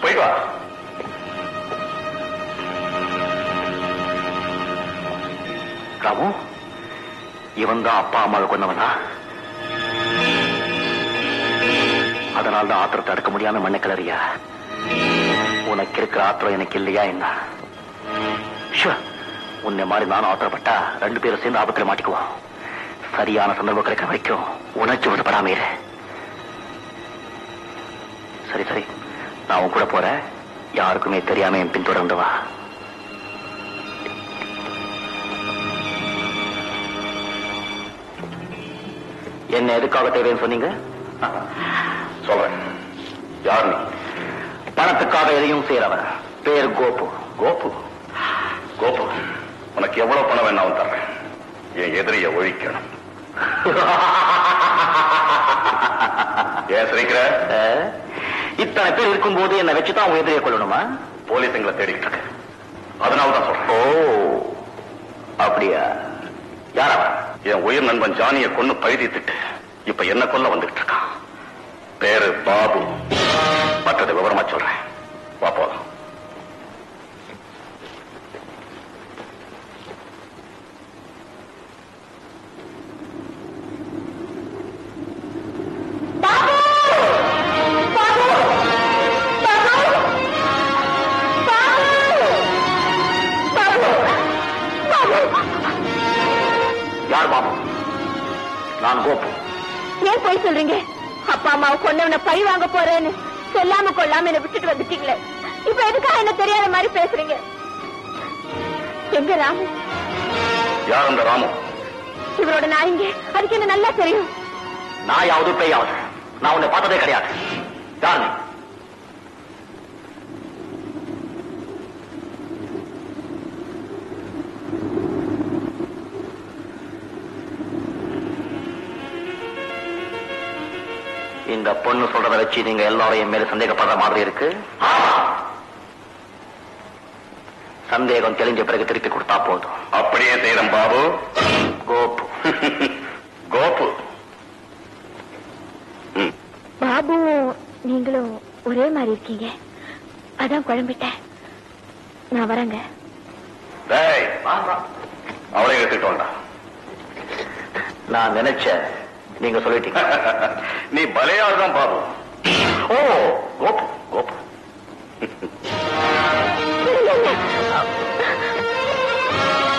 போயிட்டு வா. ராமு, இவன் தான் அப்பா அம்மாவை கொண்டவனா? அதனால்தான் ஆத்திரத்தை அடக்க முடியாம மண்ணை கிளறியா? உனக்கு இருக்கிற ஆத்திரம் எனக்கு இல்லையா என்ன? உன்னை மாதிரி நானும் ஆத்திரப்பட்டா 2 பேரும் சேர்ந்து ஆபத்துல மாட்டிக்குவோம். சரியான சந்தர்ப்பம் கிடைக்கிற வரைக்கும் உணர்ச்சி வசப்படாம இரு. சரி சரி, நான் உன் கூட போறேன். யாருக்குமே தெரியாம என் பின்தொடர்ந்து வா. என்ன எதுக்காக தேவைன்னு சொன்னீங்க? சொல்றேன். யார் நீ? பணத்துக்காக எதையும் செய்யறவன். பேர் கோபு. கோபு? கோபு, உனக்கு எவ்வளவு பணம் வேணாலும் தர்றேன். என் எதிரிய ஒழிக்கணும். ஏன் சிரிக்கிற? இத்தனை பேர் இருக்கும் போது என்ன வச்சுதான் உங்க எதிரியை கொள்ளணுமா? போலீஸ் எங்களை தேடிக்கிட்டு இருக்கு. அதனாலதான் சொல்றேன். ஓ அப்படியா? யார் அவன்? என் உயிர் நண்பன் ஜானியை கொன்னு பழுதித்துட்டு இப்ப என்ன கொல்ல வந்துகிட்டு இருக்கான். பேரு பாபு. மற்றது விவரமா சொல்றேன். வா போலாம். யார் பாபு? நான் கோபு. ஏன் போய் சொல்றீங்க? அப்பா அம்மாவை கொண்டவனை பழி வாங்க போறேன்னு சொல்லாம கொள்ளாம என்ன விட்டுட்டு வந்துட்டீங்களே. இப்ப எதுக்காக என்ன தெரியாத மாதிரி பேசுறீங்க? எங்க ராமு? யார் அந்த ராமு? இவரோட நாய்ங்க. அதுக்கு என்ன நல்லா தெரியும். நாயாவது பேயாவது நான் உன்னை பார்த்ததே கிடையாது. யார் நீ? இந்த பொண்ணு சொல்றத வச்சு நீங்க எல்லாரும் என் மேல சந்தேகப்படுற மாதிரி இருக்கு. சந்தேகம் தெளிஞ்ச பிறகு திருப்பி கொடுத்தா போதும். அப்படியே செய்யறேன் பாபு. கோபு. கோபு. பாபு நீங்களும் ஒரே மாதிரி இருக்கீங்க. அதான் குழம்பிட்டேன். நான் வரேங்க. அவளை எடுத்துட்டு வந்தா. நான் நினைச்சேன் நீங்க சொல்லிட்டீங்க. நீ பலையாள்தான் பாபு. ஓ கோபு கோபு.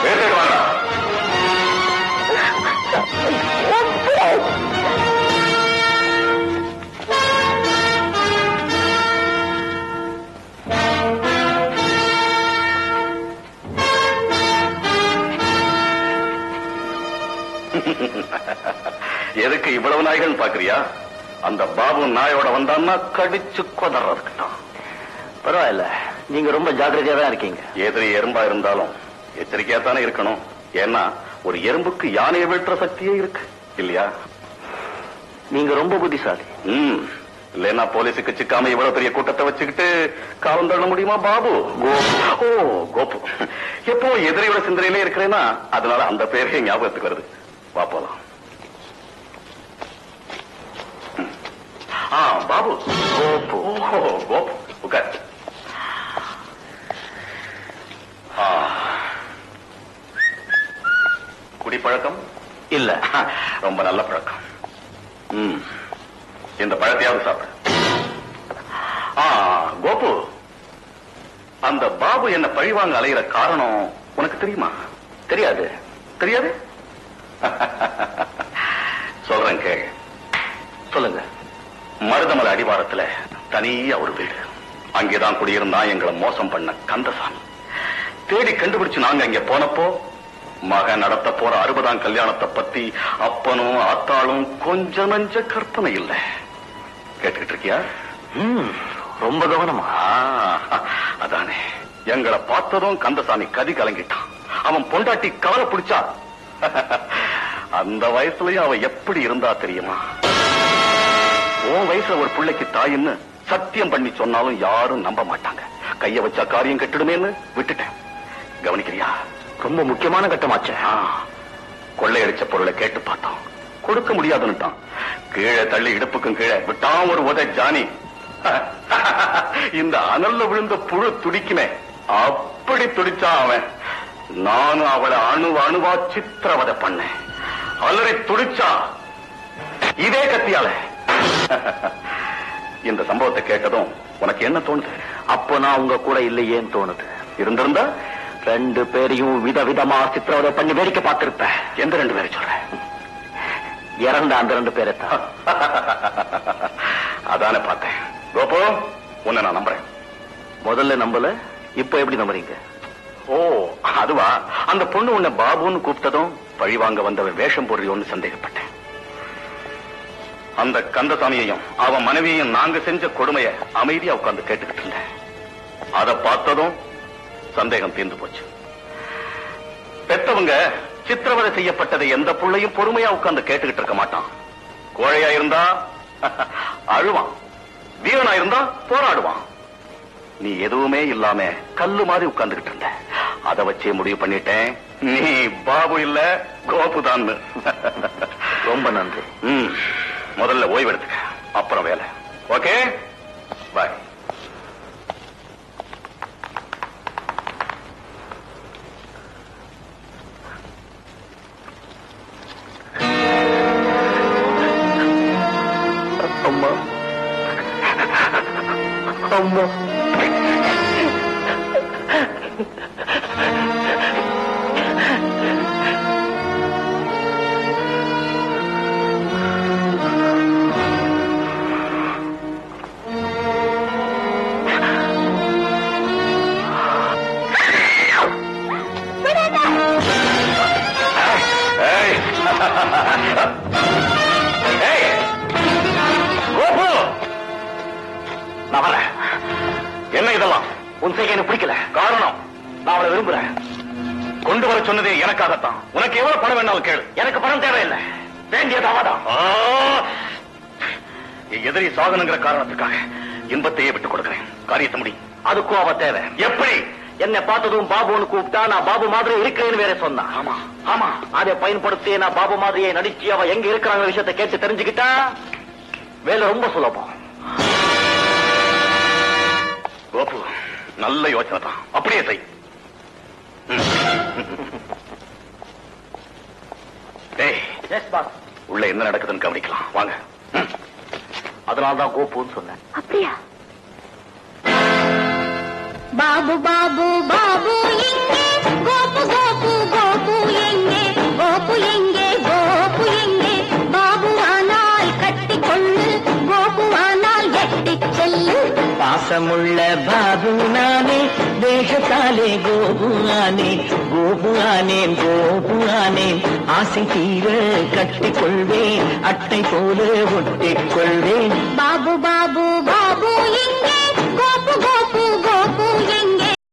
எடுத்துட்டு வாங்க. எதுக்கு இவ்வளவு நாய்கள் பாக்குறியா? அந்த பாபு நாயோட வந்தான்னா கடிச்சு கொதறதுக்கு தான். பரவாயில்ல, நீங்க ரொம்ப ஜாக்கிரதையா தான் இருக்கீங்க. எதிரி எறும்பா இருந்தாலும் எச்சரிக்கையா தானே இருக்கணும். ஏன்னா ஒரு எறும்புக்கு யானையை வெட்டுற சக்தியே இருக்கு இல்லையா? நீங்க ரொம்ப புத்திசாலி. இல்லைன்னா போலீஸுக்கு சிக்காம இவ்வளவு பெரிய கூட்டத்தை வச்சுக்கிட்டு காலம் தள்ள முடியுமா பாபு? ஓ கோபு. எப்போ எதிரியோட சிந்தனையிலே இருக்கிறேன்னா அதனால அந்த பேரே ஞாபகத்துக்கு வருது. வா போலாம். பாபு. கோபு. கோபு உட்கார். குடிப்பழக்கம் இல்ல. ரொம்ப நல்ல பழக்கம். இந்த பழத்தையாவது சாப்பிடு. கோபு, அந்த பாபு என்ன பழிவாங்க அலைகிற காரணம் உனக்கு தெரியுமா? தெரியாது. தெரியாது? சொல்றேன் கேள். சொல்லுங்க. மருதமலை அடிவாரத்துல தனியா ஒரு வீடு. அங்கேதான் குடியிருந்தா எங்களை மோசம் பண்ண கந்தசாமி. தேடி கண்டுபிடிச்சு நாங்க இங்க போனப்போ மகன் நடத்த போற 60ஆம் கல்யாணத்தை பத்தி அப்பனும் ஆத்தாளும் கொஞ்சம் நஞ்ச கற்பனை இல்ல. கேட்டுக்கிட்டு இருக்கியா? ரொம்ப கவனமா. அதானே எங்களை பார்த்ததும் கந்தசாமி கதி கலங்கிட்டான். அவன் பொண்டாட்டி கவலை பிடிச்சா. அந்த வயசுலயும் அவ எப்படி இருந்தா தெரியுமா? உன் வயசுல ஒரு பிள்ளைக்கு தாயின்னு சத்தியம் பண்ணி சொன்னாலும் யாரும் நம்ப மாட்டாங்க. கைய வச்சா காரியம் கெட்டுடுமேன்னு விட்டுட்டேன். கவனிக்கிறியா? ரொம்ப முக்கியமான கட்டமாச்சே. கொள்ளையடிச்ச பொருளை கேட்டு பார்த்தோம், கொடுக்க முடியாதுன்னுட்டான். கீழே தள்ளி இடுப்புக்கும் கீழே விட்டான் ஒரு உத ஜானி. இந்த அனல்ல விழுந்த புழு துடிக்குமே அப்படி துடிச்சான் அவன். நானும் அவளை அணுவா சித்திரவதை பண்ணேன். அலறி துடிச்சா இதே கத்தியால. இந்த சம்பவத்தை கேட்டதும் உனக்கு என்ன தோணுது? அப்போ நான் உங்க கூட இல்லையேன்னு தோணுது. இருந்திருந்தா 2 பேரையும் விதவிதமா சித்திரவதை பண்ணி வேடிக்கை பார்த்திருப்பேன். எந்த 2 பேரை சொல்றேன்? இறந்த அந்த 2 பேரை தான். அதானே பார்த்தேன். கோபு, உன்னை நான் நம்புறேன். முதல்ல நம்பல, இப்ப எப்படி நம்புறீங்க? ஓ அதுவா? அந்த பொண்ணு உன்னை பாபுன்னு கூப்பிட்டதும் பழி வாங்க வந்தவன் வேஷம் போடுறியோன்னு சந்தேகப்பட்டேன். அந்த கந்தசாமியையும் அவன் மனைவியையும் நாங்க செஞ்ச கொடுமையை அமைதியா உட்கார்ந்து கேட்டுக்கிட்டு இருந்தேன். அதை பார்த்ததும் சந்தேகம் தீர்ந்து போச்சு. பெத்தவங்க சித்திரவதை செய்யப்பட்டதை எந்த புள்ளையும் பொறுமையா உட்கார்ந்து கேட்டுக்கிட்டு இருக்க மாட்டான். கோழையா இருந்தா அழுவான், வீரனா இருந்தா போராடுவான். நீ எதுவுமே இல்லாம கல்லு மாதிரி உட்கார்ந்துகிட்டு இருந்த. அதை வச்சே முடிவு பண்ணிட்டேன், நீ பாபு இல்ல கோபுதான். ரொம்ப நன்றி. முதல்ல ஓய்வு எடுத்துக்க, அப்புறம் வேலை. ஓகே, பாய். அம்மா, அம்மா. என்ன இதெல்லாம்? உன் செய்கை எனக்கு பிடிக்கல. காரணம்? நான் அவளை விரும்புறேன். கொண்டு வர சொன்னதே எனக்காகத்தான். உனக்கு எவ்வளவு பணம் வேணாலும் கேளு. எனக்கு பணம் தேவையில்லை, வேண்டியது அவதான். எதிரி சாகனுங்கிற காரணத்துக்காக இன்பத்தையே விட்டுக் கொடுக்கிறேன். காரியத்தை முடி. அதுக்கும் அவ தேவை. எப்படி? என்னை பார்த்ததும் பாபுன்னு கூப்பிட்டா நான் பாபு மாதிரி இருக்கிறேன்னு வேற சொன்னா. ஆமா ஆமா, அதை பயன்படுத்தி நான் பாபு மாதிரியே நடிச்சு அவ எங்க இருக்கிறாங்க விஷயத்தை கேட்டு தெரிஞ்சுக்கிட்டா வேலை ரொம்ப சுலபம். கோபு, நல்ல யோசனை தான், அப்படியே செய். உள்ள என்ன நடக்குதுன்னு கவனிக்கலாம் வாங்க. அதனால்தான் கோப்புன்னு சொன்னேன். அப்படியா? பாபு பாபு பாபு எங்கே, கோபு கோபு கோபு எங்கே, கோபு எங்கே, கோபு எங்கே, பாபுவானால் கட்டிக்கொள்ளு, கோபுவானால் எட்டிச் செல்லு. பாசமுள்ள பாபு நானே, தேசத்தாலே கோபு ஆனேன், கோபு ஆனேன், கோபு ஆனேன். ஆசை தீர கட்டிக்கொள்வேன், அட்டை போல ஒட்டிக் கொள்வேன்.